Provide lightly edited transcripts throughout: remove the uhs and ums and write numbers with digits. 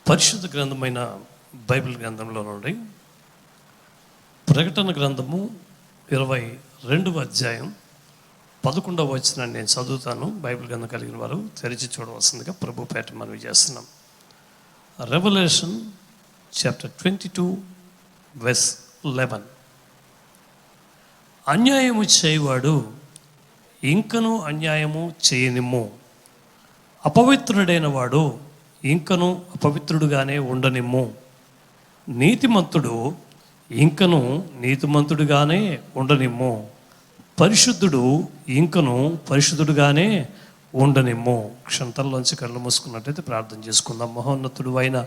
పరిశుద్ధ గ్రంథమైన బైబిల్ గ్రంథంలో నుండి ప్రకటన గ్రంథము 22వ అధ్యాయం 11వ వచనాన్ని నేను చదువుతాను. బైబిల్ గ్రంథం కలిగిన వారు తెరిచి చూడవలసిందిగా ప్రభు పేట మనవి చేస్తున్నాం. Revelation chapter 22 verse 11. అన్యాయము చేయవాడు ఇంకను అన్యాయము చేయనిమ్ము, అపవిత్రుడైన వాడు ఇంకను అపవిత్రుడుగానే ఉండనిమ్ము, నీతిమంతుడు ఇంకను నీతిమంతుడుగానే ఉండనిమ్ము, పరిశుద్ధుడు ఇంకను పరిశుద్ధుడుగానే ఉండనిమ్ము. క్షంతల్లోంచి కళ్ళు మూసుకున్నట్టయితే ప్రార్థన చేసుకుందాం. మహోన్నతుడు అయిన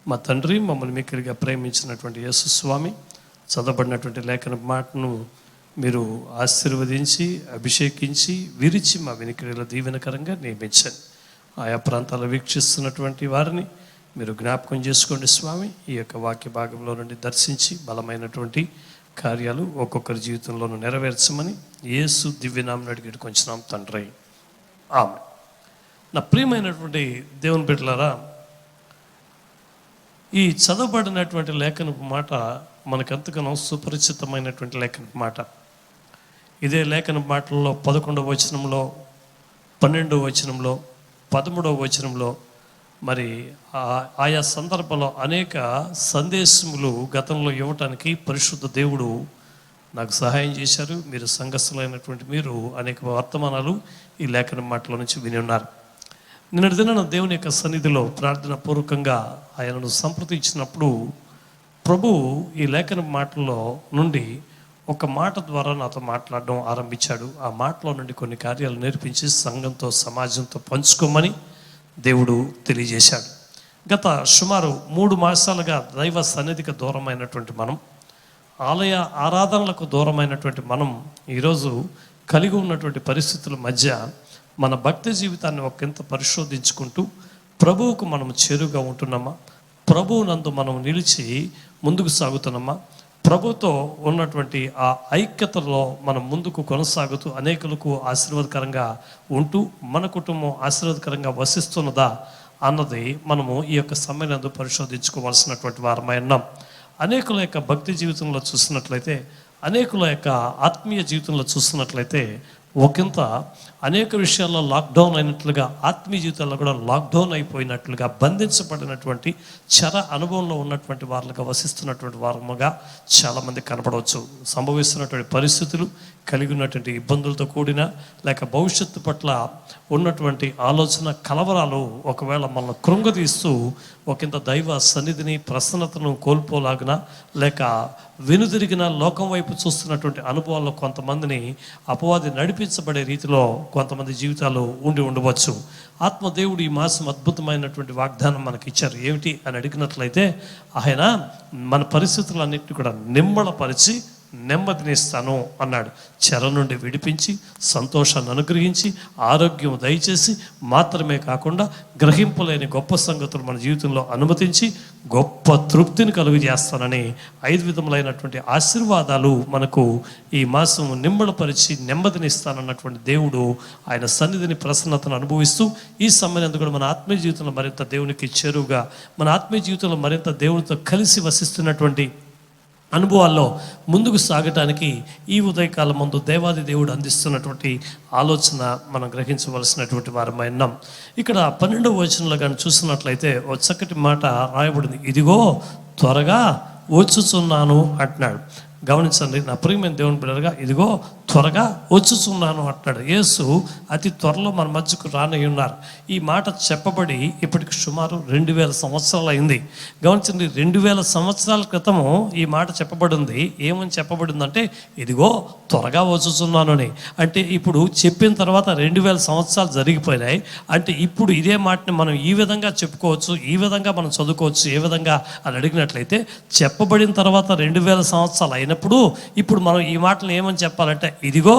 మా తండ్రి, మమ్మల్ని మిక్కిలిగా ప్రేమించినటువంటి యేసు స్వామి, చదవబడినటువంటి లేఖన మాటను మీరు ఆశీర్వదించి అభిషేకించి విరిచి మా వెనుకల దీవెనకరంగా నియమించండి. ఆయా ప్రాంతాల్లో వీక్షిస్తున్నటువంటి వారిని మీరు జ్ఞాపకం చేసుకోండి స్వామి. ఈ యొక్క వాక్య భాగంలో నుండి దర్శించి బలమైనటువంటి కార్యాలు ఒక్కొక్కరి జీవితంలోనూ నెరవేర్చమని యేసు దివ్యనామం అడిగి కొంచెం తండ్రి, ఆమె. నా ప్రియమైనటువంటి దేవుని బిడ్డలారా, ఈ చదవబడినటువంటి లేఖనపు మాట మనకెంతగానో సుపరిచితమైనటువంటి లేఖనపు మాట. ఇదే లేఖనపు మాటల్లో 11వ వచనంలో, 12వ వచనంలో, 13వ వచనంలో మరి ఆయా సందర్భంలో అనేక సందేశములు గతంలో ఇవ్వటానికి పరిశుద్ధ దేవుడు నాకు సహాయం చేశారు. మీరు సంఘస్థులైనటువంటి మీరు అనేక వర్తమానాలు ఈ లేఖన మాటల నుంచి విని ఉన్నారు. నిన్నటి దిన దేవుని యొక్క సన్నిధిలో ప్రార్థన పూర్వకంగా ఆయనను సంప్రదించినప్పుడు ప్రభు ఈ లేఖన మాటల్లో నుండి ఒక మాట ద్వారా నాతో మాట్లాడడం ఆరంభించాడు. ఆ మాటలో నుండి కొన్ని కార్యాలు నేర్పించి సంఘంతో సమాజంతో పంచుకోమని దేవుడు తెలియజేశాడు. గత సుమారు 3 మాసాలుగా దైవ సన్నిధికి దూరమైనటువంటి మనం, ఆలయ ఆరాధనలకు దూరమైనటువంటి మనం ఈరోజు కలిగి ఉన్నటువంటి పరిస్థితుల మధ్య మన భక్తి జీవితాన్ని ఒకంత పరిశోధించుకుంటూ ప్రభువుకు మనం చేరుగా ఉంటున్నామా, ప్రభువు నందు మనం నిలిచి ముందుకు సాగుతున్నామా, ప్రభుతో ఉన్నటువంటి ఆ ఐక్యతలో మనం ముందుకు కొనసాగుతూ అనేకులకు ఆశీర్వాదకరంగా ఉంటూ మన కుటుంబం ఆశీర్వాదకరంగా వసిస్తున్నదా అన్నది మనము ఈ యొక్క సమయంలో పరిశోధించుకోవాల్సినటువంటి వారమై ఉన్నాం. అనేకుల యొక్క భక్తి జీవితంలో చూసినట్లయితే, అనేకుల యొక్క ఆత్మీయ జీవితంలో చూస్తున్నట్లయితే ఒకంత అనేక విషయాల్లో లాక్డౌన్ అయినట్లుగా, ఆత్మీయ జీవితాల్లో కూడా లాక్డౌన్ అయిపోయినట్లుగా, బంధించబడినటువంటి చర అనుభవంలో ఉన్నటువంటి వారులుగా వసిస్తున్నటువంటి వారముగా చాలామంది కనపడవచ్చు. సంభవిస్తున్నటువంటి పరిస్థితులు, కలిగి ఉన్నటువంటి ఇబ్బందులతో కూడిన లేక భవిష్యత్తు పట్ల ఉన్నటువంటి ఆలోచన కలవరాలు ఒకవేళ మనల్ని కృంగదీస్తూ ఒకంత దైవ సన్నిధిని ప్రసన్నతను కోల్పోలాగిన లేక వెనుదిరిగిన లోకం వైపు చూస్తున్నటువంటి అనుభవాల్లో కొంతమందిని అపవాది నడిపించబడే రీతిలో కొంతమంది జీవితాలు ఉండవచ్చు. ఆత్మదేవుడు ఈ మాసం అద్భుతమైనటువంటి వాగ్దానం మనకి ఇచ్చారు. ఏమిటి అని అడిగినట్లయితే, ఆయన మన పరిస్థితులన్నింటినీ కూడా నిమ్మళపరిచి నెమ్మదినిస్తాను అన్నాడు. చెర నుండి విడిపించి, సంతోషాన్ని అనుగ్రహించి, ఆరోగ్యం దయచేసి మాత్రమే కాకుండా గ్రహింపులేని గొప్ప సంగతులు మన జీవితంలో అనుమతించి గొప్ప తృప్తిని కలుగు చేస్తానని 5 విధములైనటువంటి ఆశీర్వాదాలు మనకు ఈ మాసం నిమ్మళపరిచి నెమ్మదినిస్తానన్నటువంటి దేవుడు ఆయన సన్నిధిని ప్రసన్నతను అనుభవిస్తూ ఈ సమయం కూడా మన ఆత్మీయ జీవితంలో మరింత దేవునికి చేరువుగా, మన ఆత్మీయ జీవితంలో మరింత దేవునితో కలిసి వసిస్తున్నటువంటి అనుభవాల్లో ముందుకు సాగటానికి ఈ ఉదయకాలం ముందు దేవాది దేవుడు అందిస్తున్నటువంటి ఆలోచన మనం గ్రహించవలసినటువంటి వారమై ఉన్నాం. ఇక్కడ 12వ వచనంలో కానీ చూసినట్లయితే ఒక చక్కటి మాట రాయబడింది. ఇదిగో త్వరగా వచ్చుచున్నాను అంటున్నాడు. గమనించండి నా ప్రియమైన దేవుని బిడ్డలుగా, ఇదిగో త్వరగా వచ్చుచున్నాను అంటున్నాడు. యేసు అతి త్వరలో మన మధ్యకు రానై ఉన్నారు. ఈ మాట చెప్పబడి ఇప్పటికి సుమారు 2000 సంవత్సరాలు అయింది. గమనించండి, 2000 సంవత్సరాల క్రితము ఈ మాట చెప్పబడింది. ఏమని చెప్పబడిందంటే ఇదిగో త్వరగా వచ్చుచున్నాను అని. అంటే ఇప్పుడు చెప్పిన తర్వాత 2000 సంవత్సరాలు జరిగిపోయినాయి. అంటే ఇప్పుడు ఇదే మాటని మనం ఈ విధంగా చెప్పుకోవచ్చు, ఈ విధంగా మనం చదువుకోవచ్చు. ఏ విధంగా అని అడిగినట్లయితే, చెప్పబడిన తర్వాత 2000 సంవత్సరాలు అయినప్పుడు ఇప్పుడు మనం ఈ మాటలు ఏమని చెప్పాలంటే ఇదిగో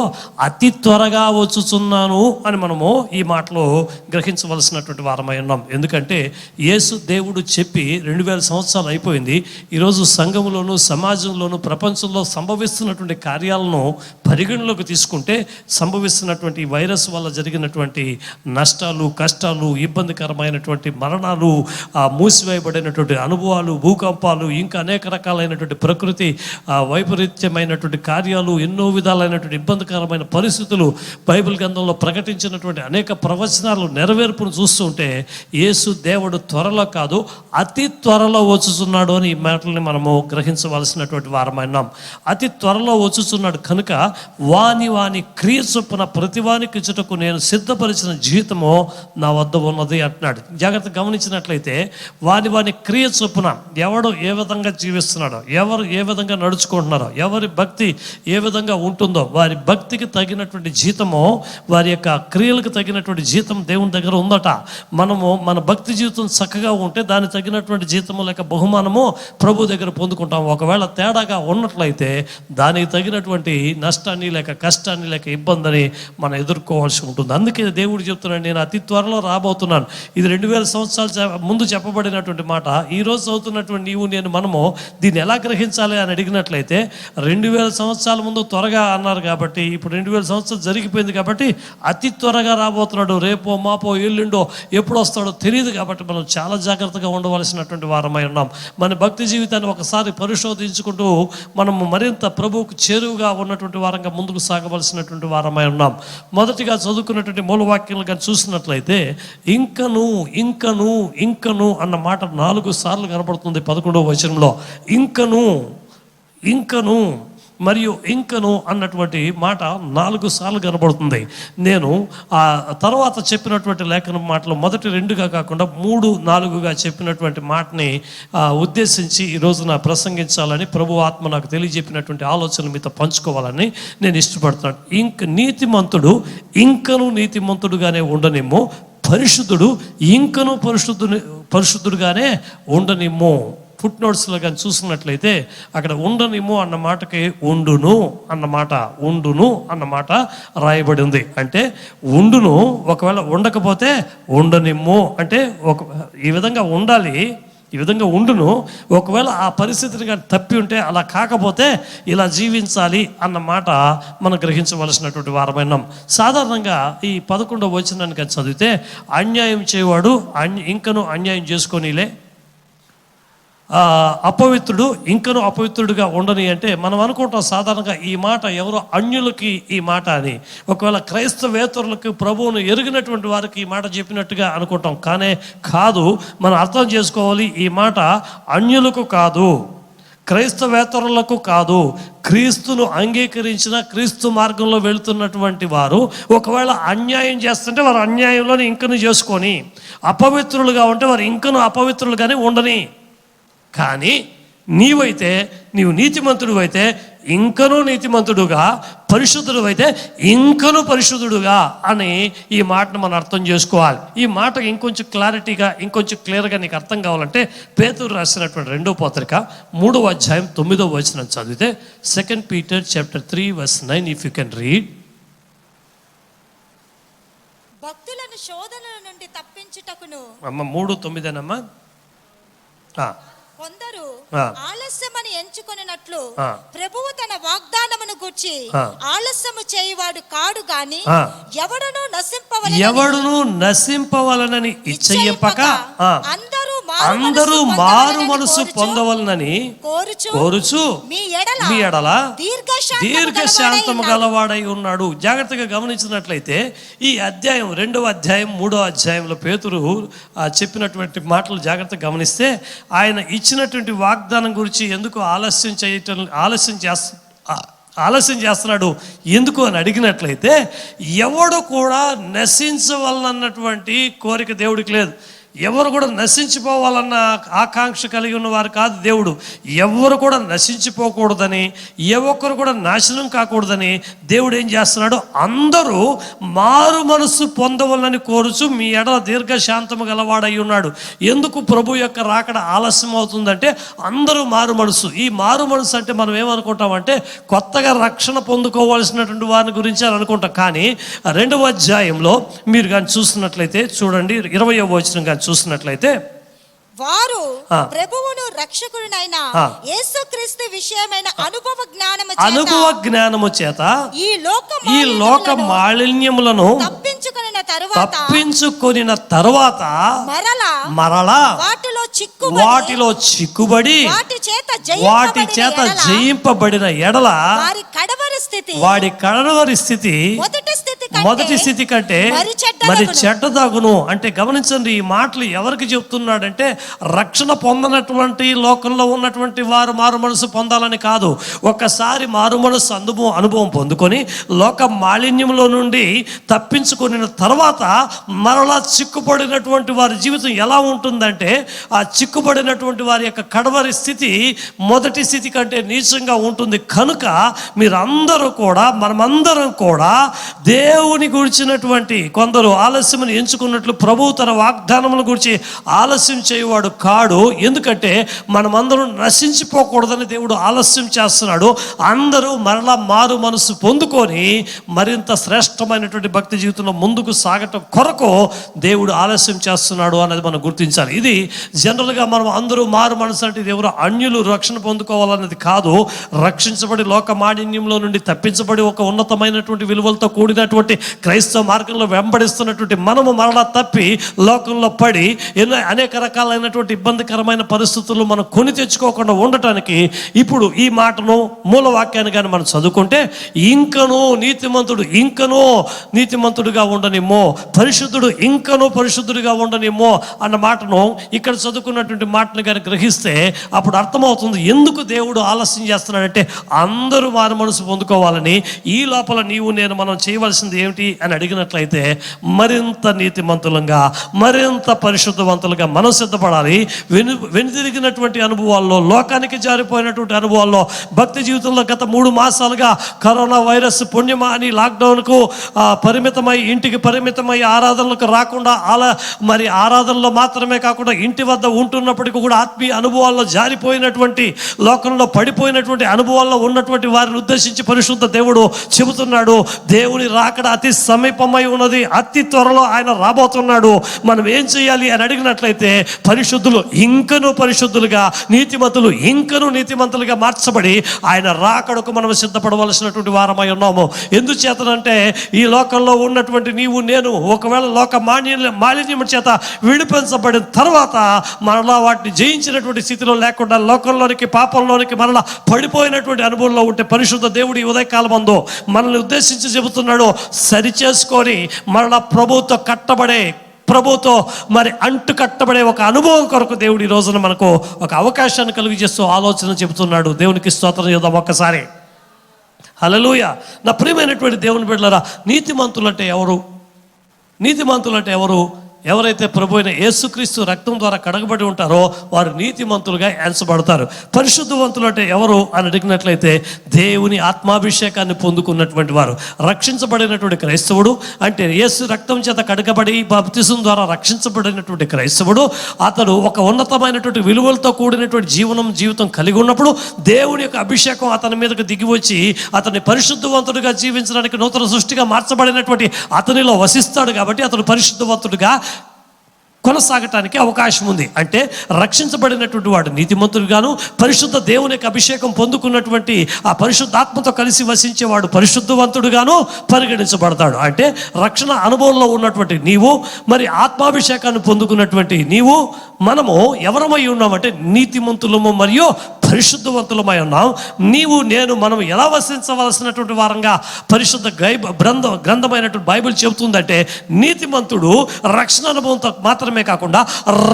అతి త్వరగా వచ్చుచున్నాను అని మనము ఈ మాటలో గ్రహించవలసినటువంటి వారమై ఉన్నాం. ఎందుకంటే యేసు దేవుడు చెప్పి 2000 సంవత్సరాలు అయిపోయింది. ఈరోజు సంఘంలోను, సమాజంలోను, ప్రపంచంలో సంభవిస్తున్నటువంటి కార్యాలను పరిగణలోకి తీసుకుంటే సంభవిస్తున్నటువంటి వైరస్ వల్ల జరిగినటువంటి నష్టాలు, కష్టాలు, ఇబ్బందికరమైనటువంటి మరణాలు, మూసివేయబడినటువంటి అనుభవాలు, భూకంపాలు, ఇంకా అనేక రకాలైనటువంటి ప్రకృతి వైపరీత్యమైనటువంటి కార్యాలు, ఎన్నో విధాలైనటువంటి ఇబ్బందికరమైన పరిస్థితులు, బైబిల్ గ్రంథంలో ప్రకటించినటువంటి అనేక ప్రవచనాలు నెరవేర్పును చూస్తుంటే యేసు దేవుడు త్వరలో కాదు అతి త్వరలో వచ్చుచున్నాడు అని ఈ మాటల్ని మనము గ్రహించవలసినటువంటి వారమైనాం. అతి త్వరలో వచ్చుచున్నాడు కనుక వాని క్రియ చొప్పున ప్రతివానికి ఇచ్చుటకు నేను సిద్ధపరిచిన జీవితము నా వద్ద ఉన్నది అంటున్నాడు. జాగ్రత్త గమనించినట్లయితే వాని క్రియ చొప్పున ఎవడు ఏ విధంగా జీవిస్తున్నాడో, ఎవరు ఏ విధంగా నడుచుకుంటున్నారో, ఎవరి భక్తి ఏ విధంగా ఉంటుందో వారి భక్తికి తగినటువంటి జీతము, వారి యొక్క క్రియలకు తగినటువంటి జీతం దేవుని దగ్గర ఉందట. మనము మన భక్తి జీవితం చక్కగా ఉంటే దానికి తగినటువంటి జీతము లేక బహుమానము ప్రభు దగ్గర పొందుకుంటాం. ఒకవేళ తేడాగా ఉన్నట్లయితే దానికి తగినటువంటి నష్టాన్ని లేక కష్టాన్ని లేక ఇబ్బందిని మనం ఎదుర్కోవాల్సి ఉంటుంది. అందుకే దేవుడు చెప్తున్నాడు, నేను అతి త్వరలో రాబోతున్నాను. ఇది 2000 సంవత్సరాల ముందు చెప్పబడినటువంటి మాట. ఈరోజు చదువుతున్నటువంటి నీవు నేను మనము దీన్ని ఎలా గ్రహించాలి అని అడిగినట్లయితే 2000 సంవత్సరాల ముందు త్వరగా అన్నారు కాబట్టి ఇప్పుడు 2000 సంవత్సరాలు జరిగిపోయింది కాబట్టి అతి త్వరగా రాబోతున్నాడు. రేపో మాపో ఎల్లుండో ఎప్పుడు వస్తాడో తెలియదు. కాబట్టి మనం చాలా జాగ్రత్తగా ఉండవలసినటువంటి వారమై ఉన్నాం. మన భక్తి జీవితాన్ని ఒకసారి పరిశోధించుకుంటూ మనము మరింత ప్రభువుకు చేరువుగా ఉన్నటువంటి వారంగా ముందుకు సాగవలసినటువంటి వారమై ఉన్నాం. మొదటిగా చదువుకున్నటువంటి మూలవాక్యాలు కానీ చూసినట్లయితే ఇంకను ఇంకను ఇంకను అన్న మాట 4 సార్లు కనబడుతుంది 11వ వచనంలో. ఇంకను ఇంకను మరియు ఇంకను అన్నటువంటి మాట 4 సార్లు కనబడుతుంది. నేను ఆ తర్వాత చెప్పినటువంటి లేఖన మాటలు మొదటి 2గా కాకుండా 3, 4గా చెప్పినటువంటి మాటని ఉద్దేశించి ఈరోజు ప్రసంగించాలని ప్రభు ఆత్మ నాకు తెలియజెప్పినటువంటి ఆలోచన మీతో పంచుకోవాలని నేను ఇష్టపడుతున్నాను. నీతిమంతుడు ఇంకను నీతిమంతుడుగానే ఉండనిమ్ము, పరిశుద్ధుడు ఇంకను పరిశుద్ధుడుగానే ఉండనిమ్ము. ఫుట్ నోట్స్లో కానీ చూసినట్లయితే అక్కడ ఉండనిమ్ము అన్న మాటకి ఉండును అన్న మాట రాయబడి ఉంది. అంటే ఉండును, ఒకవేళ ఉండకపోతే ఉండనిమ్ము అంటే ఈ విధంగా ఉండాలి, ఈ విధంగా ఉండును. ఒకవేళ ఆ పరిస్థితిని కానీ తప్పి ఉంటే అలా కాకపోతే ఇలా జీవించాలి అన్న మాట మనం గ్రహించవలసినటువంటి వారమైనాం. సాధారణంగా ఈ 11వ వచనాన్ని కానీ చదివితే అన్యాయం చేయవాడు ఇంకను అన్యాయం చేసుకొనిలే, అపవిత్రుడు ఇంకను అపవిత్రుడిగా ఉండని అంటే మనం అనుకుంటాం సాధారణంగా ఈ మాట ఎవరో అన్యులకి ఈ మాట అని. ఒకవేళ క్రైస్తవేతరులకు ప్రభువును ఎరిగినటువంటి వారికి ఈ మాట చెప్పినట్టుగా అనుకుంటాం. కానీ కాదు, మనం అర్థం చేసుకోవాలి, ఈ మాట అన్యులకు కాదు, క్రైస్తవేతరులకు కాదు, క్రీస్తును అంగీకరించిన క్రీస్తు మార్గంలో వెళుతున్నటువంటి వారు ఒకవేళ అన్యాయం చేస్తుంటే వారు అన్యాయంలోనే ఇంకను చేసుకొని, అపవిత్రులుగా ఉంటే వారు ఇంకను అపవిత్రులుగానే ఉండని. కానీ నీవు నీతిమంతుడు అయితే ఇంకనూ నీతిమంతుడుగా, పరిశుద్ధుడు అయితే ఇంకనూ పరిశుద్ధుడుగా అని ఈ మాటను మనం అర్థం చేసుకోవాలి. ఈ మాట ఇంకొంచెం క్లారిటీగా ఇంకొంచెం క్లియర్గా నీకు అర్థం కావాలంటే పేతురు రాసినటువంటి 2వ పత్రిక 3వ అధ్యాయం 9వ వచనం చదివితే 2 Peter chapter 3 verse 9 if you can read. భక్తులను శోధనల నుండి తప్పించుటకును. అమ్మ 3:9 కొందరు ఆలస్యమని ఎంచుకొనినట్లు ప్రభువు తన వాగ్దానమును గూర్చి ఆలస్యము చేయవాడు కాడు గాని ఎవడును నశింపవలనని ఇచ్చయ్యపక అందరూ అందరూ మారు మనసు పొందవలనని కోరుచు మీ ఎడల దీర్ఘశాంతము గలవాడై ఉన్నాడు. జాగ్రత్తగా గమనించినట్లయితే ఈ అధ్యాయం 2వ అధ్యాయం 3వ అధ్యాయంలో పేతురు చెప్పినటువంటి మాటలు జాగ్రత్తగా గమనిస్తే ఆయన ఇచ్చినటువంటి వాగ్దానం గురించి ఎందుకు ఆలస్యం చేస్తున్నాడు ఎందుకు అని అడిగినట్లయితే, ఎవడు కూడా నశించవలనన్నటువంటి కోరిక దేవుడికి లేదు. ఎవరు కూడా నశించిపోవాలన్న ఆకాంక్ష కలిగి ఉన్నవారు కాదు దేవుడు. ఎవరు కూడా నశించిపోకూడదని, ఏ ఒక్కరు కూడా నాశనం కాకూడదని దేవుడు ఏం చేస్తున్నాడు, అందరూ మారు మనస్సు పొందవాలని కోరుచు మీ ఎడల దీర్ఘశాంతము గలవాడై ఉన్నాడు. ఎందుకు ప్రభు యొక్క రాకడ ఆలస్యం అవుతుందంటే అందరూ మారు మనసు. ఈ మారు మనసు అంటే మనం ఏమనుకుంటామంటే కొత్తగా రక్షణ పొందుకోవాల్సినటువంటి వారిని గురించి అని అనుకుంటాం. కానీ 2వ అధ్యాయంలో మీరు కానీ చూస్తున్నట్లయితే చూడండి, 20వ వచనం కానీ చూసినట్లయితే, వారు ప్రభువును రక్షకుడునైన యేసుక్రీస్తు విషయమైన అనుభవ జ్ఞానము చేత ఈ లోక మాలిన్యములను తప్పించుకొనిన తరువాత మరలా వాటిలో చిక్కుబడి వాటి చేత జయింపబడిన ఎడల వాడి కడవరి స్థితి మొదటి స్థితి కంటే మరి చెడ్డదగును. అంటే గమనించండి, ఈ మాటలు ఎవరికి చెప్తున్నాడంటే రక్షణ పొందనటువంటి లోకంలో ఉన్నటువంటి వారు మారు మనసు పొందాలని కాదు. ఒక్కసారి మారు మనసు అనుభవం పొందుకొని లోక మాలిన్యంలో నుండి తప్పించుకున్న తర్వాత మరలా చిక్కుపడినటువంటి వారి జీవితం ఎలా ఉంటుందంటే, ఆ చిక్కుపడినటువంటి వారి యొక్క కడవరి స్థితి మొదటి స్థితి కంటే నీచంగా ఉంటుంది. కనుక మీరందరూ కూడా, మనమందరం కూడా దేవుని గురించినటువంటి, కొందరు ఆలస్యమును ఎంచుకున్నట్లు ప్రభు తన వాగ్దానముల గురించి ఆలస్యం చేయవాడు కాడు. ఎందుకంటే మనమందరం నశించిపోకూడదని దేవుడు ఆలస్యం చేస్తున్నాడు. అందరూ మరలా మారు మనసు పొందుకొని మరింత శ్రేష్టమైనటువంటి భక్తి జీవితంలో ముందుకు సాగటం కొరకు దేవుడు ఆలస్యం చేస్తున్నాడు అనేది మనం గుర్తించాలి. ఇది జనరల్గా మనం అందరూ మారు మనసు అంటే ఎవరు అన్యులు రక్షణ పొందుకోవాలన్నది కాదు. రక్షించబడి లోక మాలిన్యంలో నుండి తప్పించబడి ఒక ఉన్నతమైనటువంటి విలువలతో కూడినటువంటి క్రైస్తవ మార్గంలో వెంబడిస్తున్నటువంటి మనము మరలా తప్పి లోకంలో పడి అనేక రకాలైనటువంటి ఇబ్బందికరమైన పరిస్థితుల్లో మనం కొని తెచ్చుకోకుండా ఉండటానికి ఇప్పుడు ఈ మాటను మూలవాక్యాన్ని కానీ మనం చదువుకుంటే, ఇంకనూ నీతిమంతుడుగా ఉండనిమ్మో, పరిశుద్ధుడు ఇంకనూ పరిశుద్ధుడిగా ఉండనిమ్మో అన్న మాటను ఇక్కడ చదువుకున్నటువంటి మాటను కానీ గ్రహిస్తే అప్పుడు అర్థమవుతుంది ఎందుకు దేవుడు ఆలస్యం చేస్తున్నాడంటే అందరూ మారు మనసు పొందుకోవాలని. ఈ లోపల నీవు నేను మనం చేయవలసింది ఏమిటి అని అడిగినట్లయితే, మరింత నీతిమంతులంగా మరింత పరిశుద్ధవంతులుగా మనం సిద్ధపడాలి. వెనుదిరిగినటువంటి అనుభవాల్లో, లోకానికి జారిపోయినటువంటి అనుభవాల్లో, భక్తి జీవితంలో గత 3 మాసాలుగా కరోనా వైరస్ పుణ్యమా అని లాక్డౌన్కు పరిమితమై, ఇంటికి పరిమితమై ఆరాధనలకు రాకుండా మరి ఆరాధనలో మాత్రమే కాకుండా ఇంటి వద్ద ఉంటున్నప్పటికీ కూడా ఆత్మీయ అనుభవాల్లో జారిపోయినటువంటి, లోకంలో పడిపోయినటువంటి అనుభవాల్లో ఉన్నటువంటి వారిని ఉద్దేశించి పరిశుద్ధ దేవుడు చెబుతున్నాడు, దేవుని రాకడ అతి సమీపమై ఉన్నది, అతి త్వరలో ఆయన రాబోతున్నాడు. మనం ఏం చేయాలి అని అడిగినట్లయితే, పరిశుద్ధులు ఇంకనూ పరిశుద్ధులుగా, నీతిమంతులు ఇంకనూ నీతిమంతులుగా మార్చబడి ఆయన రాకడకు మనం సిద్ధపడవలసినటువంటి వారమై ఉన్నాము. ఎందుచేతనంటే ఈ లోకంలో ఉన్నటువంటి నీవు నేను ఒకవేళ లోక మాలిన్యం చేత విడిపించబడిన తర్వాత మరలా వాటిని జయించినటువంటి స్థితిలో లేకుండా లోకంలోనికి, పాపంలోనికి మరలా పడిపోయినటువంటి అనుభవంలో ఉంటే, పరిశుద్ధ దేవుడు ఈ ఉదయకాలం అందు మనల్ని ఉద్దేశించి చెబుతున్నాడు, సరిచేసుకొని మరలా ప్రభుతో మరి అంటు కట్టబడే ఒక అనుభవం కొరకు దేవుడు ఈ రోజున మనకు ఒక అవకాశాన్ని కలుగు చేస్తూ ఆలోచన చెబుతున్నాడు. దేవునికి స్తోత్రం చేద్దాం ఒక్కసారి. హల్లెలూయా. నా ప్రియమైనటువంటి దేవుని బిడ్డలారా, నీతిమంతులు అంటే ఎవరు? ఎవరైతే ప్రభు అయిన యేసుక్రీస్తు రక్తం ద్వారా కడగబడి ఉంటారో వారు నీతిమంతులుగా ఎంచబడతారు. పరిశుద్ధవంతులు అంటే ఎవరు అని అడిగినట్లయితే, దేవుని ఆత్మాభిషేకాన్ని పొందుకున్నటువంటి వారు. రక్షించబడినటువంటి క్రైస్తవుడు అంటే యేసు రక్తం చేత కడగబడి బాప్తిసం ద్వారా రక్షించబడినటువంటి క్రైస్తవుడు, అతడు ఒక ఉన్నతమైనటువంటి విలువలతో కూడినటువంటి జీవితం కలిగి ఉన్నప్పుడు దేవుని యొక్క అభిషేకం అతని మీదకు దిగి వచ్చి అతన్ని పరిశుద్ధవంతుడిగా జీవించడానికి, నూతన సృష్టిగా మార్చబడినటువంటి అతనిలో వసిస్తాడు. కాబట్టి అతడు పరిశుద్ధవంతుడిగా కొనసాగటానికి అవకాశం ఉంది. అంటే రక్షించబడినటువంటి వాడు నీతిమంతుడుగాను, పరిశుద్ధ దేవుని యొక్క అభిషేకం పొందుకున్నటువంటి ఆ పరిశుద్ధాత్మతో కలిసి వసించేవాడు పరిశుద్ధవంతుడుగాను పరిగణించబడతాడు. అంటే రక్షణ అనుభవంలో ఉన్నటువంటి నీవు, మరి ఆత్మాభిషేకాన్ని పొందుకున్నటువంటి నీవు, మనము ఎవరమై ఉన్నామంటే నీతిమంతులము మరియు పరిశుద్ధవంతులమై ఉన్నాం. నీవు నేను మనం ఎలా వసించవలసినటువంటి వారంగా పరిశుద్ధ గ్రంథమైనటువంటి బైబిల్ చెబుతుందంటే, నీతిమంతుడు రక్షణ అనుభవంతో మాత్రమే కాకుండా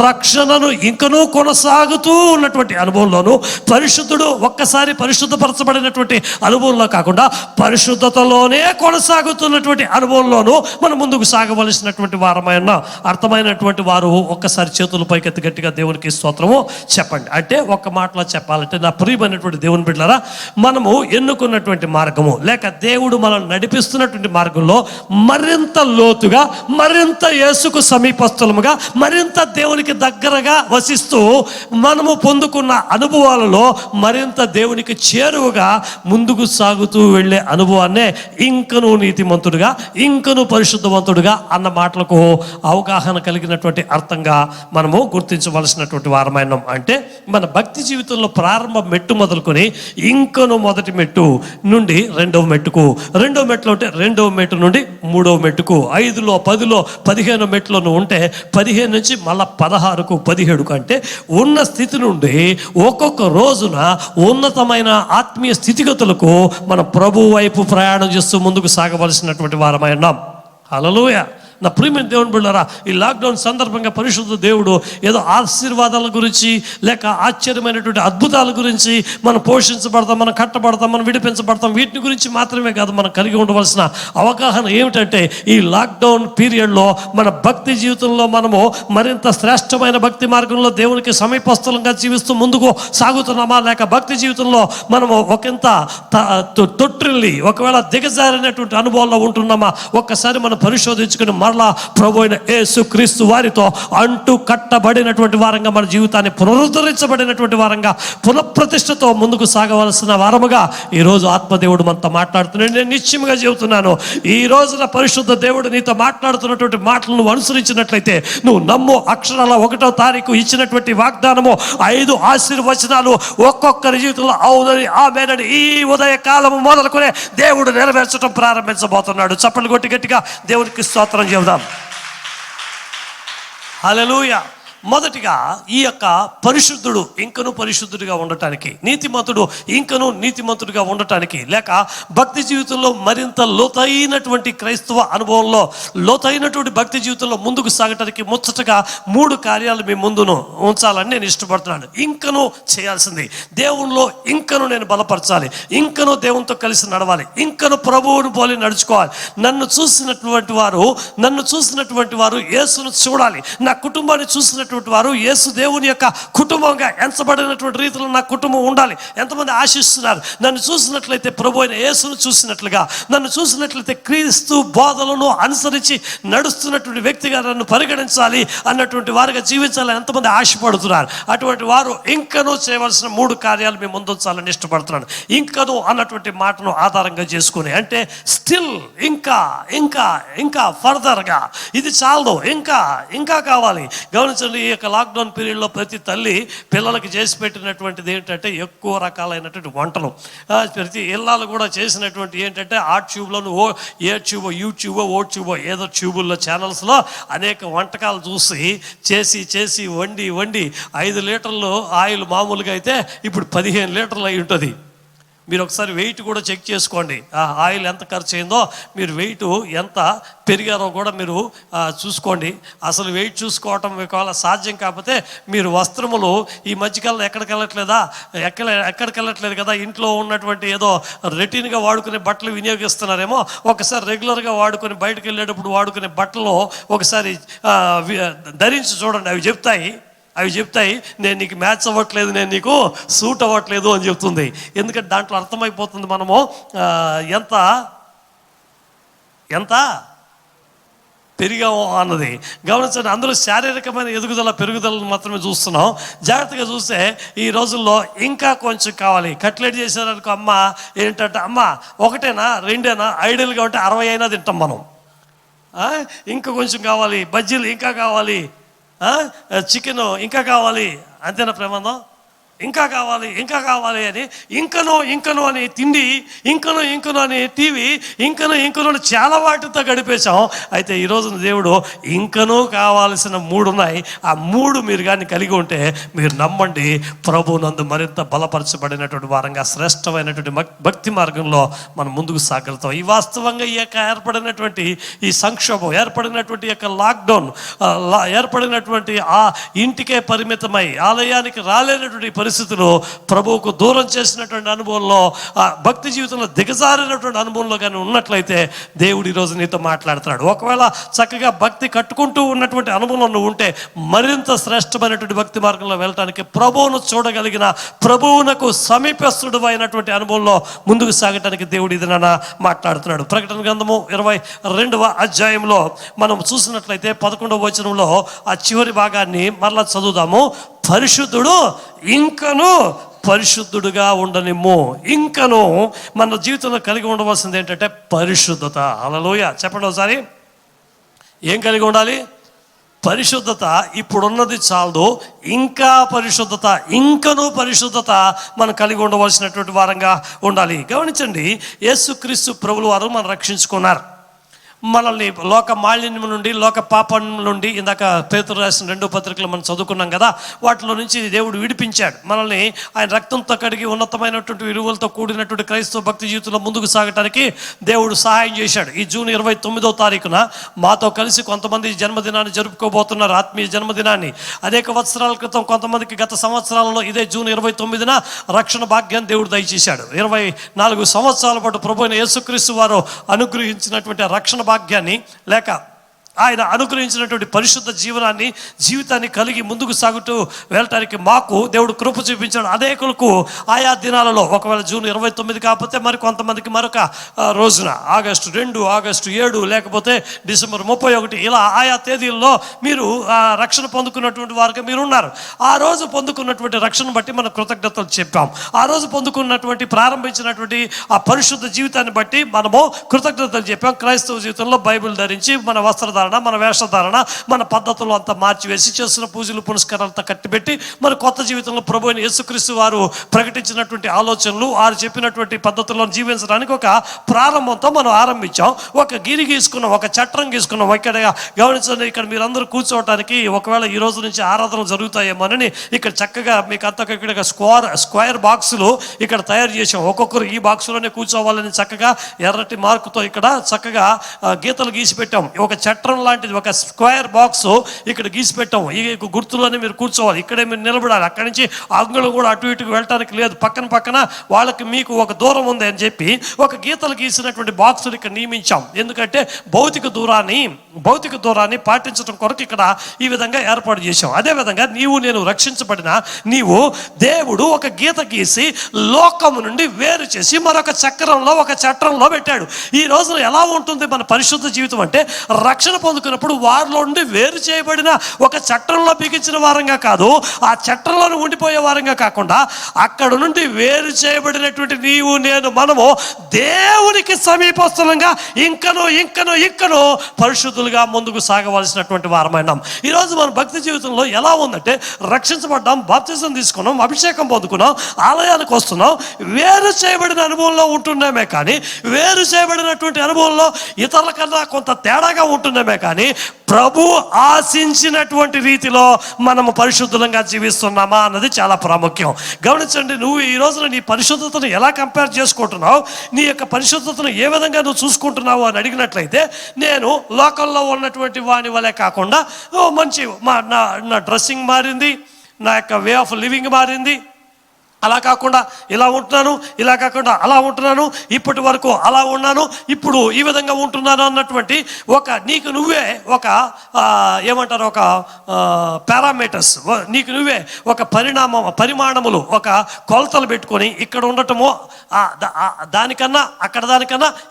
రక్షణను ఇంకనూ కొనసాగుతూ ఉన్నటువంటి అనుభవంలోను, పరిశుద్ధుడు ఒక్కసారి పరిశుద్ధపరచబడినటువంటి అనుభవంలో కాకుండా పరిశుద్ధతలోనే కొనసాగుతున్నటువంటి అనుభవంలోనూ మనం ముందుకు సాగవలసినటువంటి వారమై ఉన్నాం. అర్థమైనటువంటి వారు ఒక్కసారి చేతుల పైకెత్తి గట్టిగా దేవునికి స్తోత్రము చెప్పండి. అంటే ఒక్క మాటలో చెప్పాలంటే, నా ప్రియమైనటువంటి దేవుని బిడ్డలారా, మనము ఎన్నుకున్నటువంటి మార్గము లేక దేవుడు మనల్ని నడిపిస్తున్నటువంటి మార్గంలో మరింత లోతుగా, మరింత యేసుకు సమీపస్థలముగా, మరింత దేవునికి దగ్గరగా వసిస్తూ మనము పొందుకున్న అనుభవాలలో మరింత దేవునికి చేరువగా ముందుకు సాగుతూ వెళ్ళే అనుభవాన్నే ఇంకను నీతిమంతుడుగా, ఇంకను పరిశుద్ధవంతుడుగా అన్న మాటలకు అవగాహన కలిగినటువంటి అర్థంగా మనము గుర్తించవలసినటువంటి వారమైనాం. అంటే మన భక్తి జీవితంలో ప్రారంభ మెట్టు మొదలుకొని ఇంకను మొదటి మెట్టు నుండి రెండవ మెట్టుకు, రెండవ మెట్టులో ఉంటే రెండవ మెట్టు నుండి మూడవ మెట్టుకు, 5లో 10లో 15 మెట్లను ఉంటే 15 నుంచి మళ్ళా 16కు 17కు, అంటే ఉన్న స్థితి నుండి ఒక్కొక్క రోజున ఉన్నతమైన ఆత్మీయ స్థితిగతులకు మన ప్రభు వైపు ప్రయాణం చేస్తూ ముందుకు సాగవలసినటువంటి వారమై ఉన్నాం. హల్లెలూయా. నా ప్రియమైన దేవుని బిడ్డలారా, ఈ లాక్డౌన్ సందర్భంగా పరిశుద్ధ దేవుడు ఏదో ఆశీర్వాదాల గురించి లేక ఆశ్చర్యమైనటువంటి అద్భుతాల గురించి మనం పోషించబడతాం, మనం కట్టబడతాం, మనం విడిపించబడతాం, వీటిని గురించి మాత్రమే కాదు మనం కలిగి ఉండవలసిన అవగాహన ఏమిటంటే, ఈ లాక్డౌన్ పీరియడ్లో మన భక్తి జీవితంలో మనము మరింత శ్రేష్టమైన భక్తి మార్గంలో దేవునికి సమీపస్థలంగా జీవిస్తూ ముందుకు సాగుతున్నామా, లేక భక్తి జీవితంలో మనము ఒకంత తొట్టిల్లి ఒకవేళ దిగజారినటువంటి అనుభవంలో ఉంటున్నామా, ఒక్కసారి మనం పరిశోధించుకుని మరలా ప్రభు అయిన యేసుక్రీస్తు వారితో అంటు కట్టబడినటువంటి వారంగా మన జీవితాన్ని పునరుద్ధరించబడినటువంటి వారంగా పునఃప్రతిష్టతో ముందుకు సాగవలసిన వారముగా ఈరోజు ఆత్మదేవుడు మనతో మాట్లాడుతున్నాడు. నేను నిశ్చయంగా చెబుతున్నాను, ఈ రోజున పరిశుద్ధ దేవుడు నీతో మాట్లాడుతున్నటువంటి మాటలను అనుసరించినట్లయితే, నువ్వు నమ్ము, అక్షరాల 1వ తారీఖు ఇచ్చినటువంటి వాగ్దానము 5 ఆశీర్వచనాలు ఒక్కొక్కరి జీవితంలో అవునని ఆమేనని ఈ ఉదయ కాలము మొదలుకునే దేవుడు నెరవేర్చడం ప్రారంభించబోతున్నాడు. చప్పట్లు కొట్టి గట్టిగా దేవునికి స్తోత్రం చెబుదాం. హల్లెలూయా. మొదటిగా ఈ యొక్క పరిశుద్ధుడు ఇంకను పరిశుద్ధుడిగా ఉండటానికి, నీతిమంతుడు ఇంకను నీతిమంతుడిగా ఉండటానికి, లేక భక్తి జీవితంలో మరింత లోతైనటువంటి క్రైస్తవ అనుభవంలో లోతైనటువంటి భక్తి జీవితంలో ముందుకు సాగటానికి ముచ్చటగా 3 కార్యాలు మీ ముందును ఉంచాలని నేను ఇష్టపడుతున్నాను. ఇంకను చేయాల్సింది దేవునిలో ఇంకను నేను బలపరచాలి, ఇంకను దేవునితో కలిసి నడవాలి, ఇంకను ప్రభువును పోలి నడుచుకోవాలి. నన్ను చూసినటువంటి వారు యేసును చూడాలి. నా కుటుంబాన్ని చూసినటువంటి వారు యేసు దేవుని యొక్క కుటుంబంగా ఎంచబడినటువంటి రీతిలో నా కుటుంబం ఉండాలి. ఎంతమంది ఆశిస్తున్నారు? నన్ను చూసినట్లయితే ప్రభు అయిన యేసును చూసినట్లుగా, నన్ను చూసినట్లయితే క్రీస్తు బోధలను అనుసరించి నడుస్తున్నటువంటి వ్యక్తిగా నన్ను పరిగణించాలి అన్నటువంటి వారిగా జీవించాలని ఎంతమంది ఆశపడుతున్నారు? అటువంటి వారు ఇంకనూ చేయవలసిన 3 కార్యాలు మేము ముందుంచాలని ఇష్టపడుతున్నాను. ఇంకనూ అన్నటువంటి మాటను ఆధారంగా చేసుకుని, అంటే స్టిల్, ఇంకా ఇంకా ఇంకా ఫర్దర్గా, ఇది చాలదు, ఇంకా ఇంకా కావాలి. గమనించండి, ఈ యొక్క లాక్డౌన్ పీరియడ్లో ప్రతి తల్లి పిల్లలకి చేసి పెట్టినటువంటిది ఏంటంటే ఎక్కువ రకాలైనటువంటి వంటలు. ప్రతి ఇళ్ళాలు కూడా చేసినటువంటి ఏంటంటే ఆ ట్యూబ్లను ఏ ట్యూబో, యూట్యూబో, ఓ ట్యూబో, ఏదో ట్యూబుల్లో ఛానల్స్లో అనేక వంటకాలు చేసి వండి 5 లీటర్లు ఆయిల్ మామూలుగా అయితే ఇప్పుడు 15 లీటర్లు అయి ఉంటుంది. మీరు ఒకసారి వెయిట్ కూడా చెక్ చేసుకోండి. ఆ ఆయిల్ ఎంత ఖర్చు అయిందో, మీరు వెయిట్ ఎంత పెరిగారో కూడా మీరు చూసుకోండి. అసలు వెయిట్ చూసుకోవటం ఒకవేళ సాధ్యం కాకపోతే మీరు వస్త్రములు ఈ మధ్యకాలంలో ఎక్కడికి వెళ్ళట్లేదు కదా, ఇంట్లో ఉన్నటువంటి ఏదో రొటీన్గా వాడుకునే బట్టలు వినియోగిస్తున్నారేమో, ఒకసారి రెగ్యులర్గా వాడుకొని బయటకు వెళ్ళేటప్పుడు వాడుకునే బట్టలు ఒకసారి ధరించి చూడండి. అవి చెప్తాయి నేను నీకు మ్యాచ్ అవ్వట్లేదు, నేను నీకు సూట్ అవ్వట్లేదు అని చెప్తుంది. ఎందుకంటే దాంట్లో అర్థమైపోతుంది మనము ఎంత పెరిగాము అన్నది. గమనించండి, అందరూ శారీరకమైన పెరుగుదలను మాత్రమే చూస్తున్నాం. జాగ్రత్తగా చూస్తే ఈ రోజుల్లో ఇంకా కొంచెం కావాలి. కట్లెట్ చేసేందుకు అమ్మ ఏంటంటే, అమ్మ 1 2 ఐడియల్గా ఉంటే 60 అయినా తింటాం మనం. ఇంకా కొంచెం కావాలి, బజ్జీలు ఇంకా కావాలి, చికెన్ ఇంకా కావాలి, అంతేనా ప్రేమాందం? ఇంకా కావాలి ఇంకా కావాలి అని ఇంకను అని తిండి, ఇంకను అని టీవీ, ఇంకను అని చాలా వాటితో గడిపేశాం. అయితే ఈరోజు దేవుడు ఇంకనూ కావాల్సిన 3 ఉన్నాయి. ఆ 3 మీరు కానీ కలిగి ఉంటే మీరు నమ్మండి, ప్రభు నందు మరింత బలపరచబడినటువంటి వారంగా శ్రేష్టమైనటువంటి భక్తి మార్గంలో మనం ముందుకు సాగలుగుతాం. ఈ వాస్తవంగా ఈ యొక్క ఏర్పడినటువంటి ఈ సంక్షోభం, ఏర్పడినటువంటి యొక్క లాక్డౌన్, ఏర్పడినటువంటి ఆ ఇంటికే పరిమితమై ఆలయానికి రాలేనటువంటి పరిస్థితులు, ప్రభువుకు దూరం చేసినటువంటి అనుభవంలో, ఆ భక్తి జీవితంలో దిగజారినటువంటి అనుభవంలో కానీ ఉన్నట్లయితే దేవుడు ఈరోజు నీతో మాట్లాడుతున్నాడు. ఒకవేళ చక్కగా భక్తి కట్టుకుంటూ ఉన్నటువంటి అనుభవంలో నువ్వు ఉంటే మరింత శ్రేష్టమైనటువంటి భక్తి మార్గంలో వెళ్ళటానికి, ప్రభువును చూడగలిగిన, ప్రభువునకు సమీపస్తుడు అయినటువంటి అనుభవంలో ముందుకు సాగటానికి దేవుడు ఇది నాన్న మాట్లాడుతున్నాడు. ప్రకటన గ్రంథము 22వ అధ్యాయంలో మనం చూసినట్లయితే 11వ వచనంలో ఆ చివరి భాగాన్ని మరలా చదువుదాము. పరిశుద్ధుడు ఇంకను పరిశుద్ధుడుగా ఉండనిమ్ము. ఇంకను మన జీవితంలో కలిగి ఉండవలసింది ఏంటంటే పరిశుద్ధత. హల్లెలూయా చెప్పండి ఒకసారి. ఏం కలిగి ఉండాలి? పరిశుద్ధత. ఇప్పుడున్నది చాలదు, ఇంకా పరిశుద్ధత, ఇంకనూ పరిశుద్ధత మనం కలిగి ఉండవలసినటువంటి వారంగా ఉండాలి. గమనించండి, యేసుక్రీస్తు ప్రభులు వారు మనం రక్షించుకున్నారు. మనల్ని లోక మాలిన్యం నుండి, లోక పాపం నుండి, ఇందాక పేతురు రాసిన 2 పత్రికలు మనం చదువుకున్నాం కదా, వాటిలో నుంచి దేవుడు విడిపించాడు. మనల్ని ఆయన రక్తంతో కడిగి ఉన్నతమైనటువంటి విలువలతో కూడినటువంటి క్రైస్తవ భక్తి జీవితంలో ముందుకు సాగటానికి దేవుడు సహాయం చేశాడు. ఈ జూన్ 29వ తారీఖున మాతో కలిసి కొంతమంది జన్మదినాన్ని జరుపుకోబోతున్నారు, ఆత్మీయ జన్మదినాన్ని. అనేక వత్సరాల క్రితం కొంతమందికి గత సంవత్సరాలలో ఇదే జూన్ 29న రక్షణ భాగ్యాన్ని దేవుడు దయచేశాడు. 24 సంవత్సరాల పాటు ప్రభు అయిన యేసుక్రీస్తు వారు అనుగ్రహించినటువంటి రక్షణ భాగ్యాన్ని, లేక ఆయన అనుగ్రహించినటువంటి పరిశుద్ధ జీవితాన్ని కలిగి ముందుకు సాగుతూ వెళ్ళటానికి మాకు దేవుడు కృప చూపించాడు. అనేకులకు ఆయా దినాలలో, ఒకవేళ జూన్ 29 కాకపోతే మరి కొంతమందికి మరొక రోజున, ఆగస్టు 2, ఆగస్టు 7, లేకపోతే డిసెంబర్ 31, ఇలా ఆయా తేదీల్లో మీరు రక్షణ పొందుకున్నటువంటి వారికి మీరు ఉన్నారు. ఆ రోజు పొందుకున్నటువంటి రక్షణ బట్టి మనం కృతజ్ఞతలు చెప్పాం. ఆ రోజు పొందుకున్నటువంటి ప్రారంభించినటువంటి ఆ పరిశుద్ధ జీవితాన్ని బట్టి మనము కృతజ్ఞతలు చెప్పాం. క్రైస్తవ జీవితంలో బైబిల్ ధరించి మన వస్త్రధారణ, మన వేషధారణ, మన పద్ధతులు అంతా మార్చివేసి, చేస్తున్న పూజలు పునస్కారాలతో కట్టిపెట్టి మన కొత్త జీవితంలో ప్రభు అయిన యేసుక్రీస్తు వారు ప్రకటించినటువంటి ఆలోచనలు, వారు చెప్పినటువంటి పద్ధతులను జీవించడానికి ఒక ప్రారంభంతో మనం ఆరంభించాం. ఒక గిరి గీసుకున్నాం, ఒక చట్రం గీసుకున్నాం. ఇక్కడ గమనించండి, ఇక్కడ మీరందరూ కూర్చోవటానికి ఒకవేళ ఈ రోజు నుంచి ఆరాధన జరుగుతాయేమోనని ఇక్కడ చక్కగా మీకు అంతా ఇక్కడ స్క్వేర్ బాక్సులు ఇక్కడ తయారు చేసాం. ఒక్కొక్కరు ఈ బాక్సులోనే కూర్చోవాలని చక్కగా ఎర్రటి మార్కుతో ఇక్కడ చక్కగా గీతలు గీసి పెట్టాం. ఒక చట్రం లాంటిది, ఒక స్క్వేర్ బాక్స్ ఇక్కడ గీసి పెట్టాం. ఈ గుర్తులోనే మీరు కూర్చోవాలి, ఇక్కడే మీరు నిలబడాలి. అక్కడి నుంచి అంగుళం కూడా అటు ఇటుకు వెళ్ళటానికి లేదు. పక్కన వాళ్ళకి మీకు ఒక దూరం ఉంది అని చెప్పి ఒక గీతలు గీసినటువంటి బాక్సులు ఇక్కడ నియమించాం. ఎందుకంటే భౌతిక దూరాన్ని పాటించడం కొరకు ఇక్కడ ఈ విధంగా ఏర్పాటు చేశాం. అదేవిధంగా నేను రక్షించబడిన నీవు, దేవుడు ఒక గీత గీసి లోకము నుండి వేరు చేసి మరొక చట్రంలో పెట్టాడు. ఈ రోజున ఎలా ఉంటుంది మన పరిశుద్ధ జీవితం అంటే, రక్షణ పొందుకున్నప్పుడు వారిలో నుండి వేరు చేయబడిన ఒక చట్టంలో బిగించిన వారంగా కాదు, ఆ చట్టంలో ఉండిపోయే వారంగా కాకుండా, అక్కడ నుండి వేరు చేయబడినటువంటి మనము దేవునికి సమీపస్థలంగా ఇంకను పరిశుద్ధులుగా ముందుకు సాగవలసినటువంటి వారమైనాం. ఈరోజు మన భక్తి జీవితంలో ఎలా ఉందంటే, రక్షించబడ్డాం, బాప్తిజం తీసుకున్నాం, అభిషేకం పొందుకున్నాం, ఆలయానికి వస్తున్నాం, వేరు చేయబడిన అనుభవంలో ఉంటున్నామే కానీ, వేరు చేయబడినటువంటి అనుభవంలో ఇతరుల కన్నా కొంత తేడాగా ఉంటున్నామే కానీ, ప్రభు ఆశించినటువంటి రీతిలో మనము పరిశుద్ధంగా జీవిస్తున్నామా అన్నది చాలా ప్రాముఖ్యం. గమనించండి, నువ్వు ఈ రోజున నీ పరిశుద్ధతను ఎలా కంపేర్ చేసుకుంటున్నావు, నీ యొక్క పరిశుద్ధతను ఏ విధంగా నువ్వు చూసుకుంటున్నావు అని అడిగినట్లయితే, నేను లోకల్లో ఉన్నటువంటి వాని వలె కాకుండా మంచి నా డ్రెస్సింగ్ మారింది, నా యొక్క వే ఆఫ్ లివింగ్ మారింది, అలా కాకుండా ఇలా ఉంటున్నాను, ఇలా కాకుండా అలా ఉంటున్నాను, ఇప్పటి వరకు అలా ఉన్నాను, ఇప్పుడు ఈ విధంగా ఉంటున్నాను అన్నటువంటి నీకు నువ్వే ఏమంటారు, ఒక పారామీటర్స్, నీకు నువ్వే ఒక పరిమాణములు, ఒక కొలతలు పెట్టుకొని ఇక్కడ ఉండటము, దానికన్నా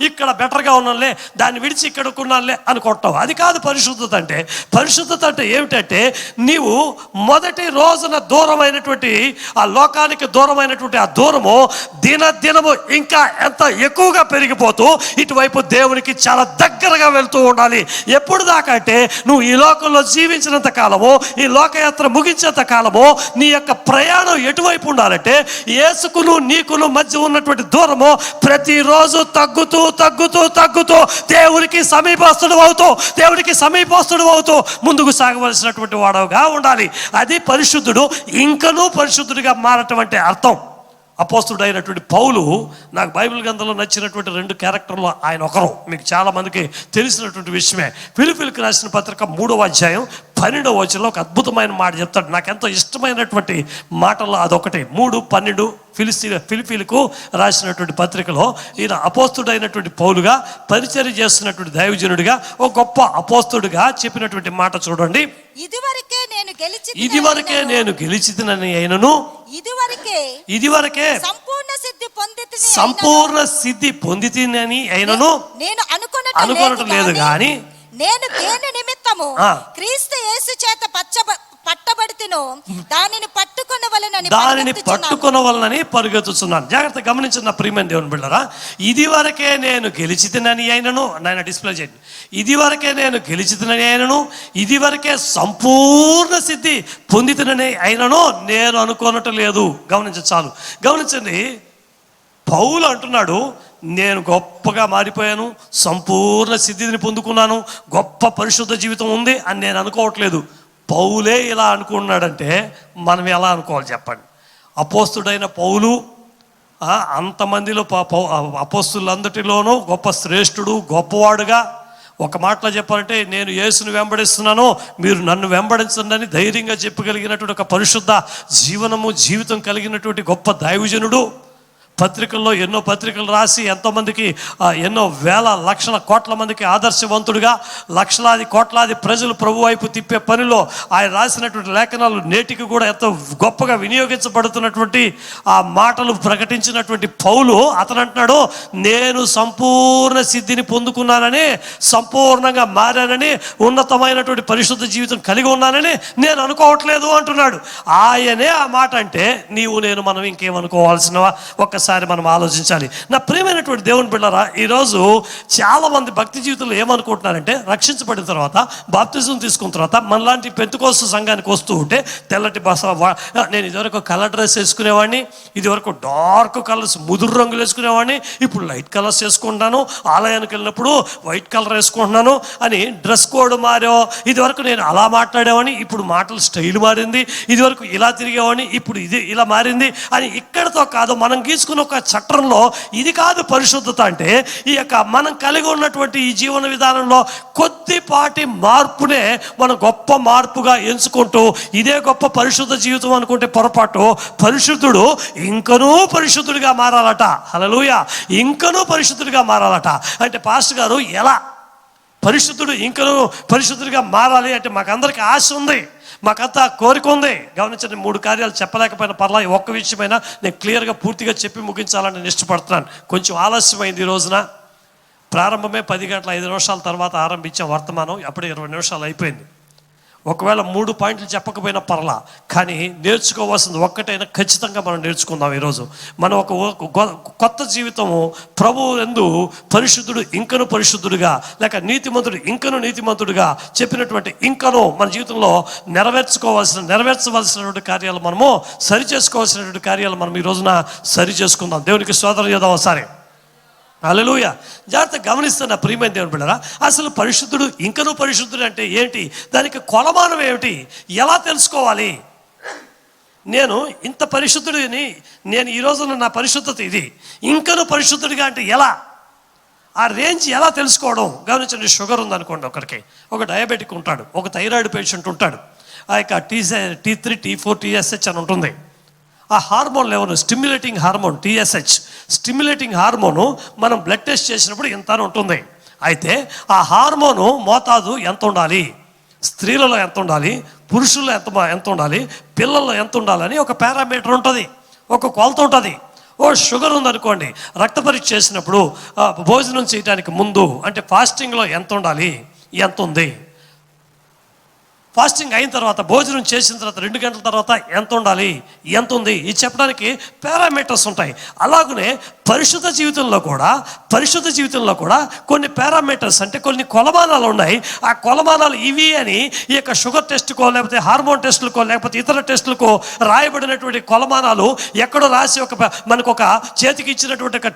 ఇక్కడ బెటర్గా ఉన్నానులే, దాన్ని విడిచి ఇక్కడ ఉన్నానులే అనుకుంటావు. అది కాదు పరిశుద్ధత అంటే. పరిశుద్ధత అంటే ఏమిటంటే, నీవు మొదటి రోజున దూరమైనటువంటి ఆ లోకానికి దూరమైనటువంటి ఆ దూరము దినదినము ఇంకా ఎంత ఎక్కువగా పెరిగిపోతూ ఇటువైపు దేవునికి చాలా దగ్గరగా వెళ్తూ ఉండాలి. ఎప్పుడు దాకా అంటే నువ్వు ఈ లోకంలో జీవించినంత కాలము, ఈ లోకయాత్ర ముగించేంత కాలము నీ యొక్క ప్రయాణం ఎటువైపు ఉండాలంటే యేసుకును నీకును మధ్య ఉన్నటువంటి దూరము ప్రతిరోజు తగ్గుతూ తగ్గుతూ తగ్గుతూ దేవునికి సమీపస్తుడు అవుతూ ముందుకు సాగవలసినటువంటి వాడుగా ఉండాలి. అది పరిశుద్ధుడు ఇంకనూ పరిశుద్ధుడిగా మారటం అంటే అర్థం. అపోస్తుడైనటువంటి పౌలు, నాకు బైబిల్ గ్రంథంలో నచ్చినటువంటి 2 క్యారెక్టర్లు ఆయన ఒకరు. మీకు చాలా మందికి తెలిసినటువంటి విషయమే. ఫిలిప్పీలకు రాసిన పత్రిక 3వ అధ్యాయం 12వ వచనంలో ఒక అద్భుతమైన మాట చెప్తాడు. నాకు ఎంతో ఇష్టమైనటువంటి మాటల్లో అదొకటి. 3:12 ఫిలిప్పీలకు రాసినటువంటి పత్రికలో ఈయన అపోస్తుడైనటువంటి పౌలుగా పరిచర్య చేస్తున్నటువంటి దైవజనుడిగా ఒక గొప్ప అపోస్తుడుగా చెప్పినటువంటి మాట చూడండి. ఇదివరకే నేను గెలిచితినని అయినను ఇదివరకే సంపూర్ణ సిద్ధి పొందితినని అయినను నేను అనుకొనటం లేదు కానీ నేను దేని నిమిత్తము క్రీస్తు యేసు చేత పట్టబడితినో దానిని పట్టుకొనవలనని పరుగెత్తుచున్నాను. జాగ్రత్త గమనించిన ప్రియమైన దేవుని బిడ్డలారా, ఇదివరకే నేను గెలిచితినని అయినను, నాయన డిస్ప్లే చేయండి, ఇదివరకే నేను గెలిచితినని అయినను, ఇదివరకే సంపూర్ణ సిద్ధి పొందితినని అయినను నేను అనుకోనట్టు లేదు. చాలు గమనించండి. పౌలు అంటున్నాడు, నేను గొప్పగా మారిపోయాను, సంపూర్ణ సిద్ధిని పొందుకున్నాను, గొప్ప పరిశుద్ధ జీవితం ఉంది అని నేను అనుకోవట్లేదు. పౌలే ఇలా అనుకున్నాడంటే మనం ఎలా అనుకోవాలి చెప్పండి? అపోస్తుడైన పౌలు అంతమందిలో అపోస్తులందరిలోనూ గొప్ప శ్రేష్ఠుడు, గొప్పవాడుగా, ఒక మాటలో చెప్పాలంటే నేను యేసును వెంబడిస్తున్నాను, మీరు నన్ను వెంబడించండి అని ధైర్యంగా చెప్పగలిగినటువంటి ఒక పరిశుద్ధ జీవితం కలిగినటువంటి గొప్ప దైవజనుడు. పత్రికల్లో ఎన్నో పత్రికలు రాసి ఎంతోమందికి, ఎన్నో వేల లక్షల కోట్ల మందికి ఆదర్శవంతుడిగా, లక్షలాది కోట్లాది ప్రజలు ప్రభు వైపు తిప్పే పనిలో ఆయన రాసినటువంటి లేఖనాలు నేటికి కూడా ఎంతో గొప్పగా వినియోగించబడుతున్నటువంటి ఆ మాటలు ప్రకటించినటువంటి పౌలు అతను అంటున్నాడు, నేను సంపూర్ణ సిద్ధిని పొందుకున్నానని, సంపూర్ణంగా మారానని, ఉన్నతమైనటువంటి పరిశుద్ధ జీవితం కలిగి ఉన్నానని నేను అనుకోవట్లేదు అంటున్నాడు. ఆయనే ఆ మాట అంటే మనం ఇంకేమనుకోవాల్సినవా? ఒక్కసారి మనం ఆలోచించాలి. నా ప్రియమైనటువంటి దేవుని బిడ్డలారా, ఈరోజు చాలామంది భక్తి జీవితంలో ఏమనుకుంటున్నారంటే రక్షించబడిన తర్వాత, బాప్తిజం తీసుకున్న తర్వాత మనలాంటి పెంతుకోస్తు సంఘానికి వస్తూ ఉంటే తెల్లటి బస, నేను ఇదివరకు కలర్ డ్రెస్ వేసుకునేవాడిని, ఇదివరకు డార్క్ కలర్స్ ముదురు రంగులు వేసుకునేవాడిని, ఇప్పుడు లైట్ కలర్స్ వేసుకుంటాను, ఆలయానికి వెళ్ళినప్పుడు వైట్ కలర్ వేసుకుంటున్నాను అని డ్రెస్ కోడ్ మారో, ఇదివరకు నేను అలా మాట్లాడేవాడిని, ఇప్పుడు మాటలు స్టైల్ మారింది, ఇదివరకు ఇలా తిరిగేవాడిని, ఇప్పుడు ఇది ఇలా మారింది అని ఇక్కడితో కాదు, మనం గీసుకున్న ఒక చట్టంలో ఇది కాదు పరిశుద్ధత అంటే. ఈ యొక్క మనం కలిగి ఉన్నటువంటి ఈ జీవన విధానంలో కొద్దిపాటి మార్పునే మనం గొప్ప మార్పుగా ఎంచుకుంటూ ఇదే గొప్ప పరిశుద్ధ జీవితం అనుకుంటే పొరపాటు. పరిశుద్ధుడు ఇంకనూ పరిశుద్ధుడిగా మారాలట. హల్లెలూయా. ఇంకనూ పరిశుద్ధుడిగా మారాలట అంటే పాస్టర్ గారు ఎలా పరిశుద్ధుడు ఇంకనూ పరిశుద్ధుడిగా మారాలి అంటే మాకందరికీ ఆశ ఉంది, మాకంతా కోరిక ఉంది. గమనించండి, 3 కార్యాలు చెప్పలేకపోయినా పర్లా, ఒక్క విషయమైనా నేను క్లియర్గా పూర్తిగా చెప్పి ముగించాలని నేను ఇష్టపడుతున్నాను. కొంచెం ఆలస్యమైంది ఈ రోజున. ప్రారంభమే 10 గంటల 5 నిమిషాల తర్వాత ఆరంభించాం వర్తమానం, అప్పుడే 20 నిమిషాలు అయిపోయింది. ఒకవేళ 3 పాయింట్లు చెప్పకపోయినా పర్లా, కానీ నేర్చుకోవాల్సింది ఒక్కటైనా ఖచ్చితంగా మనం నేర్చుకుందాం. ఈరోజు మనం ఒక కొత్త జీవితము ప్రభువు యందు పరిశుద్ధుడు ఇంకను పరిశుద్ధుడిగా, లేక నీతిమంతుడు ఇంకను నీతిమంతుడిగా చెప్పినటువంటి ఇంకను మన జీవితంలో నెరవేర్చవలసినటువంటి కార్యాలు, మనము సరి చేసుకోవాల్సినటువంటి కార్యాలు మనం ఈ రోజున సరి చేసుకుందాం. దేవునికి స్తోత్రం చేద్దాం ఒకసారి. హల్లెలూయా. జాగ్రత్త గమనిస్తున్న ప్రియమైన దేవుని బిడ్డలారా, అసలు పరిశుద్ధుడు ఇంకనూ పరిశుద్ధుడు అంటే ఏంటి? దానికి కొలమానం ఏమిటి? ఎలా తెలుసుకోవాలి? నేను ఇంత పరిశుద్ధుడిని, నేను ఈ రోజున నా పరిశుద్ధత ఇది, ఇంకనూ పరిశుద్ధుడిగా అంటే ఎలా? ఆ రేంజ్ ఎలా తెలుసుకోవడం? గమనించండి, షుగర్ ఉందనుకోండి, ఒక డయాబెటిక్ ఉంటాడు, ఒక థైరాయిడ్ పేషెంట్ ఉంటాడు, ఆ యొక్క T3, T4, TSH అని ఉంటుంది. ఆ hormone level, stimulating hormone TSH, stimulating hormone మనం బ్లడ్ టెస్ట్ చేసినప్పుడు ఎంత ఉంటుంది. అయితే ఆ హార్మోను మోతాదు ఎంత ఉండాలి, స్త్రీలలో ఎంత ఉండాలి, పురుషుల్లో ఎంత ఉండాలి, పిల్లల్లో ఎంత ఉండాలని ఒక పారామీటర్ ఉంటుంది, ఒక కొలత ఉంటుంది. షుగర్ ఉందనుకోండి, రక్త పరీక్ష చేసినప్పుడు భోజనం చేయడానికి ముందు అంటే ఫాస్టింగ్లో ఎంత ఉండాలి, ఎంత ఉంది. ఫాస్టింగ్ అయిన తర్వాత, భోజనం చేసిన తర్వాత 2 గంటల తర్వాత ఎంత ఉండాలి, ఎంత ఉంది, ఇది చెప్పడానికి పారామీటర్స్ ఉంటాయి. అలాగనే పరిశుద్ధ జీవితంలో కూడా కొన్ని పారామీటర్స్ అంటే కొన్ని కొలమానాలు ఉన్నాయి. ఆ కొలమానాలు ఇవి అని ఈ యొక్క షుగర్ టెస్ట్కో లేకపోతే హార్మోన్ టెస్టులకో లేకపోతే ఇతర టెస్టులకో రాయబడినటువంటి కొలమానాలు ఎక్కడో రాసి మనకు ఒక చేతికి ఇచ్చినటువంటి ఒక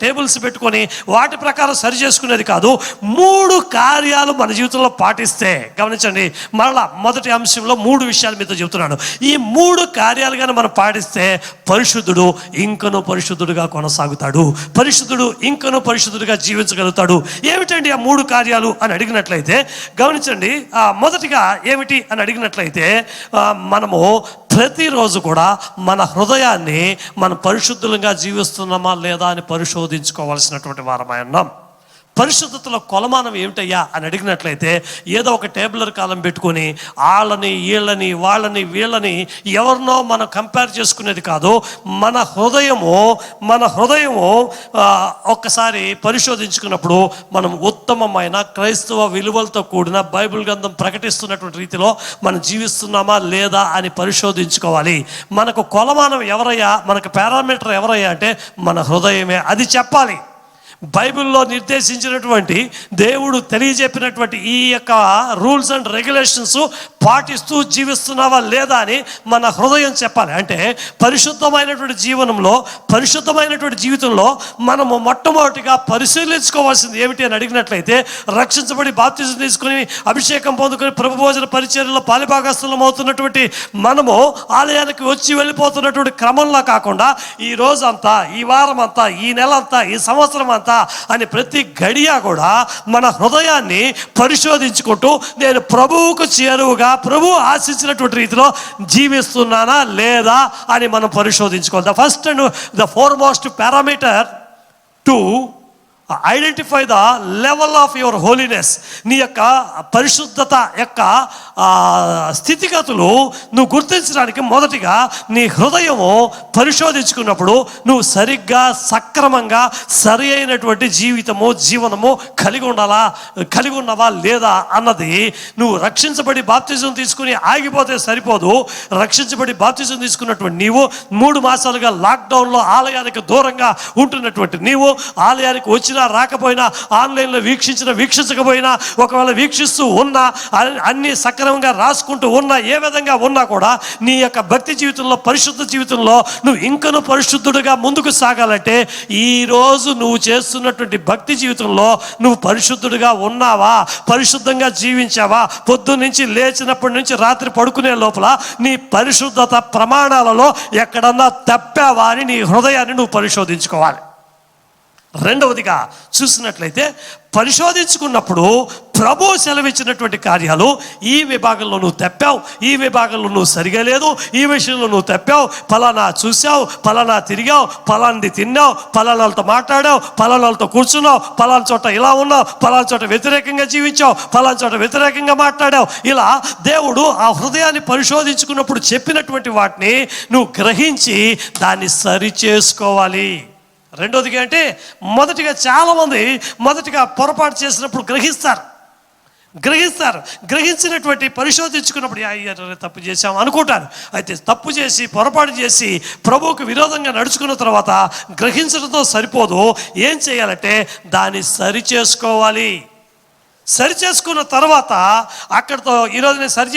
టేబుల్స్ పెట్టుకొని వాటి ప్రకారం సరి చేసుకునేది కాదు. 3 కార్యాలు మన జీవితంలో పాటిస్తే, గమనించండి, మరలా మొదటి అంశంలో 3 విషయాలు మీతో చెబుతున్నాను. ఈ 3 కార్యాలు కానీ మనం పాటిస్తే పరిశుద్ధుడు ఇంకనూ పరిశుద్ధుడుగా కొనసాగుతాడు, పరిశుద్ధుడు ఇంకనూ పరిశుద్ధుడిగా జీవించగలుగుతాడు. ఏమిటండి ఆ 3 కార్యాలు అని అడిగినట్లయితే, గమనించండి, మొదటిగా ఏమిటి అని అడిగినట్లయితే, మనము ప్రతిరోజు కూడా మన హృదయాన్ని మనం పరిశుద్ధులుగా జీవిస్తున్నామా లేదా అని పరిశోధించుకోవాల్సినటువంటి వారమై ఉన్నాం. పరిశుద్ధతలో కొలమానం ఏమిటయ్యా అని అడిగినట్లయితే, ఏదో ఒక టేబులర్ కాలం పెట్టుకొని వాళ్ళని వీళ్ళని ఎవరినో మనం కంపేర్ చేసుకునేది కాదు. మన హృదయము ఒక్కసారి పరిశోధించుకున్నప్పుడు మనం ఉత్తమమైన క్రైస్తవ విలువలతో కూడిన బైబిల్ గ్రంథం ప్రకటిస్తున్నటువంటి రీతిలో మనం జీవిస్తున్నామా లేదా అని పరిశోధించుకోవాలి. మనకు కొలమానం ఎవరయ్యా, మనకు పారామీటర్ ఎవరయ్యా అంటే మన హృదయమే. అది చెప్పాలి. బైబిల్లో నిర్దేశించినటువంటి, దేవుడు తెలియజెప్పినటువంటి ఈ యొక్క రూల్స్ అండ్ రెగ్యులేషన్స్ పాటిస్తూ జీవిస్తున్నావా లేదా అని మన హృదయం చెప్పాలి. అంటే పరిశుద్ధమైనటువంటి జీవితంలో మనము మొట్టమొదటిగా పరిశీలించుకోవాల్సింది ఏమిటి అని అడిగినట్లయితే, రక్షించబడి బాప్తిజం తీసుకుని అభిషేకం పొందుకొని ప్రభు భోజన పరిచర్యలో పాలిభాగస్థులం అవుతున్నటువంటి మనము ఆలయానికి వచ్చి వెళ్ళిపోతున్నటువంటి క్రమంలో కాకుండా, ఈ రోజంతా, ఈ వారం అంతా, ఈ నెల అంతా, ఈ సంవత్సరం అంతా అని ప్రతి గడియ కూడా మన హృదయాన్ని పరిశోధించుకుంటూ, నేను ప్రభువుకు చేరువుగా ప్రభువు ఆశించినటువంటి రీతిలో జీవిస్తున్నానా లేదా అని మనం పరిశోధించుకోవాలి. The first and the foremost parameter to identify the level of your holiness, నీ యొక్క పరిశుద్ధత యొక్క స్థితిగతులు నువ్వు గుర్తించడానికి మొదటిగా నీ హృదయము పరిశోధించుకున్నప్పుడు నువ్వు సరిగ్గా సక్రమంగా సరి అయినటువంటి జీవనము కలిగి ఉన్నవా లేదా అన్నది. నువ్వు రక్షించబడి బాప్తిజం తీసుకుని ఆగిపోతే సరిపోదు. రక్షించబడి బాప్తిజం తీసుకున్నటువంటి నీవు 3 మాసాలుగా లాక్డౌన్లో ఆలయానికి దూరంగా ఉంటున్నటువంటి నీవు, ఆలయానికి వచ్చినా రాకపోయినా, ఆన్లైన్లో వీక్షించకపోయినా, ఒకవేళ వీక్షిస్తూ ఉన్నా, అన్ని సక్రమంగా రాసుకుంటూ ఉన్నా, ఏ విధంగా ఉన్నా కూడా నీ యొక్క భక్తి జీవితంలో, పరిశుద్ధ జీవితంలో నువ్వు ఇంకనూ పరిశుద్ధుడిగా ముందుకు సాగాలంటే, ఈరోజు నువ్వు చేస్తున్నటువంటి భక్తి జీవితంలో నువ్వు పరిశుద్ధుడిగా ఉన్నావా, పరిశుద్ధంగా జీవించావా, పొద్దున్నుంచి లేచినప్పటి నుంచి రాత్రి పడుకునే లోపల నీ పరిశుద్ధత ప్రమాణాలలో ఎక్కడన్నా తప్పావా అని నీ హృదయాన్ని నువ్వు పరిశోధించుకోవాలి. రెండవదిగా చూసినట్లయితే, పరిశోధించుకున్నప్పుడు ప్రభు సెలవిచ్చినటువంటి కార్యాలు, ఈ విభాగంలో నువ్వు తప్పావు, ఈ విభాగంలో నువ్వు సరిగా లేదు, ఈ విషయంలో నువ్వు తప్పావు, ఫలానా చూసావు, ఫలానా తిరిగావు, ఫలాంది తిన్నావు, ఫలానాలతో మాట్లాడావు, ఫలానాలతో కూర్చున్నావు, ఫలానా చోట ఇలా ఉన్నావు, ఫలానా చోట వ్యతిరేకంగా జీవించావు, ఫలానా చోట వ్యతిరేకంగా మాట్లాడావు. ఇలా దేవుడు ఆ హృదయాన్ని పరిశోధించుకున్నప్పుడు చెప్పినటువంటి వాటిని నువ్వు గ్రహించి దాన్ని సరి చేసుకోవాలి. రెండోదిగా అంటే, చాలామంది మొదటిగా పొరపాటు చేసినప్పుడు గ్రహించినటువంటి పరిశోధించుకున్నప్పుడు తప్పు చేశాము అనుకుంటారు. అయితే తప్పు చేసి పొరపాటు చేసి ప్రభువుకు విరోధంగా నడుచుకున్న తర్వాత గ్రహించడంతో సరిపోదు. ఏం చేయాలంటే దాన్ని సరి చేసుకోవాలి. సరి చేసుకున్న తర్వాత అక్కడితో ఈరోజు నేను సరి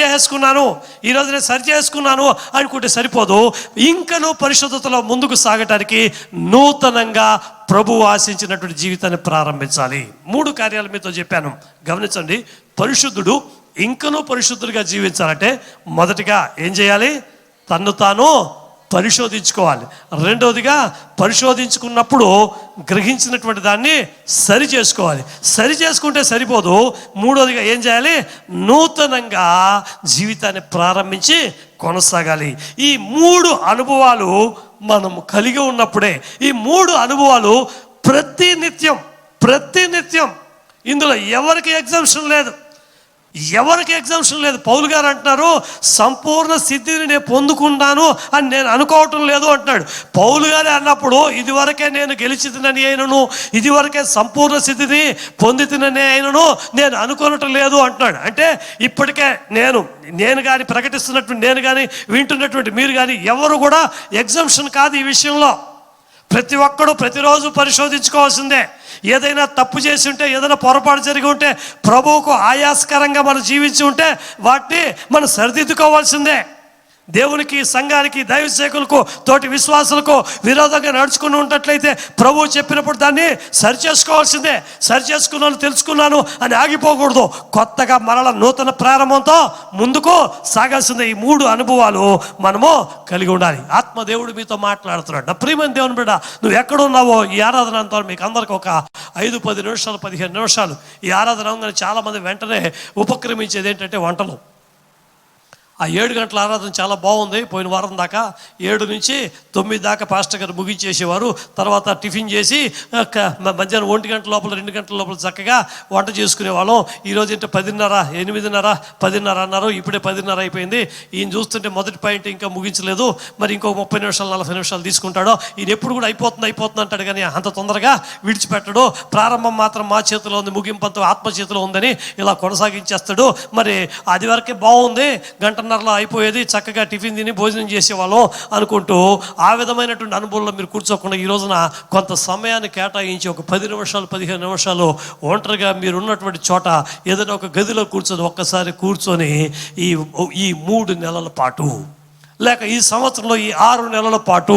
చేసుకున్నాను అనుకుంటే సరిపోదు. ఇంకనూ పరిశుద్ధతలో ముందుకు సాగటానికి నూతనంగా ప్రభువు ఆశించినటువంటి జీవితాన్ని ప్రారంభించాలి. 3 కార్యాలు మీతో చెప్పాను, గమనించండి. పరిశుద్ధుడు ఇంకనూ పరిశుద్ధుడిగా జీవించాలంటే మొదటిగా ఏం చేయాలి? తన్ను తాను పరిశోధించుకోవాలి. రెండవదిగా పరిశోధించుకున్నప్పుడు గ్రహించినటువంటి దాన్ని సరి చేసుకోవాలి. సరి చేసుకుంటే సరిపోదు. మూడవదిగా ఏం చేయాలి? నూతనంగా జీవితాన్ని ప్రారంభించి కొనసాగాలి. ఈ 3 అనుభవాలు మనం కలిగి ఉన్నప్పుడే, ఈ 3 అనుభవాలు ప్రతినిత్యం ఇందులో ఎవరికి ఎగ్జామ్షన్ లేదు. ఎవరికి ఎగ్జామ్షన్ లేదు. పౌలు గారు అంటున్నారు, సంపూర్ణ స్థితిని నేను పొందుకున్నాను అని నేను అనుకోవటం లేదు అంటున్నాడు. పౌలు గారే అన్నప్పుడు ఇదివరకే నేను గెలిచితినని అయినను, ఇదివరకే సంపూర్ణ స్థితిని పొందితినని అయినను నేను అనుకోవటం లేదు అంటున్నాడు. అంటే ఇప్పటికే నేను కానీ ప్రకటిస్తున్నటువంటి, నేను కానీ వింటున్నటువంటి మీరు కానీ ఎవరు కూడా ఎగ్జామ్షన్ కాదు ఈ విషయంలో. ప్రతి ఒక్కడు ప్రతిరోజు పరిశోధించుకోవాల్సిందే. ఏదైనా తప్పు చేసి ఉంటే, ఏదైనా పొరపాటు జరిగి ఉంటే, ప్రభువుకు ఆయాస్కరంగా మనం జీవించి ఉంటే వాటిని మనం సరిదిద్దుకోవాల్సిందే. దేవునికి, సంఘానికి, దైవ సేవకులకు, తోటి విశ్వాసులకు విరోధంగా నడుచుకుని ఉన్నట్లయితే ప్రభువు చెప్పినప్పుడు దాన్ని సరిచేసుకోవాల్సిందే. సరిచేసుకున్నాను, తెలుసుకున్నాను అని ఆగిపోకూడదు. కొత్తగా మరల నూతన ప్రారంభంతో ముందుకు సాగాల్సిందే. ఈ 3 అనుభవాలు మనము కలిగి ఉండాలి. ఆత్మదేవుడు మీతో మాట్లాడుతున్నాడు. నా ప్రియమైన దేవుని బిడ్డ, నువ్వు ఎక్కడున్నావో ఈ ఆరాధన అంతా మీకు అందరికి ఒక 5-10 నిమిషాలు, 15 నిమిషాలు ఈ ఆరాధన అవగానే చాలామంది వెంటనే ఉపక్రమించేది ఏంటంటే వంటలు. ఆ 7 గంటల ఆరాధన చాలా బాగుంది. పోయిన వారం దాకా 7 నుంచి 9 దాకా పాస్టర్ గారు ముగించేసేవారు. తర్వాత టిఫిన్ చేసి మధ్యాహ్నం 1 గంటల లోపల, 2 గంటల లోపల చక్కగా వంట చేసుకునేవాళ్ళం. ఈరోజు ఏంటంటే 10:30, 8:30, 10:30 అన్నారు. ఇప్పుడే 10:30 అయిపోయింది. ఈయన చూస్తుంటే మొదటి పాయింట్ ఇంకా ముగించలేదు. మరి ఇంకో 30 నిమిషాలు, 40 నిమిషాలు తీసుకుంటాడో. ఈయన ఎప్పుడు కూడా అయిపోతుంది అంటాడు, కానీ అంత తొందరగా విడిచిపెట్టడు. ప్రారంభం మాత్రం మా చేతిలో ఉంది, ముగింపు అంతా ఆత్మ చేతిలో ఉందని ఇలా కొనసాగించేస్తాడు. మరి అది వరకే బాగుంది, గంటన్నరలో అయిపోయేది, చక్కగా టిఫిన్ తిని భోజనం చేసేవాళ్ళం అనుకుంటూ ఆ విధమైనటువంటి అనుభవంలో మీరు కూర్చోకుండా ఈ రోజున కొంత సమయాన్ని కేటాయించి ఒక 10 నిమిషాలు, 15 నిమిషాలు ఒంటరిగా మీరు ఉన్నటువంటి చోట ఏదైనా ఒక గదిలో కూర్చొని ఒక్కసారి కూర్చొని ఈ 3 నెలల పాటు, లేక ఈ సంవత్సరంలో ఈ 6 నెలల పాటు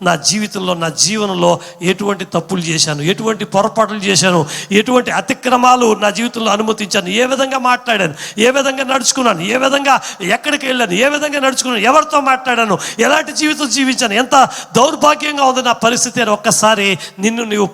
నా జీవితంలో, నా జీవనంలో ఎటువంటి తప్పులు చేశాను, ఎటువంటి పొరపాట్లు చేశాను, ఎటువంటి అతిక్రమాలు నా జీవితంలో అనుమతించాను, ఏ విధంగా మాట్లాడాను, ఏ విధంగా నడుచుకున్నాను, ఏ విధంగా ఎక్కడికి వెళ్ళాను, ఏ విధంగా నడుచుకున్నాను, ఎవరితో మాట్లాడాను, ఎలాంటి జీవితం జీవించాను, ఎంత దౌర్భాగ్యంగా ఉంది నా పరిస్థితి అని ఒక్కసారి నిన్ను నీవు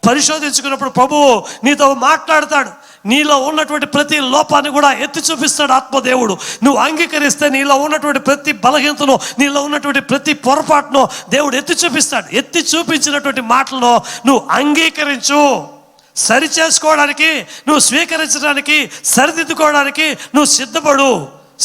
పరిశోధించుకున్నప్పుడు ప్రభువు నీతో మాట్లాడతాడు. నీలో ఉన్నటువంటి ప్రతి లోపాన్ని కూడా ఎత్తి చూపిస్తాడు ఆత్మదేవుడు. నువ్వు అంగీకరిస్తే నీలో ఉన్నటువంటి ప్రతి బలహీనతను, నీలో ఉన్నటువంటి ప్రతి పొరపాటును దేవుడు ఎత్తి చూపిస్తాడు. ఎత్తి చూపించినటువంటి మాటలను నువ్వు అంగీకరించు. సరి చేసుకోవడానికి, నువ్వు స్వీకరించడానికి, సరిదిద్దుకోవడానికి నువ్వు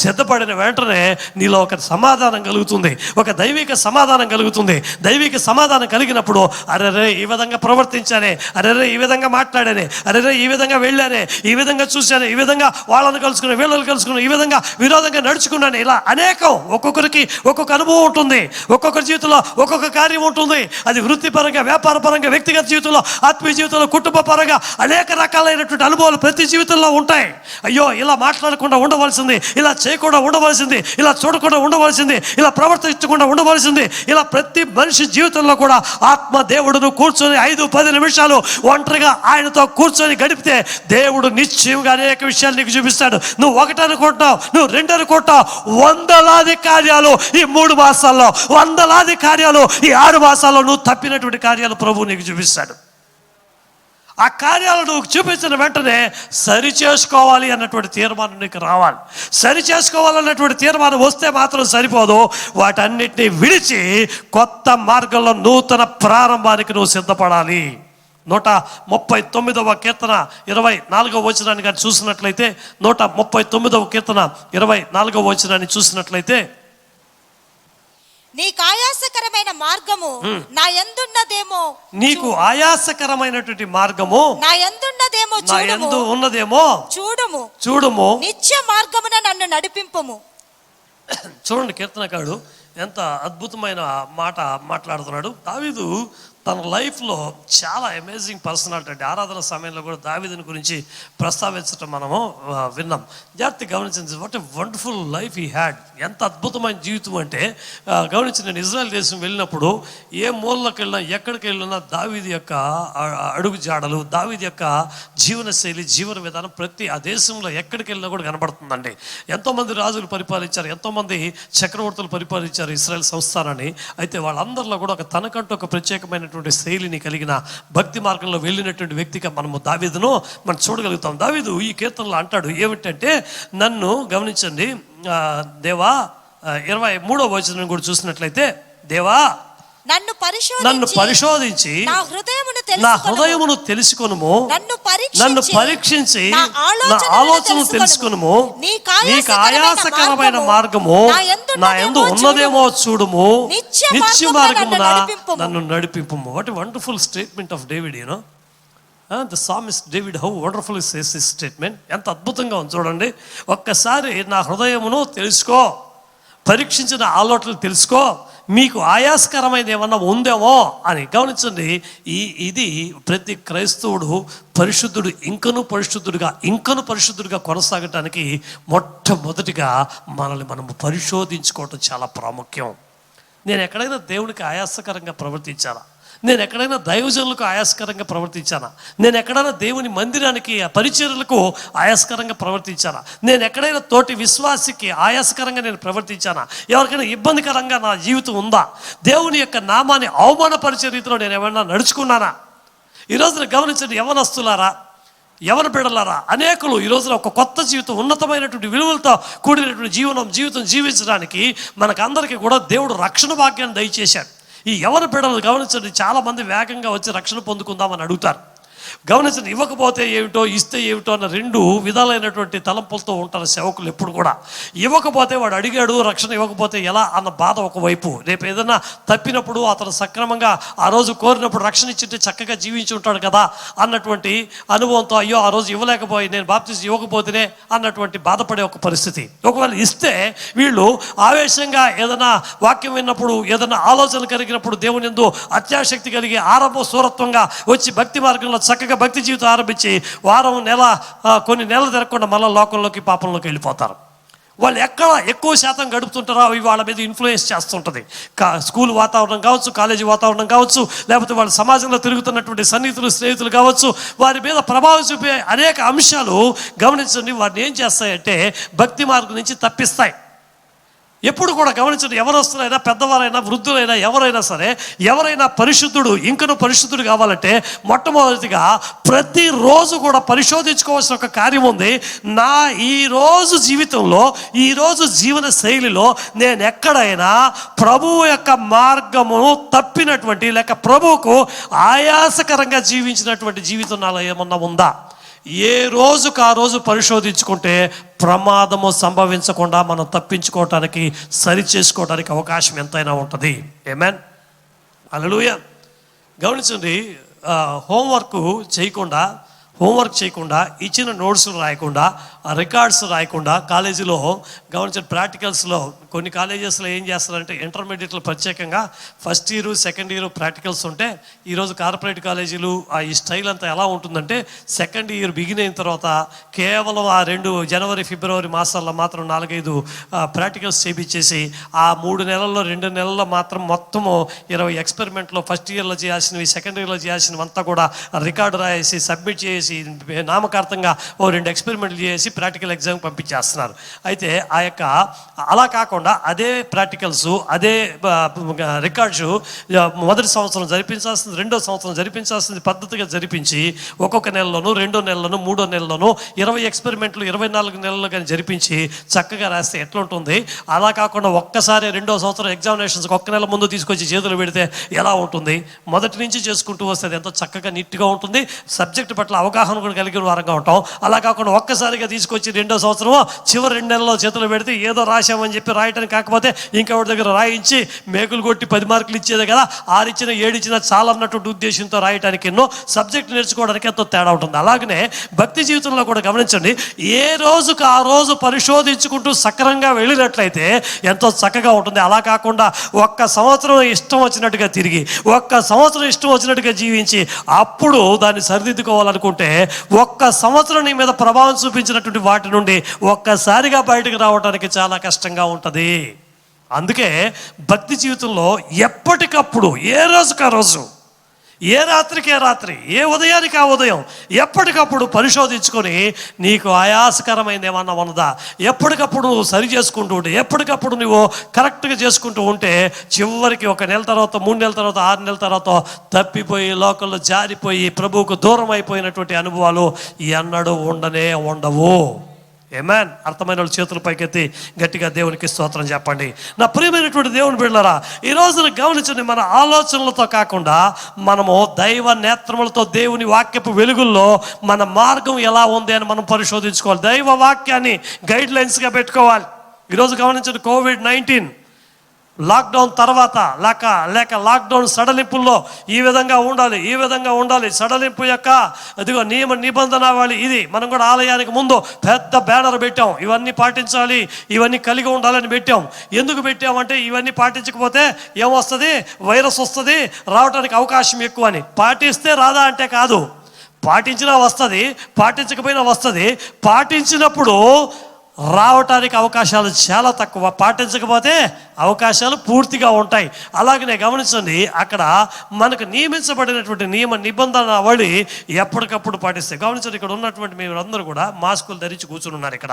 సిద్ధపడిన వెంటనే నీలో ఒక సమాధానం కలుగుతుంది, ఒక దైవిక సమాధానం కలుగుతుంది. దైవిక సమాధానం కలిగినప్పుడు అరెరే ఈ విధంగా ప్రవర్తించానే, అరెరే ఈ విధంగా మాట్లాడానే, అరెరే ఈ విధంగా వెళ్ళానే, ఈ విధంగా చూశానే, ఈ విధంగా వాళ్ళని కలుసుకుని, వీళ్ళని కలుసుకుని, ఈ విధంగా విరోధంగా నడుచుకున్నాను. ఇలా అనేకం, ఒక్కొక్కరికి ఒక్కొక్క అనుభవం ఉంటుంది, ఒక్కొక్కరి జీవితంలో ఒక్కొక్క కార్యం ఉంటుంది. అది వృత్తిపరంగా, వ్యాపార పరంగా, వ్యక్తిగత జీవితంలో, ఆత్మీయ జీవితంలో, కుటుంబ పరంగా అనేక రకాలైనటువంటి అనుభవాలు ప్రతి జీవితంలో ఉంటాయి. అయ్యో ఇలా మాట్లాడకుండా ఉండవలసింది, ఇలా చేయకుండా ఉండవలసింది, ఇలా చూడకుండా ఉండవలసింది, ఇలా ప్రవర్తించకుండా ఉండవలసింది. ఇలా ప్రతి మనిషి జీవితంలో కూడా ఆత్మ దేవుడును కూర్చొని 5-10 నిమిషాలు ఒంటరిగా ఆయనతో కూర్చొని గడిపితే దేవుడు నిశ్చయంగా అనేక విషయాలు నీకు చూపిస్తాడు. నువ్వు 1 అనుకుంటావు, నువ్వు 2 అనుకుంటావు, వందలాది కార్యాలు ఈ 3 మాసాల్లో, వందలాది కార్యాలు ఈ 6 మాసాల్లో నువ్వు తప్పినటువంటి కార్యాలు ప్రభువు నీకు చూపిస్తాడు. ఆ కార్యాలను నువ్వు చూపించిన వెంటనే సరి చేసుకోవాలి అన్నటువంటి తీర్మానం నీకు రావాలి. సరి చేసుకోవాలన్నటువంటి తీర్మానం వస్తే మాత్రం సరిపోదు. వాటన్నిటిని విడిచి కొత్త మార్గంలో నూతన ప్రారంభానికి నువ్వు సిద్ధపడాలి. 139వ కీర్తన 24వ వచనాన్ని కానీ చూసినట్లయితే, 139వ కీర్తన 24వ వచనాన్ని చూసినట్లయితే, నీకు ఆయాసకరమైన మార్గము నా యందున్నదేమో, నీకు ఆయాసకరమైనటువంటి మార్గము నా యందు ఉన్నదేమో చూడుము, నిత్య మార్గమున నన్ను నడిపింపుము. చూడండి, కీర్తనకారుడు ఎంత అద్భుతమైన మాట మాట్లాడుతున్నాడు. దావీదు తన లైఫ్లో చాలా అమేజింగ్ పర్సనాలిటీ అండి. ఆరాధన సమయంలో కూడా దావీదుని గురించి ప్రస్తావించడం మనము విన్నాం. జాగ్రత్త గమనించండి, what a wonderful life he had. ఎంత అద్భుతమైన జీవితం అంటే గమనించి, నేను ఇజ్రాయెల్ దేశం వెళ్ళినప్పుడు ఏ మూలలోకి వెళ్ళినా, ఎక్కడికి వెళ్ళినా దావీదు యొక్క అడుగు జాడలు, దావీదు యొక్క జీవన శైలి, జీవన విధానం ప్రతి ఆ దేశంలో ఎక్కడికి వెళ్ళినా కూడా కనబడుతుందండి. ఎంతోమంది రాజులు పరిపాలించారు, ఎంతోమంది చక్రవర్తులు పరిపాలించారు ఇశ్రాయేల్ సంస్థానాన్ని. అయితే వాళ్ళందరిలో కూడా తనకంటూ ఒక ప్రత్యేకమైన శైలిని కలిగిన భక్తి మార్గంలో వెళ్ళినటువంటి వ్యక్తిగా మనము దావీదును మనం చూడగలుగుతాం. దావీదు ఈ కీర్తనలో అంటాడు ఏమిటంటే, నన్ను గమనించండి దేవా, 23వ వచనం కూడా చూసినట్లయితే, దేవా నన్ను పరిశోధించి నా హృదయమును తెలుసుకొనుము, నన్ను పరీక్షించి నా ఆలోచనను తెలుసుకొనుము. నీకు ఆయాసకరమైన మార్గము నా యందు ఉన్నదేమో చూడుము, నిత్య మార్గమున నన్ను నడిపింపుము. What a wonderful statement of David. You know the psalmist David, how wonderful is this statement. ఎంత అద్భుతంగా ఉంది చూడండి. ఒక్కసారి నా హృదయమును తెలుసుకో, పరీక్షించిన ఆలోచనలు తెలుసుకో, మీకు ఆయాసకరమైన ఏమన్నా ఉందేమో అని గమనించండి. ఇది ప్రతి క్రైస్తవుడు పరిశుద్ధుడు ఇంకను పరిశుద్ధుడిగా కొనసాగటానికి మొట్టమొదటిగా మనల్ని మనము పరిశోధించుకోవటం చాలా ప్రాముఖ్యం. నేను ఎక్కడైనా దేవునికి ఆయాసకరంగా ప్రవర్తించానా? నేను ఎక్కడైనా దైవజనులకు ఆయాసకరంగా ప్రవర్తించానా? నేను ఎక్కడైనా దేవుని మందిరానికి పరిచర్యలకు ఆయాసకరంగా ప్రవర్తించానా? నేను ఎక్కడైనా తోటి విశ్వాసికి ఆయాసకరంగా నేను ప్రవర్తించానా? ఎవరికైనా ఇబ్బందికరంగా నా జీవితం ఉందా? దేవుని యొక్క నామాన్ని అవమానపరిచే రీతిలో నేను ఏమైనా నడుచుకున్నానా? ఈరోజున గమనించండి, యవనస్తులారా, యవన బిడ్డలారా, అనేకులు ఈ రోజున ఒక కొత్త జీవితం, ఉన్నతమైనటువంటి విలువలతో కూడినటువంటి జీవితం జీవించడానికి మనకందరికీ కూడా దేవుడు రక్షణ భాగ్యాన్ని దయచేశాడు. ఈ యవన బిడ్డలు గమనించండి, చాలామంది వేగంగా వచ్చి రక్షణ పొందుకుందామని అడుగుతారు. గమనించండి, ఇవ్వకపోతే ఏమిటో ఇస్తే ఏమిటో అన్న రెండు విధాలైనటువంటి తలంపులతో ఉంటారు సేవకులు ఎప్పుడు కూడా. ఇవ్వకపోతే వాడు అడిగాడు, రక్షణ ఇవ్వకపోతే ఎలా అన్న బాధ ఒకవైపు. రేపు ఏదైనా తప్పినప్పుడు అతను సక్రమంగా ఆ రోజు కోరినప్పుడు రక్షణ ఇచ్చింటే చక్కగా జీవించి ఉంటాడు కదా అన్నటువంటి అనుభవంతో, అయ్యో ఆ రోజు ఇవ్వలేకపోయి, నేను బాప్తిసం ఇవ్వకపోతేనే అన్నటువంటి బాధపడే ఒక పరిస్థితి. ఒకవేళ ఇస్తే వీళ్ళు ఆవేశంగా ఏదైనా వాక్యం విన్నప్పుడు, ఏదైనా ఆలోచన కలిగినప్పుడు దేవుని యందు అత్యాశక్తి కలిగి ఆరంభ సూరత్వంగా వచ్చి భక్తి మార్గంలో చక్కగా భక్తి జీవితం ఆరంభించి వారం కొన్ని నెలలు తిరగకుండా మళ్ళీ లోకంలోకి పాపంలోకి వెళ్ళిపోతారు. వాళ్ళు ఎక్కడ ఎక్కువ శాతం గడుపుతుంటారో అవి వాళ్ళ మీద ఇన్ఫ్లుయెన్స్ చేస్తుంటుంది. స్కూల్ వాతావరణం కావచ్చు, కాలేజీ వాతావరణం కావచ్చు, లేకపోతే వాళ్ళ సమాజంలో తిరుగుతున్నటువంటి సన్నిహితులు, స్నేహితులు కావచ్చు, వారి మీద ప్రభావం చూపే అనేక అంశాలు గమనించండి, వారిని ఏం చేస్తాయంటే భక్తి మార్గం నుంచి తప్పిస్తాయి. ఎప్పుడు కూడా గమనించండి, ఎవరొస్తున్నారైనా, పెద్దవారైనా, వృద్ధులైనా, ఎవరైనా సరే, ఎవరైనా ఇంకనూ పరిశుద్ధుడు కావాలంటే మొట్టమొదటిగా ప్రతిరోజు కూడా పరిశోధించుకోవాల్సిన ఒక కార్యం ఉంది. నా ఈరోజు జీవితంలో, ఈరోజు జీవన శైలిలో నేను ఎక్కడైనా ప్రభువు యొక్క మార్గమును తప్పినటువంటి, లేక ప్రభువుకు ఆయాసకరంగా జీవించినటువంటి జీవితం నాలో ఏమన్నా ఉందా? ఏ రోజుకు ఆ రోజు పరిశోధించుకుంటే ప్రమాదము సంభవించకుండా మనం తప్పించుకోవటానికి, సరి చేసుకోవడానికి అవకాశం ఎంతైనా ఉంటుంది. ఆమేన్, హల్లెలూయా. గమనించండి, హోంవర్క్ చేయకుండా, ఇచ్చిన నోట్స్ రాయకుండా, రికార్డ్స్ రాయకుండా కాలేజీలో గమనించండి, ప్రాక్టికల్స్లో కొన్ని కాలేజెస్లో ఏం చేస్తారంటే ఇంటర్మీడియట్లో ప్రత్యేకంగా first year, second year practicals ఉంటే, ఈరోజు కార్పొరేట్ కాలేజీలు ఈ స్టైల్ అంతా ఎలా ఉంటుందంటే, సెకండ్ ఇయర్ బిగిన్ అయిన తర్వాత కేవలం ఆ 2 జనవరి, ఫిబ్రవరి మాసాల్లో మాత్రం 4-5 ప్రాక్టికల్స్ చేయించేసి ఆ 3 నెలల్లో 2 నెలల్లో మాత్రం మొత్తము 20 ఎక్స్పెరిమెంట్లో ఫస్ట్ ఇయర్లో చేయాల్సినవి, సెకండ్ ఇయర్లో చేయాల్సినవి అంతా కూడా రికార్డు రాయేసి సబ్మిట్ చేసి నామకార్థంగా 2 ఎక్స్పెరిమెంట్లు చేసి ప్రాక్టికల్ ఎగ్జామ్ పంపించేస్తున్నారు. అయితే అలా కాకుండా అదే ప్రాక్టికల్స్, అదే రికార్డ్స్ మొదటి సంవత్సరం జరిపించాల్సింది, రెండో సంవత్సరం జరిపించాల్సింది పద్ధతిగా జరిపించి ఒక్కొక్క నెలలోనూ, 2వ నెలలోనూ, 3వ నెలలోనూ 20 ఎక్స్పెరిమెంట్లు 24 నెలల్లో కానీ జరిపించి చక్కగా రాస్తే ఎట్లా ఉంటుంది? అలా కాకుండా ఒక్కసారి 2వ సంవత్సరం ఎగ్జామినేషన్స్కి ఒక్క నెల ముందు తీసుకొచ్చి చేతులు పెడితే ఎలా ఉంటుంది? మొదటి నుంచి చేసుకుంటూ వస్తే అది ఎంతో చక్కగా నీట్గా ఉంటుంది, సబ్జెక్ట్ పట్ల అవగాహన కూడా కలిగిన వారంగా ఉంటాం. అలా కాకుండా ఒక్కసారిగా తీసుకొచ్చి 2వ సంవత్సరం చివరి 2 నెలల్లో చేతులు పెడితే ఏదో రాశామని చెప్పి రాయటానికి కాకపోతే ఇంకెవరి దగ్గర రాయించి మేకులు కొట్టి 10 మార్కులు ఇచ్చేదే కదా, 6 ఇచ్చినా 7 ఇచ్చినా చాలా అన్నటువంటి ఉద్దేశంతో రాయటానికి ఎన్నో సబ్జెక్ట్ నేర్చుకోవడానికి ఎంతో తేడా ఉంటుంది. అలాగనే భక్తి జీవితంలో కూడా గమనించండి, ఏ రోజుకు ఆ రోజు పరిశోధించుకుంటూ సక్రంగా వెళ్ళినట్లయితే ఎంతో చక్కగా ఉంటుంది. అలా కాకుండా ఒక్క సంవత్సరం ఇష్టం వచ్చినట్టుగా తిరిగి, ఒక్క సంవత్సరం ఇష్టం వచ్చినట్టుగా జీవించి అప్పుడు దాన్ని సరిదిద్దుకోవాలనుకుంటే, ఒక్క సంవత్సరం నీ మీద ప్రభావం చూపించినటువంటి వాటి నుండి ఒక్కసారిగా బయటకు రావడానికి చాలా కష్టంగా ఉంటుంది. అందుకే భక్తి జీవితంలో ఎప్పటికప్పుడు, ఏ రోజుకు ఆ రోజు, ఏ రాత్రికి ఆ రాత్రి, ఏ ఉదయానికి ఆ ఉదయం ఎప్పటికప్పుడు పరిశోధించుకొని నీకు ఆయాసకరమైనది ఏమన్నా ఉన్నదా ఎప్పటికప్పుడు నువ్వు సరి చేసుకుంటూ ఉంటే, ఎప్పటికప్పుడు నువ్వు కరెక్ట్గా చేసుకుంటూ ఉంటే చివరికి 1 నెల తర్వాత, 3 నెలల తర్వాత, 6 నెలల తర్వాత తప్పిపోయి లోకంలో జారిపోయి ప్రభువుకు దూరం అయిపోయినటువంటి అనుభవాలు ఎన్నడూ ఉండవు. ఆమేన్. అర్థమైన వాళ్ళు చేతుల పైకెత్తి గట్టిగా దేవునికి స్తోత్రం చెప్పండి. నా ప్రియమైనటువంటి దేవుని బిడ్డలారా, ఈ రోజున గమనించండి, మన ఆలోచనలతో కాకుండా మనము దైవ నేత్రములతో దేవుని వాక్యపు వెలుగుల్లో మన మార్గం ఎలా ఉంది అని మనం పరిశోధించుకోవాలి. దైవ వాక్యాన్ని గైడ్ లైన్స్గా పెట్టుకోవాలి. ఈరోజు గమనించండి, కోవిడ్-19 లాక్డౌన్ తర్వాత లేక లాక్డౌన్ సడలింపుల్లో ఈ విధంగా ఉండాలి. సడలింపు యొక్క అదిగో నియమ నిబంధనావళి ఇది. మనం కూడా ఆలయానికి ముందు పెద్ద బ్యానర్ పెట్టాం, ఇవన్నీ పాటించాలి, ఇవన్నీ కలిగి ఉండాలని పెట్టాం. ఎందుకు పెట్టామంటే ఇవన్నీ పాటించకపోతే ఏమొస్తుంది, వైరస్ వస్తుంది, రావడానికి అవకాశం ఎక్కువ అని. పాటిస్తే రాదా అంటే కాదు, పాటించినా వస్తుంది, పాటించకపోయినా వస్తుంది. పాటించినప్పుడు రావటానికి అవకాశాలు చాలా తక్కువ, పాటించకపోతే అవకాశాలు పూర్తిగా ఉంటాయి. అలాగనే గమనించండి, అక్కడ మనకు నియమించబడినటువంటి నియమ నిబంధనావళి ఎప్పటికప్పుడు పాటిస్తాయి. గమనించండి, ఇక్కడ ఉన్నటువంటి మీరు అందరూ కూడా మాస్కులు ధరించి కూర్చుని ఉన్నారు. ఇక్కడ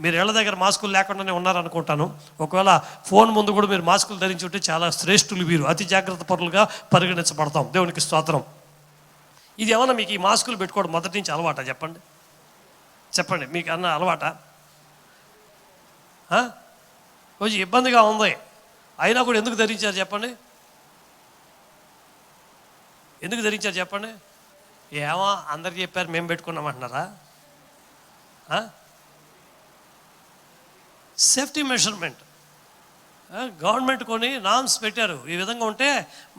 మీరు ఇళ్ళ దగ్గర మాస్కులు లేకుండానే ఉన్నారనుకుంటాను. ఒకవేళ ఫోన్ ముందు కూడా మీరు మాస్కులు ధరించి ఉంటే చాలా శ్రేష్ఠులు, వీరు అతి జాగ్రత్త పరులుగా పరిగణించబడతాం. దేవునికి స్తోత్రం. ఇది ఏమన్నా మీకు ఈ మాస్కులు పెట్టుకోవడం మొదటి నుంచి అలవాటా? చెప్పండి మీకు అన్న అలవాటా? కొంచెం ఇబ్బందిగా ఉంది, అయినా కూడా ఎందుకు ధరించారు చెప్పండి? ఎందుకు ధరించారు చెప్పండి? ఏమో అందరు చెప్పారు మేము పెట్టుకున్నామంటున్నారా? సేఫ్టీ మెజర్మెంట్ గవర్నమెంట్ కొన్ని నామ్స్ పెట్టారు. ఈ విధంగా ఉంటే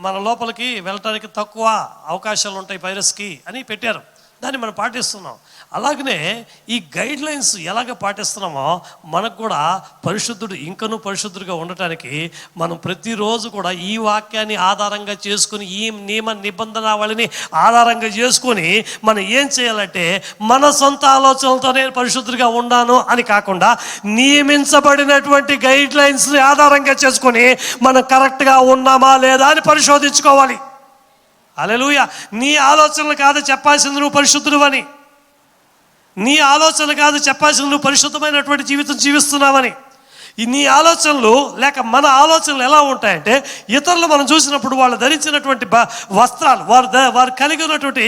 మన లోపలికి వెళ్ళటానికి తక్కువ అవకాశాలు ఉంటాయి వైరస్కి అని పెట్టారు. దాన్ని మనం పాటిస్తున్నాం. అలాగనే ఈ గైడ్ లైన్స్ ఎలాగ పాటిస్తున్నామో మనకు కూడా ఇంకనూ పరిశుద్ధుడిగా ఉండటానికి మనం ప్రతిరోజు కూడా ఈ వాక్యాన్ని ఆధారంగా చేసుకుని, ఈ నియమ నిబంధనావళిని ఆధారంగా చేసుకొని మనం ఏం చేయాలంటే, మన సొంత ఆలోచనలతో నేను పరిశుద్ధుడిగా ఉన్నాను అని కాకుండా నియమించబడినటువంటి గైడ్ లైన్స్ని ఆధారంగా చేసుకొని మనం కరెక్ట్గా ఉన్నామా లేదా అని పరిశోధించుకోవాలి. హల్లెలూయా. నీ ఆలోచనలు కాదు చెప్పాల్సింది నువ్వు పరిశుద్ధుడు అని. నీ ఆలోచనలు కాదు చెప్పాల్సింది నువ్వు పరిశుద్ధమైనటువంటి జీవితం జీవిస్తున్నావని. నీ ఆలోచనలు లేక మన ఆలోచనలు ఎలా ఉంటాయంటే, ఇతరులు మనం చూసినప్పుడు వాళ్ళు ధరించినటువంటి వస్త్రాలు, వారు కలిగి ఉన్నటువంటి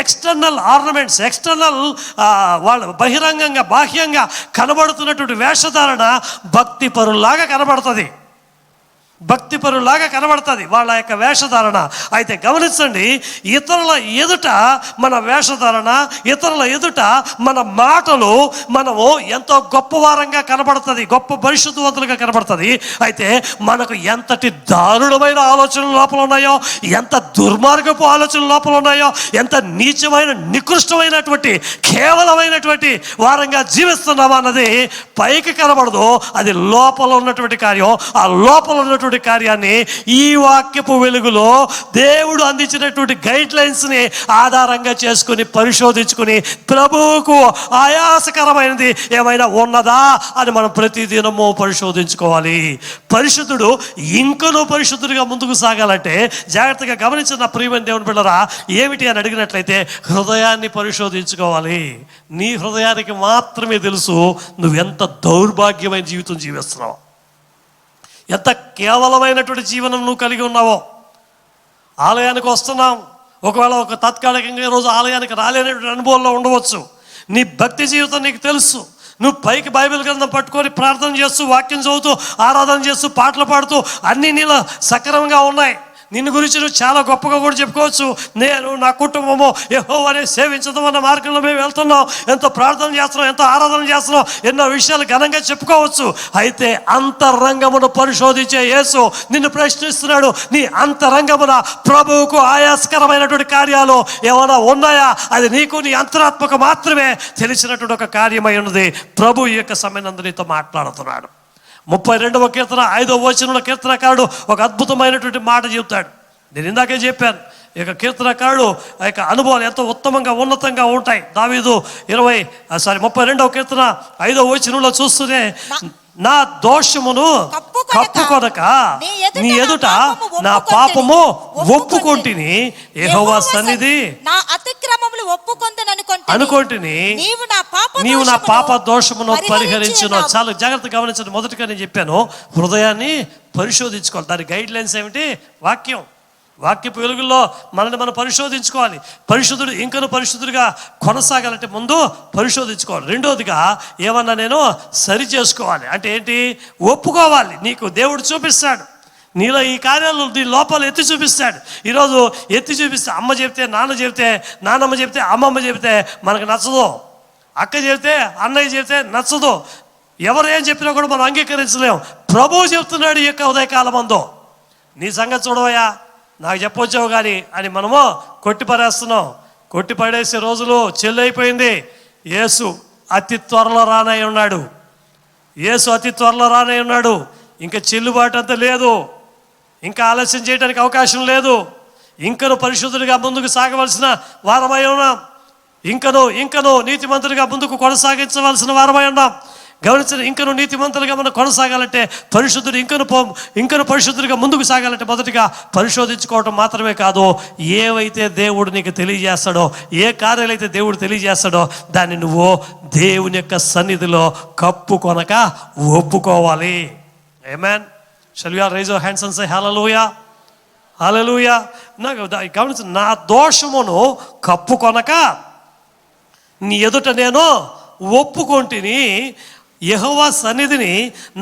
ఎక్స్టర్నల్ ఆర్నమెంట్స్, వాళ్ళ బహిరంగంగా బాహ్యంగా కనబడుతున్నటువంటి వేషధారణ భక్తిపరులాగా కనబడుతుంది. వాళ్ళ యొక్క వేషధారణ. అయితే గమనించండి, ఇతరుల ఎదుట మన వేషధారణ, ఇతరుల ఎదుట మన మాటలు మనము ఎంతో గొప్పవారంగా కనబడుతుంది, గొప్ప పరిశుద్ధవంతులుగా కనబడుతుంది. అయితే మనకు ఎంతటి దారుణమైన ఆలోచనలు లోపల ఉన్నాయో, ఎంత దుర్మార్గపు ఆలోచనలు లోపల ఉన్నాయో, ఎంత నీచమైన నికృష్టమైనటువంటి కేవలమైనటువంటి వారంగా జీవిస్తున్నామా అన్నది పైకి కనబడదు. అది లోపల ఉన్నటువంటి కార్యం. ఆ లోపల ఉన్నటువంటి కార్యాన్ని ఈ వాక్యపు వెలుగులో దేవుడు అందించినటువంటి గైడ్ లైన్స్ని ఆధారంగా చేసుకుని పరిశోధించుకుని ప్రభువుకు ఆయాసకరమైనది ఏమైనా ఉన్నదా అని మనం ప్రతిదినము పరిశోధించుకోవాలి. పరిశుద్ధుడు ఇంకనూ పరిశుద్ధుడిగా ముందుకు సాగాలంటే జాగ్రత్తగా గమనించిన ప్రియమైన దేవుని బిడ్డలారా, ఏమిటి అని అడిగినట్లయితే హృదయాన్ని పరిశోధించుకోవాలి. నీ హృదయానికి మాత్రమే తెలుసు నువ్వెంత దౌర్భాగ్యమైన జీవితం జీవిస్తున్నావు, ఎంత కేవలమైనటువంటి జీవనం నువ్వు కలిగి ఉన్నావో. ఆలయానికి వస్తున్నాం, ఒకవేళ ఒక తాత్కాలికంగా రోజు ఆలయానికి రాలేనటువంటి అనుభవంలో ఉండవచ్చు. నీ భక్తి జీవితం నీకు తెలుసు. నువ్వు పైకి బైబిల్ గ్రంథం పట్టుకొని ప్రార్థన చేస్తూ, వాక్యం చదువుతూ, ఆరాధన చేస్తూ, పాటలు పాడుతూ అన్నీ నీలో సక్రమంగా ఉన్నాయి. నిన్ను గురించి నువ్వు చాలా గొప్పగా కూడా చెప్పుకోవచ్చు. నేను నా కుటుంబము యెహోవాని సేవించడం అన్న మార్గంలో మేము వెళ్తున్నాం, ఎంతో ప్రార్థన చేస్తున్నాం, ఎంతో ఆరాధన చేస్తున్నాం, ఎన్నో విషయాలు ఘనంగా చెప్పుకోవచ్చు. అయితే అంతరంగమును పరిశోధించే యేసు నిన్ను ప్రశ్నిస్తున్నాడు. నీ అంతరంగమున ప్రభువుకు ఆయాస్కరమైనటువంటి కార్యాలు ఏమైనా ఉన్నాయా? అది నీకు నీ అంతరాత్మకు మాత్రమే తెలిసినటువంటి ఒక కార్యమై ఉన్నది. ప్రభు ఈ యొక్క సమయాన్ని నీతో మాట్లాడుతున్నాడు. 32వ కీర్తన 5వ వచనంలో కీర్తనకారుడు ఒక అద్భుతమైనటువంటి మాట చెబుతాడు. నేను ఇందాకే చెప్పాను, ఈ యొక్క కీర్తనకారుడు ఆ యొక్క అనుభవాలు ఎంతో ఉత్తమంగా ఉన్నతంగా ఉంటాయి. దావీదు 32వ కీర్తన 5వ వచనంలో చూస్తూనే, నా దోషమును కప్పుకొనక నీ ఎదుట నా పాపము ఒప్పుకొంటిని, యెహోవా సన్నిధి నా అతిక్రమములు అనుకొంటిని, నీవు నా పాప దోషమును పరిహరించును. చాలా జాగ్రత్తగా గమనించండి. మొదటిగా నేను చెప్పాను, హృదయాన్ని పరిశోధించుకోవాలి. దాని గైడ్ లైన్స్ ఏమిటి? వాక్యం. వాక్యపు వెలుగుల్లో మనల్ని మనం పరిశోధించుకోవాలి. పరిశుద్ధుడు ఇంకను పరిశుద్ధుడిగా కొనసాగాలంటే ముందు పరిశోధించుకోవాలి. రెండోదిగా ఏమన్నా నేను సరి చేసుకోవాలి. అంటే ఏంటి? ఒప్పుకోవాలి. నీకు దేవుడు చూపిస్తాడు, నీలో ఈ కార్యాలు నీ లోపాలు ఎత్తి చూపిస్తాడు. ఈరోజు ఎత్తి చూపిస్తే అమ్మ చెప్తే, నాన్న చెప్తే, నాన్నమ్మ చెప్తే, అమ్మమ్మ చెప్తే మనకు నచ్చదు. అక్క చెప్తే, అన్నయ్య చెప్తే నచ్చదు. ఎవరు ఏం చెప్పినా కూడా మనం అంగీకరించలేము. ప్రభువు చెప్తున్నాడు ఈ యొక్క ఉదయకాలమందు, నీ సంగతి చూడవయ్యా, నాకు చెప్పొచ్చావు కానీ అని మనము కొట్టిపడేస్తున్నాం. కొట్టిపడేసే రోజులు చెల్లైపోయింది. యేసు అతి త్వరలో రానై ఉన్నాడు. యేసు అతి త్వరలో రానై ఉన్నాడు. ఇంకా చెల్లుబాటు అంత లేదు. ఇంకా ఆలస్యం చేయడానికి అవకాశం లేదు. ఇంకను పరిశుద్ధుడిగా ముందుకు సాగవలసిన వారమై ఉన్నాం. ఇంకను నీతిమంతుడిగా ముందుకు కొనసాగించవలసిన వారమై ఉన్నాం. గమనించండి, ఇంకను నీతిమంతులుగా మనం కొనసాగాలంటే పరిశుద్ధుడు ఇంకను పరిశుద్ధుడిగా ముందుకు సాగాలంటే మొదటిగా పరిశోధించుకోవటం మాత్రమే కాదు, ఏవైతే దేవుడు నీకు తెలియజేస్తాడో, ఏ కార్యాలైతే దేవుడు తెలియజేస్తాడో దాన్ని నువ్వు దేవుని యొక్క సన్నిధిలో కప్పుకొనక ఒప్పుకోవాలి. Amen. Shall we all raise our hands and say hallelujah, hallelujah. నాకు గమనించండి, నా దోషమును కప్పుకొనక నీ ఎదుట నేను ఒప్పుకొంటిని, యెహోవా సన్నిధిని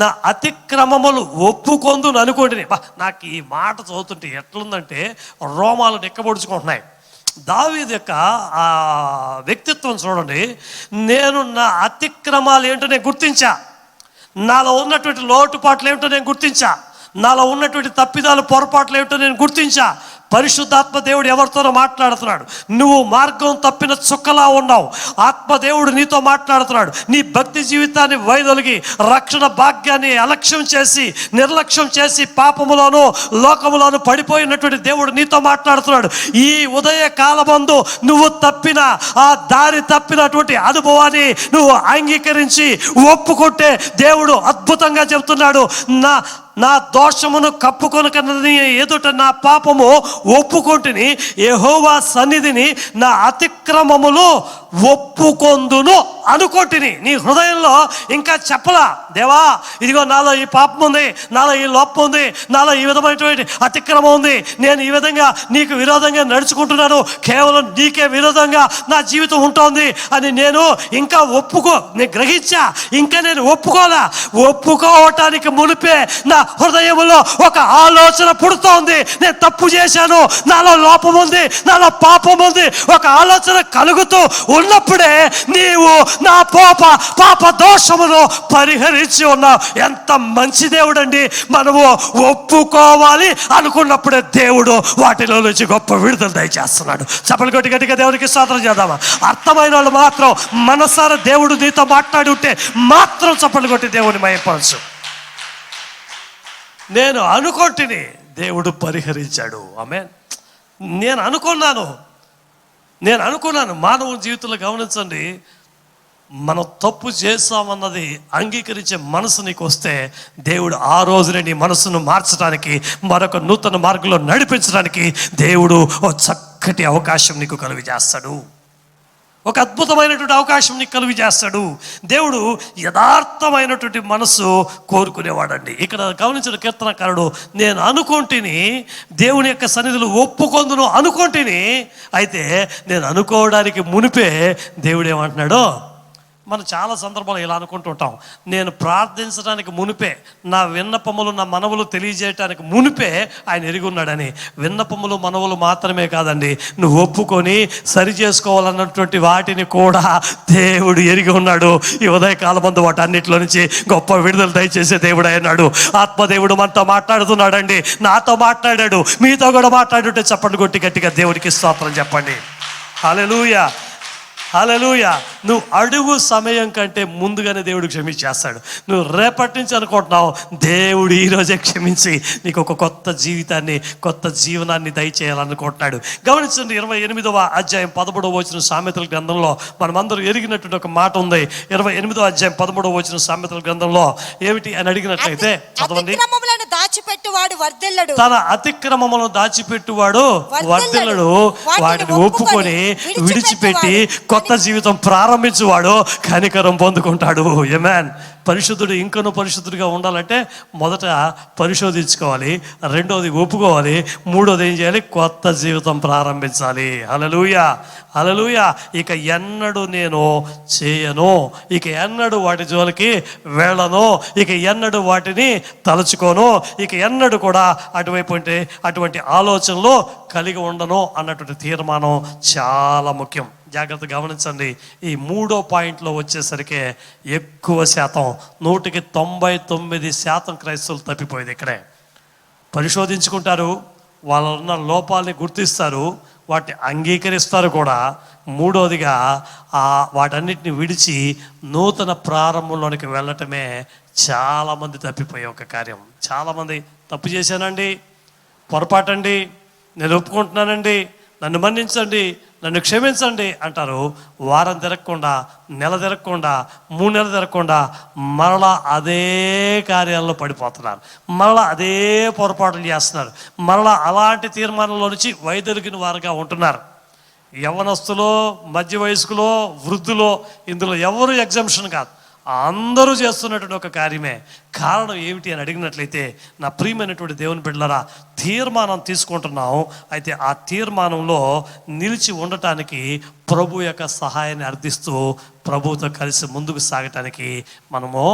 నా అతిక్రమములు ఒప్పుకొందును అనుకోండి. నాకు ఈ మాట చదువుతుంటే ఎట్లుందంటే రోమాలు నెక్కబొడుచుకుంటున్నాయి. దావీదు యొక్క ఆ వ్యక్తిత్వం చూడండి. నేను నా అతిక్రమాలు ఏంటో నేను గుర్తించా, నాలో ఉన్నటువంటి లోటుపాట్లు ఏమిటో నేను గుర్తించా, నాలో ఉన్నటువంటి తప్పిదాలు పొరపాట్లు ఏమిటో నేను గుర్తించా. పరిశుద్ధాత్మ దేవుడు ఎవరితోనో మాట్లాడుతున్నాడు. నువ్వు మార్గం తప్పిన చుక్కలా ఉన్నావు. ఆత్మదేవుడు నీతో మాట్లాడుతున్నాడు. నీ భక్తి జీవితాన్ని వైదొలిగి రక్షణ భాగ్యాన్ని అలక్ష్యం చేసి, నిర్లక్ష్యం చేసి పాపములోను లోకములోను పడిపోయినటువంటి దేవుడు నీతో మాట్లాడుతున్నాడు. ఈ ఉదయ కాలమందు నువ్వు తప్పిన ఆ దారి తప్పినటువంటి అనుభవాన్ని నువ్వు అంగీకరించి ఒప్పుకుంటే దేవుడు అద్భుతంగా చెబుతున్నాడు, నా దోషమును కప్పుకొనక ఎదుట నా పాపము ఒప్పుకొంటిని, యెహోవా సన్నిధిని నా అతిక్రమములు ఒప్పుకొందును అనుకొంటిని. నీ హృదయంలో ఇంకా చెప్పలా, దేవా ఇదిగో నాలో ఈ పాపం ఉంది, నాలో ఈ లోపం ఉంది, నాలో ఈ విధమైనటువంటి అతిక్రమం ఉంది, నేను ఈ విధంగా నీకు విరోధంగా నడుచుకుంటున్నాను, కేవలం నీకే విరోధంగా నా జీవితం ఉంటుంది అని నేను ఇంకా నేను గ్రహించా. ఇంకా నేను ఒప్పుకోవటానికి మునిపే నా హృదయంలో ఒక ఆలోచన పుడుతోంది. నేను తప్పు చేశాను, నాలో లోపం ఉంది, నాలో పాపం ఉంది, ఒక ఆలోచన కలుగుతూ ఉన్నప్పుడే నీవు నా పాప దోషమును పరిహరించి ఉన్నావు. ఎంత మంచి దేవుడు అండి. మనము ఒప్పుకోవాలి అనుకున్నప్పుడే దేవుడు వాటిలో నుంచి గొప్ప విడుదల దయచేస్తున్నాడు. చప్పలు కొట్టి గట్టిగా దేవునికి స్తోత్రం చేద్దామా? అర్థమైన వాళ్ళు మాత్రం మనసారా దేవుడు నీతో మాట్లాడి ఉంటే మాత్రం చప్పలు కొట్టి దేవుని మహిమపరచు. నేను అనుకొంటిని, దేవుడు పరిహరించాడు. ఆమేన్. నేను అనుకున్నాను. మానవ జీవితంలో గమనించండి, మనం తప్పు చేస్తామన్నది అంగీకరించే మనసు నీకు వస్తే దేవుడు ఆ రోజునే నీ మనసును మార్చడానికి, మరొక నూతన మార్గంలో నడిపించడానికి దేవుడు ఒక చక్కటి అవకాశం నీకు కలుగ చేస్తాడు. ఒక అద్భుతమైనటువంటి అవకాశం నీకు కలుగ చేస్తాడు. దేవుడు యథార్థమైనటువంటి మనసు కోరుకునేవాడండి. ఇక్కడ గమనించిన కీర్తనకారుడు, నేను అనుకొంటిని, దేవుని యొక్క సన్నిధిలో ఒప్పుకొందును అనుకొంటిని. అయితే నేను అనుకోవడానికి మునిపే దేవుడు ఏమంటున్నాడో, మనం చాలా సందర్భాలు ఇలా అనుకుంటుంటాం, నేను ప్రార్థించడానికి మునిపే, నా విన్నపములు నా మనవులు తెలియజేయటానికి మునిపే ఆయన ఎరిగి ఉన్నాడని. విన్నపములు మనవులు మాత్రమే కాదండి, నువ్వు ఒప్పుకొని సరి చేసుకోవాలన్నటువంటి వాటిని కూడా దేవుడు ఎరిగి ఉన్నాడు. ఈ ఉదయకాలమందు వాటన్నిటిలో నుంచి గొప్ప విడుదల దయచేసే దేవుడు అయినాడు. ఆత్మదేవుడు మనతో మాట్లాడుతున్నాడండి, నాతో మాట్లాడాడు, మీతో కూడా మాట్లాడుంటే చప్పట్లు కొట్టి గట్టిగా దేవుడికి స్తోత్రం చెప్పండి. హల్లెలూయా, హల్లెలూయా. నువ్వు అడుగు సమయం కంటే ముందుగానే దేవుడు క్షమించేస్తాడు. నువ్వు రేపటి నుంచి అనుకుంటున్నావు, దేవుడు ఈరోజే క్షమించి నీకు ఒక కొత్త జీవితాన్ని, కొత్త జీవనాన్ని దయచేయాలనుకుంటున్నాడు. గమనించండి, 28వ అధ్యాయం 13వ వచనం సామెతల గ్రంథంలో మనమందరూ ఎరిగినటువంటి ఒక మాట ఉంది. 28వ అధ్యాయం 13వ వచనం సామెతల గ్రంథంలో ఏమిటి అని అడిగినట్లయితే చదవండి. దాచిపెట్టువాడు వర్ధిల్లడు. తన అతిక్రమములను దాచిపెట్టువాడు వర్ధిల్లడు. వాటిని ఒప్పుకొని విడిచిపెట్టి కొత్త జీవితం ప్రారంభించువాడు కనికరం పొందుకుంటాడు. ఆమేన్. పరిశుద్ధుడు ఇంకనూ పరిశుద్ధుడిగా ఉండాలంటే మొదట పరిశోధించుకోవాలి, రెండోది ఒప్పుకోవాలి, మూడోది ఏం చేయాలి? కొత్త జీవితం ప్రారంభించాలి. హల్లెలూయా, హల్లెలూయా. ఇక ఎన్నడూ నేను చేయను, ఇక ఎన్నడూ వాటి జోలికి వెళ్ళను, ఇక ఎన్నడూ వాటిని తలుచుకోను, ఇక ఎన్నడూ కూడా అటువంటి ఆలోచనలు కలిగి ఉండను అన్నటువంటి తీర్మానం చాలా ముఖ్యం. జాగ్రత్త గమనించండి. ఈ 3వ పాయింట్లో వచ్చేసరికి ఎక్కువ శాతం 99% క్రైస్తవులు తప్పిపోయేది ఇక్కడే. పరిశోధించుకుంటారు, వాళ్ళ ఉన్న లోపాలని గుర్తిస్తారు, వాటిని అంగీకరిస్తారు కూడా. మూడోదిగా వాటన్నిటిని విడిచి నూతన ప్రారంభంలోనికి వెళ్ళటమే చాలామంది తప్పిపోయే ఒక కార్యం. చాలామంది తప్పు చేశానండి, పొరపాటండి, నేను ఒప్పుకుంటున్నానండి, నన్ను మన్నించండి, నన్ను క్షమించండి అంటారు. వారం తిరగకుండా, నెల తిరగకుండా, 3 నెలలు తిరగకుండా మరలా అదే కార్యాల్లో పడిపోతున్నారు, మరలా అదే పొరపాట్లు చేస్తున్నారు, మరలా అలాంటి తీర్మానంలో నుంచి వైదొలిగిన వారుగా ఉంటున్నారు. యవ్వనస్తులో, మధ్య వయస్కులో, వృద్ధులో, ఇందులో ఎవరు ఎగ్జంప్షన్ కాదు, అందరూ చేస్తున్నటువంటి ఒక కార్యమే. కారణం ఏమిటి అని అడిగినట్లయితే, నా ప్రియమైనటువంటి దేవుని బిడ్డలారా, తీర్మానం తీసుకుంటున్నాం. అయితే ఆ తీర్మానంలో నిలిచి ఉండటానికి ప్రభు యొక్క సహాయాన్ని అర్థిస్తూ ప్రభువుతో కలిసి ముందుకు సాగటానికి మనము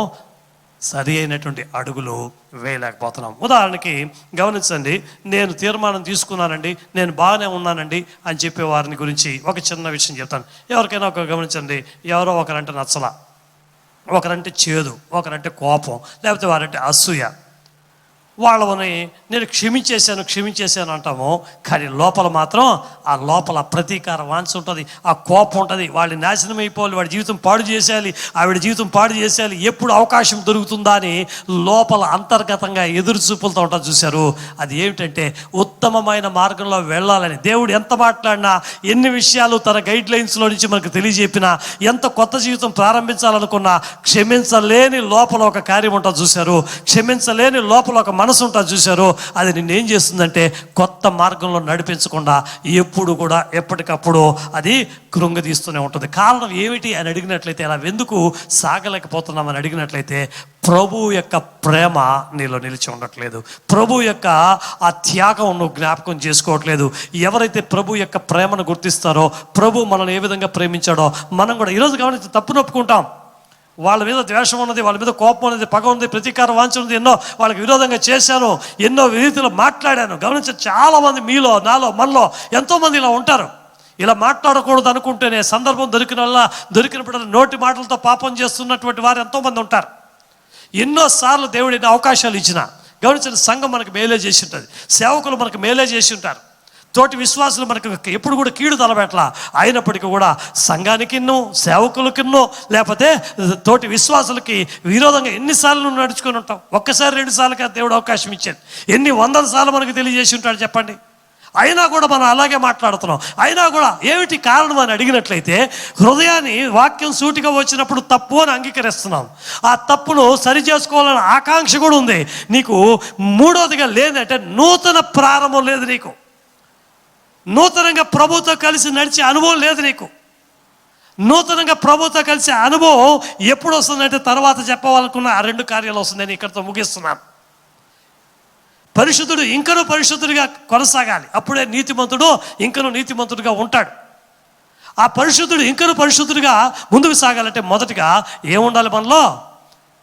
సరి అయినటువంటి అడుగులు వేయలేకపోతున్నాం. ఉదాహరణకి గమనించండి, నేను తీర్మానం తీసుకున్నానండి, నేను బాగానే ఉన్నానండి అని చెప్పే వారిని గురించి ఒక చిన్న విషయం చెప్తాను. ఎవరికైనా గమనించండి, ఎవరో ఒకరంటే నచ్చల, ఒకరంటే చేదు, ఒకరంటే కోపం, లేకపోతే వారంటే అసూయ. వాళ్ళని నేను క్షమించేశాను అంటాము, కానీ లోపల మాత్రం ఆ లోపల ప్రతీకార వాంఛ ఉంటుంది, ఆ కోపం ఉంటుంది. వాళ్ళని నాశనం అయిపోవాలి, వాడి జీవితం పాడు చేసేయాలి, ఆవిడ జీవితం పాడు చేసేయాలి, ఎప్పుడు అవకాశం దొరుకుతుందా అని లోపల అంతర్గతంగా ఎదురు చూపులతో ఉంటుంది. చూశారు, అది ఏమిటంటే ఉత్తమమైన మార్గంలో వెళ్ళాలని దేవుడు ఎంత మాట్లాడినా, ఎన్ని విషయాలు తన గైడ్ లైన్స్లో నుంచి మనకు తెలియజెప్పినా, ఎంత కొత్త జీవితం ప్రారంభించాలనుకున్నా క్షమించలేని లోపల ఒక కార్యం ఉంటుంది. చూశారు, క్షమించలేని లోపల ఒక మనసు ఉంటుంది. చూశారు, అది నిన్నేం చేస్తుందంటే కొత్త మార్గంలో నడిపించకుండా ఎప్పుడు కూడా ఎప్పటికప్పుడు అది కృంగదీస్తూనే ఉంటుంది. కారణం ఏమిటి అని అడిగినట్లయితే, అలా ఎందుకు సాగలేకపోతున్నామని అడిగినట్లయితే, ప్రభు యొక్క ప్రేమ నీలో నిలిచి ఉండట్లేదు, ప్రభు యొక్క ఆ త్యాగం నువ్వు జ్ఞాపకం చేసుకోవట్లేదు. ఎవరైతే ప్రభు యొక్క ప్రేమను గుర్తిస్తారో, ప్రభు మనల్ని ఏ విధంగా ప్రేమించాడో మనం కూడా ఈరోజు గమనించి తప్పు నొప్పుకుంటాం. వాళ్ళ మీద ద్వేషం ఉన్నది, వాళ్ళ మీద కోపం ఉన్నది, పగ ఉంది, ప్రతీకార వాంఛ ఉంది, ఎన్నో వాళ్ళకి విరోధంగా చేశాను, ఎన్నో రీతిలో మాట్లాడాను. గమనించి చాలామంది మీలో, నాలో, మనలో ఎంతోమంది ఇలా ఉంటారు. ఇలా మాట్లాడకూడదు అనుకుంటేనే సందర్భం దొరికినప్పుడు నోటి మాటలతో పాపం చేస్తున్నటువంటి వారు ఎంతోమంది ఉంటారు. ఎన్నోసార్లు దేవుడు ఎన్నో అవకాశాలు ఇచ్చిన గమనించిన సంఘం మనకు మేలే చేసి ఉంటుంది, సేవకులు మనకు మేలే చేసి ఉంటారు, తోటి విశ్వాసులు మనకు ఎప్పుడు కూడా కీడు తలబెట్టలా. అయినప్పటికీ కూడా సంఘానికిన్నో, సేవకులకిన్నో, లేకపోతే తోటి విశ్వాసులకి విరోధంగా ఎన్నిసార్లు నువ్వు నడుచుకొని ఉంటావు? ఒక్కసారి 2 సార్లుగా దేవుడు అవకాశం ఇచ్చాడు, ఎన్ని 100 సార్లు మనకు తెలియజేసి ఉంటాడు చెప్పండి. అయినా కూడా మనం అలాగే మాట్లాడుతున్నాం. అయినా కూడా ఏమిటి కారణం అని అడిగినట్లయితే, హృదయాన్ని వాక్యం సూటిగా వచ్చినప్పుడు తప్పు అని అంగీకరిస్తున్నాం. ఆ తప్పును సరి చేసుకోవాలన్న ఆకాంక్ష కూడా ఉంది నీకు. మూడోదిగా లేదంటే నూతన ప్రారంభం లేదు నీకు, నూతనంగా ప్రభుతో కలిసి నడిచే అనుభవం లేదు నీకు. నూతనంగా ప్రభుతో కలిసే అనుభవం ఎప్పుడు వస్తుందంటే, తర్వాత చెప్పవాలనుకున్న ఆ 2 కార్యాలు వస్తుంది. నేను ఇక్కడితో ముగిస్తున్నాను. పరిశుద్ధుడు ఇంకనూ పరిశుద్ధుడిగా కొనసాగాలి, అప్పుడే నీతిమంతుడు ఇంకనూ నీతిమంతుడిగా ఉంటాడు. ఆ పరిశుద్ధుడు ఇంకనూ పరిశుద్ధుడిగా ముందుకు సాగాలంటే మొదటిగా ఏముండాలి మనలో?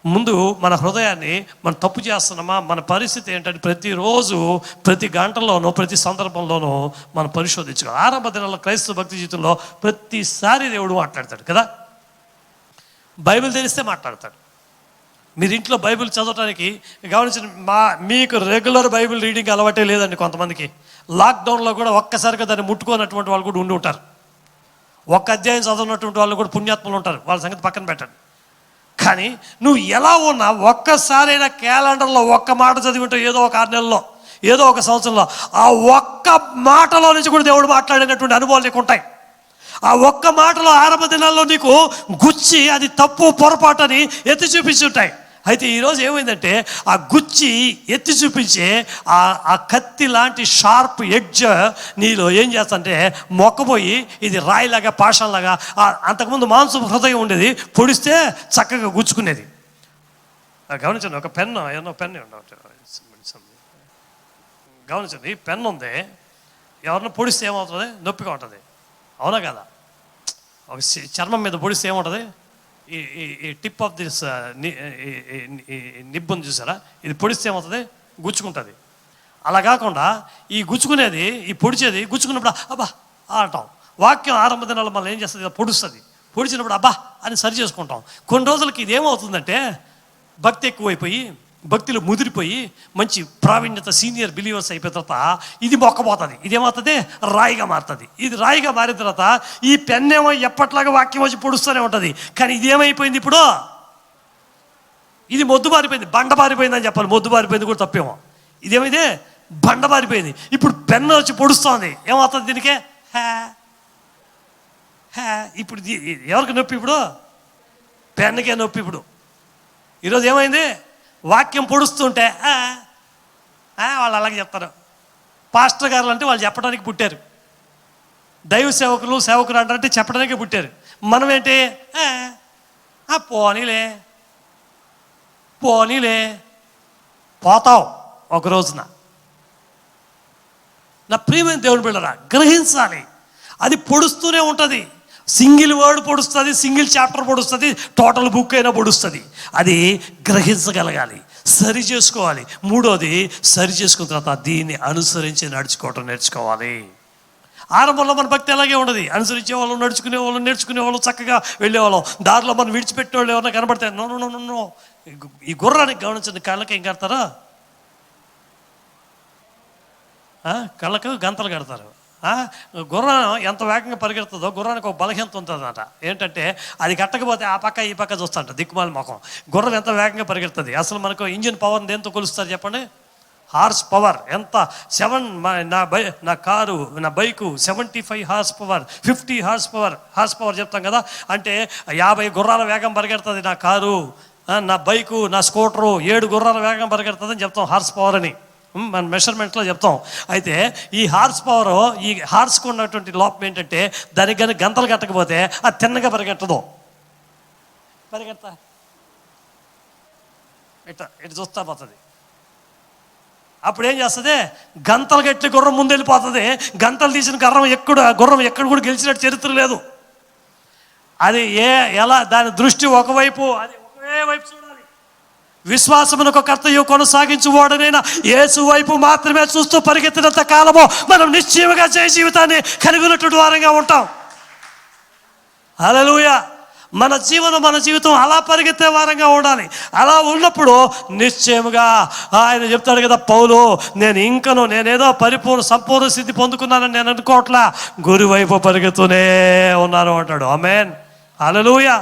ముందు మన హృదయాన్ని మనం తప్పు చేస్తున్నామా, మన పరిస్థితి ఏంటంటే ప్రతిరోజు, ప్రతి గంటలోనూ, ప్రతి సందర్భంలోనూ మనం పరిశోధించుకోవాలి. ఆరంభ దినాల్లో క్రైస్తవ భక్తి జీవితంలో ప్రతిసారి దేవుడు మాట్లాడతాడు కదా, బైబిల్ తెలిస్తే మాట్లాడతాడు. మీరు ఇంట్లో బైబిల్ చదవటానికి గమనించిన మీకు రెగ్యులర్ బైబిల్ రీడింగ్ అలవాటే లేదండి. కొంతమందికి లాక్డౌన్లో కూడా ఒక్కసారిగా దాన్ని ముట్టుకోనటువంటి వాళ్ళు కూడా ఉండి ఉంటారు. ఒక్క అధ్యాయం చదవనటువంటి వాళ్ళు కూడా పుణ్యాత్మలు ఉంటారు, వాళ్ళ సంగతి పక్కన పెట్టండి. కానీ నువ్వు ఎలా ఉన్నా ఒక్కసారైనా క్యాలెండర్లో ఒక్క మాట చదివి ఉంటావు, ఏదో ఒక 6 నెలల్లో, ఏదో ఒక సంవత్సరంలో. ఆ ఒక్క మాటలో నుంచి కూడా దేవుడు మాట్లాడినటువంటి అనుభవాలు నీకు ఉంటాయి. ఆ ఒక్క మాటలో ఆరంభ దినాల్లో నీకు గుచ్చి అది తప్పు పొరపాటు అని ఎత్తి చూపించి ఉంటాయి. అయితే ఈరోజు ఏమైందంటే ఆ గుచ్చి ఎత్తి చూపించే ఆ కత్తి లాంటి షార్ప్ ఎడ్జ్ నీలో ఏం చేస్తంటే మొక్కబోయి ఇది రాయిలాగా పాషంలాగా, అంతకుముందు మాంసం హృదయం ఉండేది, పొడిస్తే చక్కగా గుచ్చుకునేది. గమనించండి, ఒక పెన్ను ఏమో పెన్ను గమనించండి, ఈ పెన్ను ఉంది, ఎవరిని పొడిస్తే ఏమవుతుంది? నొప్పిగా ఉంటుంది, అవునా కదా? ఒక చర్మం మీద పొడిస్తే ఏముంటుంది? ఈ టిప్ ఆఫ్ దిస్ నిబ్బుని చూసారా, ఇది పొడిస్తే ఏమవుతుంది? గుచ్చుకుంటుంది. అలా కాకుండా ఈ గుచ్చుకునేది, ఈ పొడిచేది గుచ్చుకున్నప్పుడు అబ్బా అంటాం. వాక్యం ఆరంభ దినాల్లో మళ్ళీ ఏం చేస్తుంది? పొడుస్తుంది. పొడిచినప్పుడు అబ్బా అని సరి చేసుకుంటాం. కొన్ని రోజులకి ఇది ఏమవుతుందంటే భక్తి ఎక్కువైపోయి, భక్తిలో ముదిరిపోయి, మంచి ప్రావీణ్యత సీనియర్ బిలీవర్స్ అయిపోయిన తర్వాత ఇది మొక్కపోతుంది. ఇదేమవుతుంది? రాయిగా మారుతుంది. ఇది రాయిగా మారిన తర్వాత ఈ పెన్నేమో ఎప్పట్లాగా వాక్యం వచ్చి పొడుస్తూనే ఉంటుంది. కానీ ఇది ఏమైపోయింది? ఇప్పుడు ఇది మొద్దు బారిపోయింది, బండ బారిపోయింది అని చెప్పాలి. మొద్దు బారిపోయింది కూడా తప్పేమో. ఇదేమైంది? బండ బారిపోయింది. ఇప్పుడు పెన్ను వచ్చి పొడుస్తోంది. ఏమవుతుంది దీనికే? ఇప్పుడు ఎవరికి నొప్పి? ఇప్పుడు పెన్నుకే నొప్పి. ఇప్పుడు ఈరోజు ఏమైంది? వాక్యం పొడుస్తుంటే వాళ్ళు అలాగే చెప్తారు. పాస్టర్ గారు అంటే వాళ్ళు చెప్పడానికి పుట్టారు. దైవ సేవకులు అంటే చెప్పడానికి పుట్టారు. మనం ఏంటి? పోనీలే పోతావు ఒక రోజున. నా ప్రియమైన దేవుని బిడ్డరా, గ్రహించాలి, అది పొడుస్తూనే ఉంటుంది. సింగిల్ వర్డ్ పొడుస్తుంది, సింగిల్ చాప్టర్ పొడుస్తుంది, టోటల్ బుక్ అయినా పొడుస్తుంది. అది గ్రహించగలగాలి, సరి చేసుకోవాలి. మూడోది, సరి చేసుకున్న తర్వాత దీన్ని అనుసరించి నడుచుకోవటం నేర్చుకోవాలి. ఆరంభంలో మన భక్తి అలాగే ఉండదు. అనుసరించే వాళ్ళు, నేర్చుకునే వాళ్ళు, చక్కగా వెళ్ళేవాళ్ళం. దారిలో మనం విడిచిపెట్టిన వాళ్ళు ఎవరైనా కనబడితే నో. ఈ గుర్రానికి గమనించండి, కళ్ళకి ఏం కడతారా? కళ్ళకు గంతలు కడతారు. గుర్రం ఎంత వేగంగా పరిగెడుతుందో గుర్రానికి ఒక బలహీనత ఉంటుందన్నమాట. ఏంటంటే అది కట్టకపోతే ఆ పక్క ఈ పక్క చూస్తుంట దిక్కుమాలి ముఖం. గుర్రం ఎంత వేగంగా పరిగెడుతుంది. అసలు మనకు ఇంజిన్ పవర్ని దేంతో కొలుస్తారు చెప్పండి? Horse power. ఎంత? నా కారు, నా bike 75 horse power, 50 horse power చెప్తాం కదా. అంటే 50 గుర్రాల వేగం పరిగెడుతుంది నా కారు, నా బైకు, నా స్కూటరు 7 గుర్రాల వేగం పరిగెడుతుంది అని చెప్తాం హార్స్ పవర్ అని మన మెషర్మెంట్లో చెప్తాం. అయితే ఈ హార్స్ పవర్, ఈ హార్స్కు ఉన్నటువంటి లోపం ఏంటంటే దానికి కానీ గంతలు కట్టకపోతే అది తిన్నగా పరిగెట్టదు. ఇటు చూస్తా పోతుంది. అప్పుడు ఏం చేస్తుంది? గంతలు కట్టి గుర్రం ముందు వెళ్ళిపోతుంది. గంతలు తీసిన గుర్రం ఎక్కడ కూడా గెలిచినట్టు చరిత్ర లేదు. అది ఎలా దాని దృష్టి ఒకవైపు, అది ఒకే వైపు చూడాలి. విశ్వాసమునకు కర్తయు కొనసాగించువాడనైనా యేసు వైపు మాత్రమే చూస్తూ పరిగెత్తినంత కాలము మనం నిశ్చయముగా జయ జీవితాన్ని కలిగి ఉన్నటువంటి వారంగా ఉంటాం. హల్లెలూయా. మన జీవితం అలా పరిగెత్తే వారంగా ఉండాలి. అలా ఉన్నప్పుడు నిశ్చయముగా ఆయన చెప్తాడు కదా, పౌలు, నేనేదో సంపూర్ణ స్థితి పొందుకున్నానని నేను అనుకోవట్లా, గురి వైపు పరిగెత్తూనే ఉన్నాను అంటాడు. ఆమేన్. హల్లెలూయా.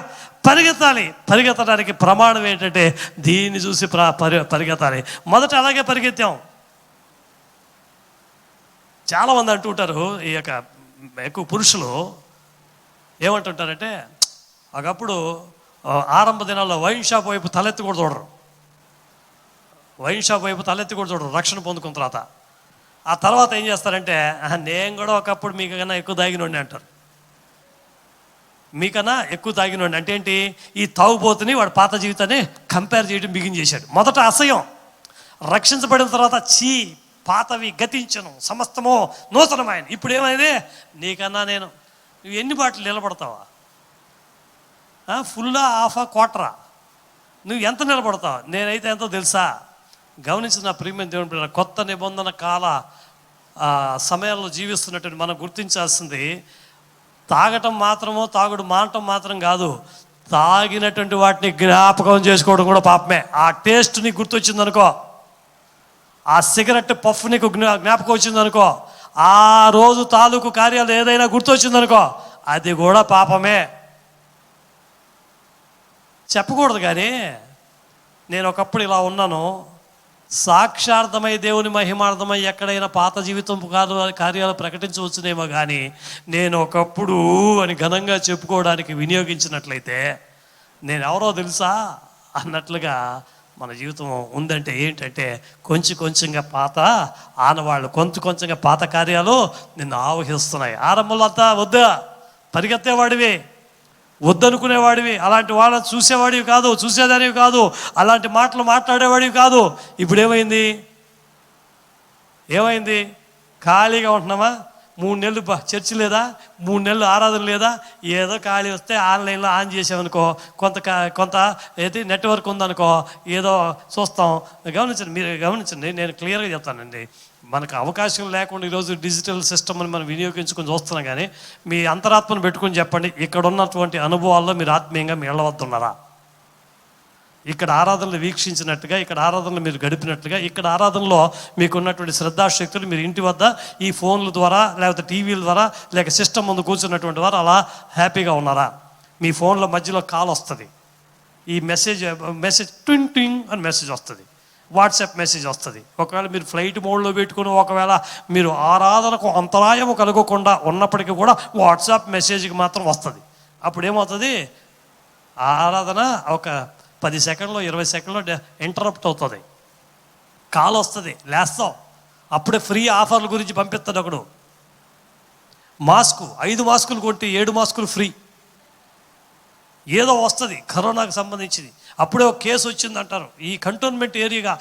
పరిగెత్తడానికి ప్రమాణం ఏంటంటే దీన్ని చూసి పరిగెత్తాలి. మొదట అలాగే పరిగెత్తాం. చాలామంది అంటుంటారు, ఈ యొక్క ఎక్కువ పురుషులు ఏమంటుంటారంటే, ఒకప్పుడు ఆరంభ దినాల్లో వైన్ షాప్ వైపు తలెత్తి కూడా చూడరు. రక్షణ పొందుకున్న తర్వాత ఆ తర్వాత ఏం చేస్తారంటే, నేను కూడా ఒకప్పుడు మీకన్నా ఎక్కువ తాగినోడిని అంటారు. మీకన్నా ఎక్కువ తాగినోడిని అంటే ఏంటి? ఈ తాగుబోతుని వాడు పాత జీవితాన్ని కంపేర్ చేయడం బిగిన్ చేశాడు. మొదట అసహ్యం, రక్షించబడిన తర్వాత పాతవి గతించను, సమస్తమో నూతనమైన. ఇప్పుడు ఏమైంది? నీకన్నా నువ్వు ఎన్ని బాటలు నిలబడతావా? ఫుల్లా, హాఫా, క్వార్టరా? నువ్వు ఎంత నిలబడతావు? నేనైతే ఎంతో తెలుసా? గమనించిన నా ప్రియమైన దేవుని పిల్లల, కొత్త నిబంధన కాల సమయాల్లో జీవిస్తున్నట్టు మనం గుర్తించాల్సింది, తాగుడు మానటం మాత్రం కాదు, తాగినటువంటి వాటిని జ్ఞాపకం చేసుకోవడం కూడా పాపమే. ఆ టేస్ట్ నీకు గుర్తొచ్చిందనుకో, ఆ సిగరెట్ పఫ్ నీకు జ్ఞాపకం వచ్చిందనుకో, ఆ రోజు తాలూకు కార్యాలు ఏదైనా గుర్తొచ్చిందనుకో, అది కూడా పాపమే. చెప్పకూడదు. కానీ నేను ఒకప్పుడు ఇలా ఉన్నాను, సాక్షార్థమై దేవుని మహిమార్థమై ఎక్కడైనా పాత జీవితం కార్యాలు ప్రకటించవచ్చునేమో, కానీ నేను ఒకప్పుడు అని ఘనంగా చెప్పుకోవడానికి వినియోగించినట్లయితే నేను ఎవరో తెలుసా? అన్నట్లుగా మన జీవితం ఉందంటే ఏంటంటే కొంచెం కొంచెంగా పాత ఆనవాళ్ళు, కొంచెం కొంచెంగా పాత కార్యాలు నిన్ను ఆవహిస్తున్నాయి. ఆరంభంలో అంతా వద్దా పరిగెత్తేవాడివి, వద్దనుకునేవాడివి, అలాంటి వాళ్ళని చూసేవాడివి కాదు, చూసేదానివి కాదు, అలాంటి మాటలు మాట్లాడేవాడివి కాదు. ఇప్పుడు ఏమైంది? ఖాళీగా ఉంటున్నామా? 3 నెలలు చర్చి లేదా, 3 నెలలు ఆరాధన లేదా, ఏదో ఖాళీ వస్తే ఆన్లైన్లో ఆన్ చేసామనుకో, కొంత ఏది నెట్వర్క్ ఉందనుకో, ఏదో చూస్తాం. మీరు గమనించండి, నేను క్లియర్గా చెప్తానండి. మనకు అవకాశం లేకుండా ఈరోజు డిజిటల్ సిస్టమ్ని మనం వినియోగించుకొని చూస్తున్నాం. కానీ మీ అంతరాత్మను పెట్టుకుని చెప్పండి, ఇక్కడ ఉన్నటువంటి అనుభవాల్లో మీరు ఆత్మీయంగా మీ వెళ్ళవద్దున్నారా? ఇక్కడ ఆరాధనలు వీక్షించినట్టుగా, ఇక్కడ ఆరాధనలు మీరు గడిపినట్లుగా, ఇక్కడ ఆరాధనలో మీకు ఉన్నటువంటి శ్రద్ధాశక్తులు మీరు ఇంటి వద్ద ఈ ఫోన్ల ద్వారా, లేకపోతే టీవీల ద్వారా, లేక సిస్టమ్ ముందు కూర్చున్నటువంటి వారు అలా హ్యాపీగా ఉన్నారా? మీ ఫోన్లో మధ్యలో కాల్ వస్తుంది, ఈ మెసేజ్ ట్వింగ్ ట్వింగ్ అని మెసేజ్ వస్తుంది, వాట్సాప్ మెసేజ్ వస్తుంది. ఒకవేళ మీరు ఫ్లైట్ మోడ్లో పెట్టుకుని, ఒకవేళ మీరు ఆరాధనకు అంతరాయము కలగకుండా ఉన్నప్పటికీ కూడా వాట్సాప్ మెసేజ్కి మాత్రం వస్తుంది. అప్పుడు ఏమవుతుంది? ఆరాధన ఒక 10 సెకండ్లో 20 సెకండ్లో ఇంటరప్ట్ అవుతుంది. కాల్ వస్తుంది, లేస్తాం, అప్పుడే ఫ్రీ ఆఫర్ల గురించి పంపిస్తాడు ఒకడు. 5 మాస్కులు కొంటే 7 మాస్కులు ఫ్రీ, ఏదో వస్తుంది కరోనాకు సంబంధించింది. అప్పుడే ఒక కేసు వచ్చింది అంటారు. ఈ కంటోన్మెంట్ ఏరియాగా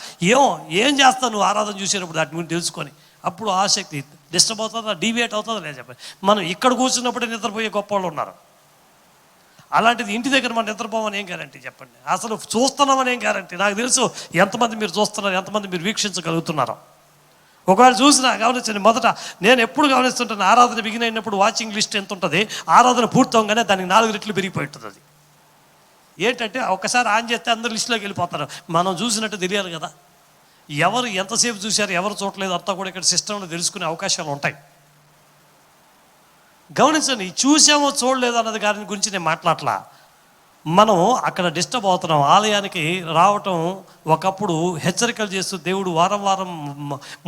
ఏం చేస్తావు నువ్వు ఆరాధన చూసేటప్పుడు దాని గురించి తెలుసుకొని, అప్పుడు ఆసక్తి డిస్టర్బ్ అవుతుందా, డీవియేట్ అవుతుందా లేదా చెప్పండి. మనం ఇక్కడ కూర్చున్నప్పుడే నిద్రపోయే గొప్ప వాళ్ళు ఉన్నారు. అలాంటిది ఇంటి దగ్గర మనం నిద్రపోమని ఏం గ్యారంటీ చెప్పండి? అసలు చూస్తున్నామని ఏం గ్యారంటీ? నాకు తెలుసు ఎంతమంది మీరు చూస్తున్నారు, ఎంతమంది మీరు వీక్షించగలుగుతున్నారో. ఒకవేళ చూసినా గమనించండి, మొదట నేను ఎప్పుడు గమనిస్తుంటాను, ఆరాధన బిగిన్ అయినప్పుడు వాచింగ్ లిస్ట్ ఎంత ఉంటుంది, ఆరాధన పూర్తవగానే దానికి 4 రెట్లు పెరిగిపోయి ఉంటుంది. అది ఏంటంటే ఒకసారి ఆన్ చేస్తే అందరు లిస్టులోకి వెళ్ళిపోతారు. మనం చూసినట్టు తెలియాలి కదా, ఎవరు ఎంతసేపు చూశారు, ఎవరు చూడలేదు అంతా కూడా ఇక్కడ సిస్టంలో తెలుసుకునే అవకాశాలు ఉంటాయి. గమనించండి, చూసామో చూడలేదు అన్నది దాని గురించి నేను మాట్లాడలా. మనం అక్కడ డిస్టర్బ్ అవుతున్నాం. ఆలయానికి రావటం ఒకప్పుడు హెచ్చరికలు చేస్తూ దేవుడు వారం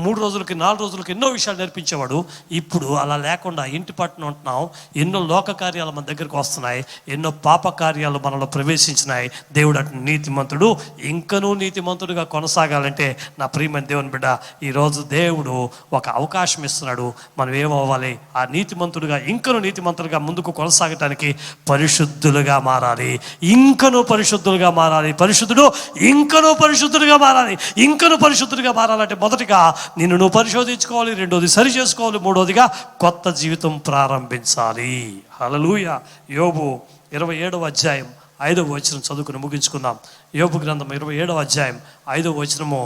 3 రోజులకి 4 రోజులకి ఎన్నో విషయాలు నేర్పించేవాడు. ఇప్పుడు అలా లేకుండా ఇంటి పట్టున ఉంటున్నాం. ఎన్నో లోక కార్యాలు మన దగ్గరికి వస్తున్నాయి, ఎన్నో పాప కార్యాలు మనలో ప్రవేశించినాయి. దేవుడు అటు నీతిమంతుడు, ఇంకనూ నీతిమంతుడుగా కొనసాగాలంటే నా ప్రియమైన దేవుని బిడ్డ, ఈరోజు దేవుడు ఒక అవకాశం ఇస్తున్నాడు. మనం ఏమవ్వాలి? ఆ నీతిమంతుడుగా, ఇంకనూ నీతిమంతుడుగా ముందుకు కొనసాగటానికి పరిశుద్ధులుగా మారాలి, ఇంకనూ పరిశుద్ధులుగా మారాలి. పరిశుద్ధుడు ఇంకనూ పరిశుద్ధుడిగా మారాలి. ఇంకనూ పరిశుద్ధుడిగా మారాలంటే మొదటిగా నిన్ను నువ్వు పరిశోధించుకోవాలి, రెండోది సరి చేసుకోవాలి, మూడోదిగా కొత్త జీవితం ప్రారంభించాలి. హల్లెలూయా. యోబు 27వ అధ్యాయం 5వ వచనం చదువుకుని ముగించుకుందాం. యోబు గ్రంథం 27వ అధ్యాయం 5వ వచనము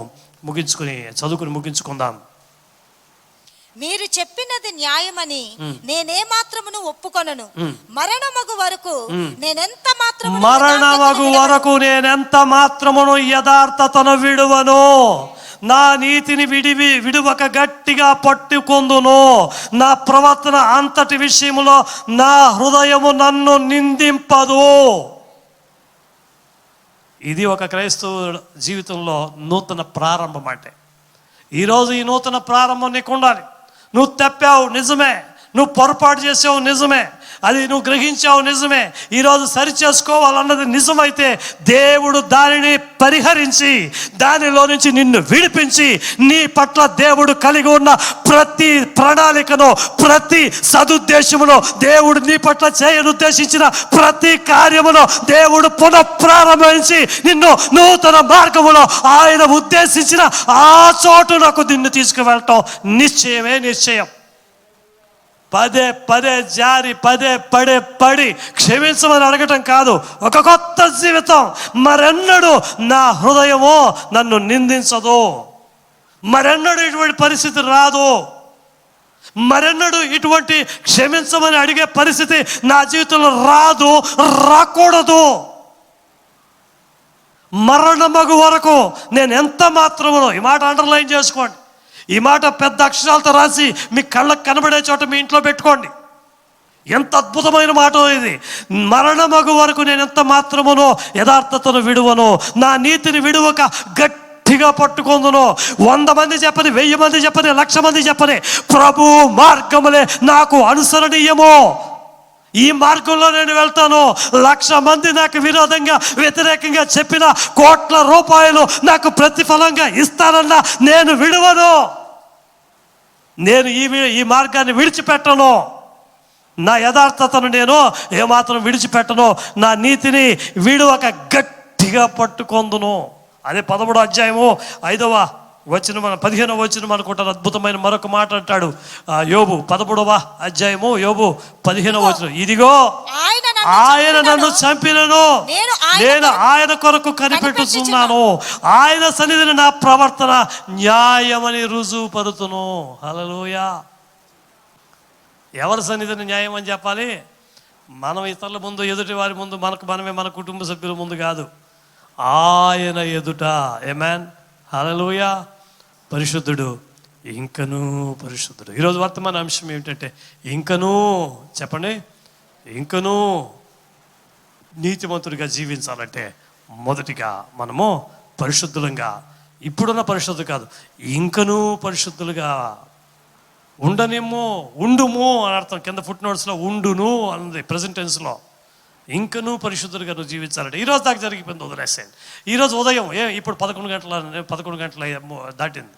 చదువుకుని ముగించుకుందాం. మీరు చెప్పినది న్యాయమని నేనే మాత్రమును ఒప్పుకొనను. మరణమగు వరకు నేనెంత మాత్రమును యథార్థతను విడువను. నా నీతిని విడువక గట్టిగా పట్టుకొందును. నా ప్రవర్తన అంతటి విషయములో నా హృదయము నన్ను నిందింపదు. ఇది ఒక క్రైస్తవ జీవితంలో నూతన ప్రారంభం. అంటే ఈరోజు ఈ నూతన ప్రారంభం నీకు ఉండాలి. నువ్వు తప్పావు నిజమే, నువ్వు పొరపాటు చేసావు నిజమే, అది నువ్వు గ్రహించావు నిజమే, ఈరోజు సరి చేసుకోవాలన్నది నిజమైతే దేవుడు దానిని పరిహరించి దానిలో నుంచి నిన్ను విడిపించి నీ పట్ల దేవుడు కలిగి ఉన్న ప్రతి ప్రణాళికను, ప్రతి సదుద్దేశమును, దేవుడు నీ పట్ల చేయనుద్దేశించిన ప్రతి కార్యమును దేవుడు పునఃప్రారంభించి నిన్ను నూతన మార్గములో ఆయన ఉద్దేశించిన ఆ చోటునకు నిన్ను తీసుకువెళ్ళటం నిశ్చయం. పదే జారి పడి క్షమించమని అడగటం కాదు, ఒక కొత్త జీవితం. మరెన్నడూ నా హృదయము నన్ను నిందించదు, మరెన్నడూ ఇటువంటి పరిస్థితి రాదు, మరెన్నడూ ఇటువంటి క్షమించమని అడిగే పరిస్థితి నా జీవితంలో రాకూడదు. మరణమగు వరకు నేను ఎంత మాత్రమునో, ఈ మాట అండర్లైన్ చేసుకోండి, ఈ మాట పెద్ద అక్షరాలతో రాసి మీ కళ్ళకు కనబడే చోట మీ ఇంట్లో పెట్టుకోండి. ఎంత అద్భుతమైన మాట ఇది. మరణమగు వరకు నేను ఎంత మాత్రమునో యథార్థతను విడువను, నా నీతిని విడువక గట్టిగా పట్టుకొందును. 100 మంది చెప్పని, 1000 మంది చెప్పని, 1,00,000 మంది చెప్పని, ప్రభు మార్గములే నాకు అనుసరణీయము. ఈ మార్గంలో నేను వెళ్తాను. 1,00,000 మంది నాకు విరోధంగా వ్యతిరేకంగా చెప్పిన కోట్ల రూపాయలు నాకు ప్రతిఫలంగా ఇస్తానన్నా నేను విడువను. నేను ఈ మార్గాన్ని విడిచిపెట్టను. నా యథార్థతను నేను ఏమాత్రం విడిచిపెట్టను. నా నీతిని వీడువక గట్టిగా పట్టుకొందును. అదే 13వ అధ్యాయము 5వ వచనం 15వ వచనం అనుకుంటారు. అద్భుతమైన మరొక మాట అంటాడు యోబు 13వ అధ్యాయము యోబు 15వ వచనం, ఇదిగో ఆయన నన్ను చంపినను, నేను ఆయన కొరకు కనిపెట్టుచున్నాను. ఆయన సన్నిధిని నా ప్రవర్తన న్యాయమని రుజువు పరుతును. హల్లెలూయా. ఎవరి సన్నిధిని న్యాయం అని చెప్పాలి? మనం ఇతరుల ముందు, ఎదుటి వారి ముందు, మనమే, మన కుటుంబ సభ్యుల ముందు కాదు, ఆయన ఎదుట. ఆమేన్. హల్లెలూయా. పరిశుద్ధుడు, ఇంకనూ పరిశుద్ధుడు. ఈరోజు వర్తమాన అంశం ఏమిటంటే ఇంకనూ, చెప్పండి, ఇంకనూ నీతిమంతుడిగా జీవించాలంటే మొదటిగా మనము పరిశుద్ధులంగా, ఇప్పుడున్న పరిశుద్ధులు కాదు, ఇంకనూ పరిశుద్ధులుగా ఉండుము అని అర్థం. కింద ఫుట్ నోట్స్లో ఉండును అన్నది ప్రెజెంట్ టెన్స్లో. ఇంకనూ పరిశుద్ధులుగా నువ్వు జీవించాలంటే ఈరోజు దాకా జరిగిపోయింది, వదిలేసేయండి. ఈరోజు ఉదయం ఇప్పుడు 11 గంటల దాటింది.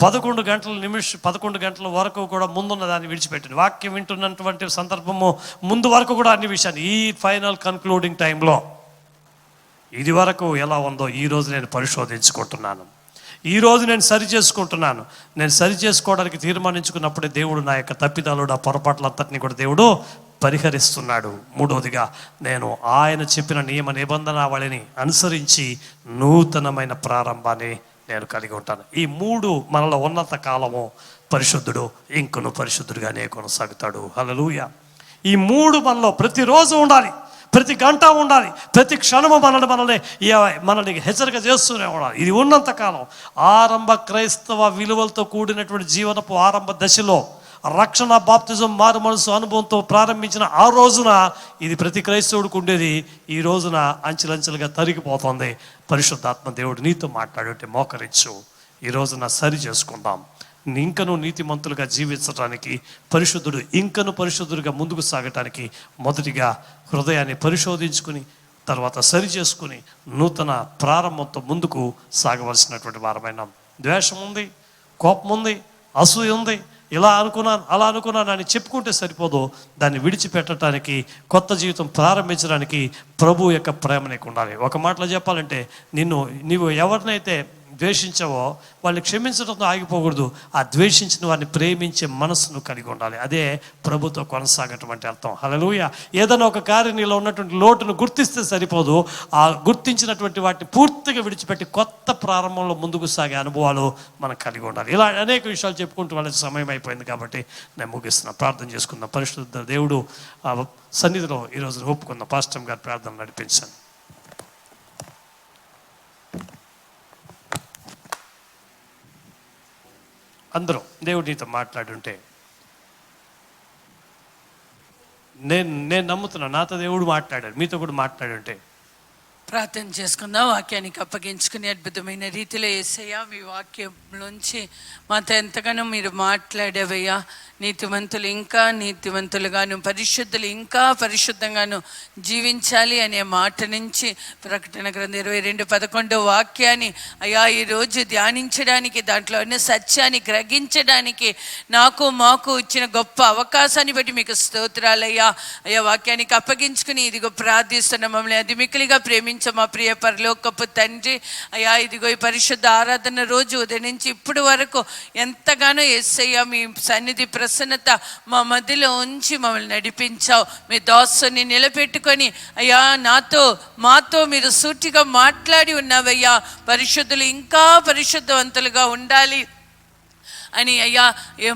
11 గంటల వరకు కూడా ముందున్న దాన్ని విడిచిపెట్టింది. వాక్యం వింటున్నటువంటి సందర్భము ముందు వరకు కూడా అన్ని విషయాన్ని, ఈ ఫైనల్ కన్క్లూడింగ్ టైంలో ఇది వరకు ఎలా ఉందో ఈరోజు నేను పరిశోధించుకుంటున్నాను. ఈరోజు నేను సరి చేసుకుంటున్నాను. నేను సరి చేసుకోవడానికి తీర్మానించుకున్నప్పుడే దేవుడు నా యొక్క తప్పిదాలు, నా పొరపాట్లంతటినీ కూడా దేవుడు పరిహరిస్తున్నాడు. మూడవదిగా నేను ఆయన చెప్పిన నియమ నిబంధనావళిని అనుసరించి నూతనమైన ప్రారంభాన్ని నేను కలిగి ఉంటాను. ఈ 3 మనలో ఉన్నంత కాలము పరిశుద్ధుడు ఇంకను పరిశుద్ధుడిగానే కొనసాగుతాడు. హల్లెలూయా. ఈ 3 మనలో ప్రతిరోజు ఉండాలి, ప్రతి గంట ఉండాలి, ప్రతి క్షణము మనల్ని హెచ్చరిక చేస్తూనే ఉండాలి. ఇది ఉన్నంత కాలం ఆరంభ క్రైస్తవ విలువలతో కూడినటువంటి జీవనపు ఆరంభ దశలో రక్షణ, బాప్తిజం, మారు మనసు అనుభవంతో ప్రారంభించిన ఆ రోజున ఇది ప్రతి క్రైస్తవుడికి ఉండేది. ఈ రోజున అంచెలంచెలుగా తరిగిపోతుంది. పరిశుద్ధాత్మ దేవుడు నీతో మాట్లాడుంటే మోకరించు. ఈ రోజున సరి చేసుకుందాం. ఇంకను నీతిమంతులుగా జీవించడానికి, పరిశుద్ధుడు ఇంకను పరిశుద్ధుడిగా ముందుకు సాగటానికి మొదటిగా హృదయాన్ని పరిశోధించుకుని, తర్వాత సరి చేసుకుని నూతన ప్రారంభంతో ముందుకు సాగవలసినటువంటి వారమైన. ద్వేషం ఉంది, కోపం ఉంది, అసూయ ఉంది, ఇలా అనుకున్నాను, అలా అనుకున్నాను అని చెప్పుకుంటే సరిపోదు. దాన్ని విడిచిపెట్టడానికి, కొత్త జీవితం ప్రారంభించడానికి ప్రభు యొక్క ప్రేమ నీకు ఉండాలి. ఒక మాటలో చెప్పాలంటే, నీవు ఎవరినైతే ద్వేషించావో వాళ్ళని క్షమించడంతో ఆగిపోకూడదు. ఆ ద్వేషించిన వారిని ప్రేమించే మనసును కలిగి ఉండాలి. అదే ప్రభుతో కొనసాగటువంటి అర్థం. హల్లెలూయా. ఏదైనా ఒక కార్యం నీలో ఉన్నటువంటి లోటును గుర్తిస్తే సరిపోదు. ఆ గుర్తించినటువంటి వాటిని పూర్తిగా విడిచిపెట్టి కొత్త ప్రారంభంలో ముందుకు సాగే అనుభవాలు మనం కలిగి ఉండాలి. ఇలా అనేక విషయాలు చెప్పుకుంటూ వాళ్ళకి సమయం అయిపోయింది కాబట్టి నేను ముగిస్తున్నాను. ప్రార్థన చేసుకుందాం. పరిశుద్ధ దేవుడు సన్నిధిలో ఈరోజు ఒప్పుకుందాం. పాస్టర్ గారు ప్రార్థన నడిపించాను. అందరూ దేవుడు నీతో మాట్లాడుంటే, నేను నమ్ముతున్నా నాతో దేవుడు మాట్లాడాడు, మీతో కూడా మాట్లాడుంటే ప్రార్థన చేసుకుందాం. వాక్యానికి అప్పగించుకుని అద్భుతమైన రీతిలో యేసయ్యా మీ వాక్యంలోంచి మాతో ఎంతగానో మీరు మాట్లాడేవయ్యా. నీతివంతులు ఇంకా నీతివంతులుగాను, పరిశుద్ధులు ఇంకా పరిశుద్ధంగాను జీవించాలి అనే మాట నుంచి ప్రకటన గ్రంథం 22:11 వాక్యాన్ని అయ్యా ఈరోజు ధ్యానించడానికి, దాంట్లో ఉన్న సత్యాన్ని గ్రహించడానికి మాకు ఇచ్చిన గొప్ప అవకాశాన్ని బట్టి మీకు స్తోత్రాలయ్యా. అయ్యా వాక్యానికి అప్పగించుకుని ఇదిగో ప్రార్థిస్తున్న మమ్మల్ని అది మిక్కిలిగా ప్రేమించ మా ప్రియ పరలోకపు తండ్రి. అయ్యా ఇదిగో ఈ పరిశుద్ధ ఆరాధన రోజు ఉదయం నుంచి ఇప్పుడు వరకు ఎంతగానో యేసయ్యా మీ సన్నిధి ప్రసన్నత మా మధ్యలో ఉంచి మమ్మల్ని నడిపించావు. మీ దాసుని నిలబెట్టుకొని అయ్యా మాతో మీరు సూటిగా మాట్లాడి ఉన్నావయ్యా. పరిశుద్ధులు ఇంకా పరిశుద్ధవంతులుగా ఉండాలి అని అయ్యా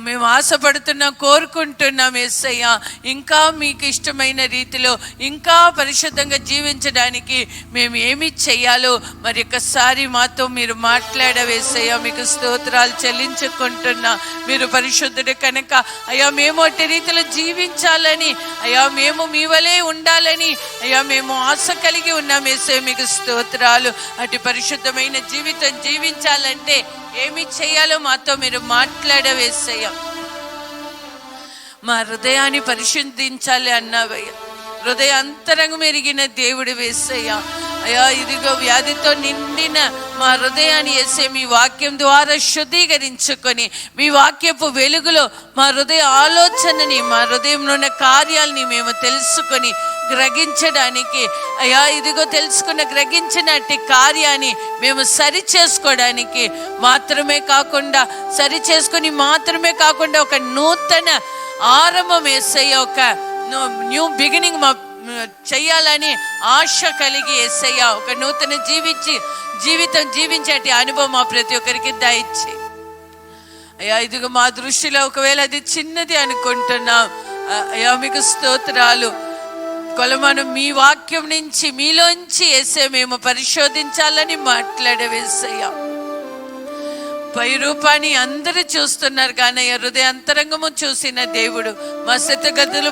మేము ఆశపడుతున్నాం, కోరుకుంటున్నాం. యేసయ్యా ఇంకా మీకు ఇష్టమైన రీతిలో ఇంకా పరిశుద్ధంగా జీవించడానికి మేము ఏమి చెయ్యాలో మరి ఒక్కసారి మాతో మీరు మాట్లాడవేసయ్యా. మీకు స్తోత్రాలు చెల్లించుకుంటున్నా. మీరు పరిశుద్ధుడు కనుక అయ్యా మేము అట్టి రీతిలో జీవించాలని, అయ్యా మేము మీ వలే ఉండాలని అయ్యా మేము ఆశ కలిగి ఉన్నాం. యేసయ్య మీకు స్తోత్రాలు. అటు పరిశుద్ధమైన జీవితం జీవించాలంటే ఏమి చేయాలో మాతో మీరు మాట్లాడవేసయ్యా. మా హృదయాన్ని పరిశుద్ధించాలి అన్నావయ్యా. హృదయ అంతరంగం ఎరిగిన దేవుడు యేసయ్యా. అయ్యా ఇదిగో వ్యాధితో నిండిన మా హృదయాన్ని యేసే మీ వాక్యం ద్వారా శుద్ధీకరించుకొని మీ వాక్యపు వెలుగులో మా హృదయ ఆలోచనని, మా హృదయంలో ఉన్న కార్యాలని మేము తెలుసుకొని గ్రహించడానికి, అయ్యా ఇదిగో తెలుసుకున్న గ్రహించినట్టి కార్యాన్ని మేము సరి చేసుకోవడానికి మాత్రమే కాకుండా ఒక నూతన ఆరంభం యేసయ్య, ఒక న్యూ బిగినింగ్ మా చెయ్యాలని ఆశ కలిగి యేసయ్య, ఒక నూతన జీవితం జీవించేటి అనుభవం మా ప్రతి ఒక్కరికి దయచి. అయ్యా ఇదిగో మా దృష్టిలో ఒకవేళ అది చిన్నది అనుకుంటున్నాం, అయ్యా మీకు స్తోత్రాలు. కొలమాను మీ వాక్యం నుంచి మీలోంచి యేసే మేము పరిశోధించాలని మాట్లాడవేసయ్యా. పై రూపాన్ని అందరూ చూస్తున్నారు కానీ హృదయ అంతరంగము చూసిన దేవుడు, మా స్థితిగతులు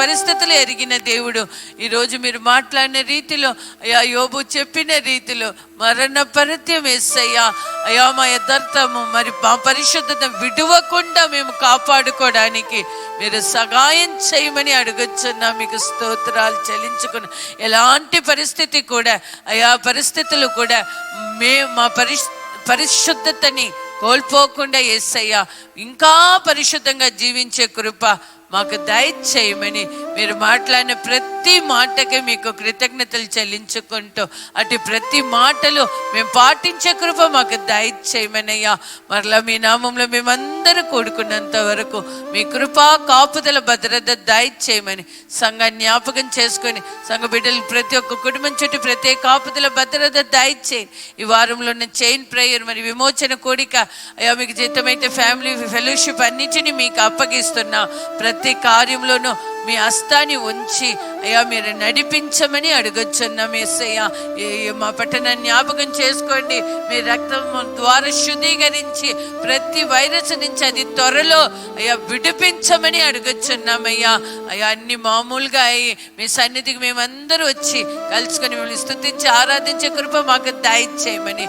పరిస్థితులు ఎరిగిన దేవుడు. ఈరోజు మీరు మాట్లాడిన రీతిలో, అయ్యా యోబు చెప్పిన రీతిలో మరణ పరిత్యం యేసయ్యా, అయ్యా మా యథార్థము మరి మా పరిశుద్ధత విడువకుండా మేము కాపాడుకోవడానికి మీరు సహాయం చేయమని అడుగుచున్నా. మీకు స్తోత్రాలు చెల్లించుకుని ఎలాంటి పరిస్థితి కూడా, అయ్యా పరిస్థితులు కూడా మా పరిశుద్ధతని కోల్పోకుండా యేసయ్యా ఇంకా పరిశుద్ధంగా జీవించే కృప మాకు దయచేయమని మీరు మాట్లాడిన ప్రతి మాటకి మీకు కృతజ్ఞతలు చెల్లించుకుంటూ అటు ప్రతి మాటలు మేము పాటించే కృప మాకు దయచేయమనయ్యా. మరలా మీ నామంలో మేమందరూ కూడుకున్నంత వరకు మీ కృపా కాపుదల భద్రత దయచేయమని సంఘ జ్ఞాపకం చేసుకొని సంఘ బిడ్డలు ప్రతి ఒక్క కుటుంబం చుట్టూ ప్రత్యేక కాపుదల భద్రత దయచేయండి. ఈ వారంలో ఉన్న చైన్ ప్రేయర్ మరి విమోచన కోడిక, అయ్యా మీకు జీతమైతే ఫ్యామిలీ ఫెలోషిప్ అన్నిటినీ మీకు అప్పగిస్తున్నా. ప్రతి కార్యంలోనూ మీ హస్తాన్ని ఉంచి అయ్యా మీరు నడిపించమని అడుగుచున్నాం యేసయ్యా. మా పట్టణాన్ని జ్ఞాపకం చేసుకోండి, మీ రక్తం ద్వారా శుద్ధీకరించి ప్రతి వైరస్ నుంచి అది త్వరలో అయ్యా విడిపించమని అడుగుచున్నామయ్యా. అయ్యా అన్ని మామూలుగా అయ్యి మీ సన్నిధికి మేమందరూ వచ్చి కలుసుకొని మిమ్మల్ని స్తుతించి ఆరాధించే కృప మాకు దయచేయమని,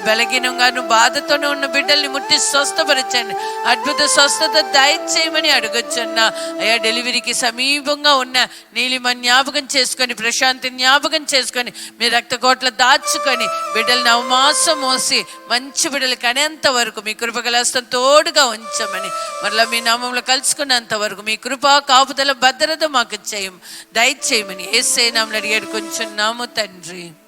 బలహీనంగాను బాధతోనే ఉన్న బిడ్డల్ని ముట్టి స్వస్థపరచండి, అద్భుత స్వస్థత దయచేయమని అడుగుచున్నా. అయ్యా డెలివరీకి సమీపంగా ఉన్న నీలిమ జ్ఞాపకం చేసుకొని, ప్రశాంతి జ్ఞాపకం చేసుకొని మీ రక్త కోట్ల దాచుకొని బిడ్డలను అవమాసం మోసి మంచి బిడ్డలు కనేంత వరకు మీ కృపగలస్తం తోడుగా ఉంచమని, మరలా మీ నామంలో కలుసుకున్నంత వరకు మీ కృప కాపుదల భద్రత మాకు దయచేయమని యేసయ్య నామములో అడిగి వేడుకొంచున్నాము తండ్రి.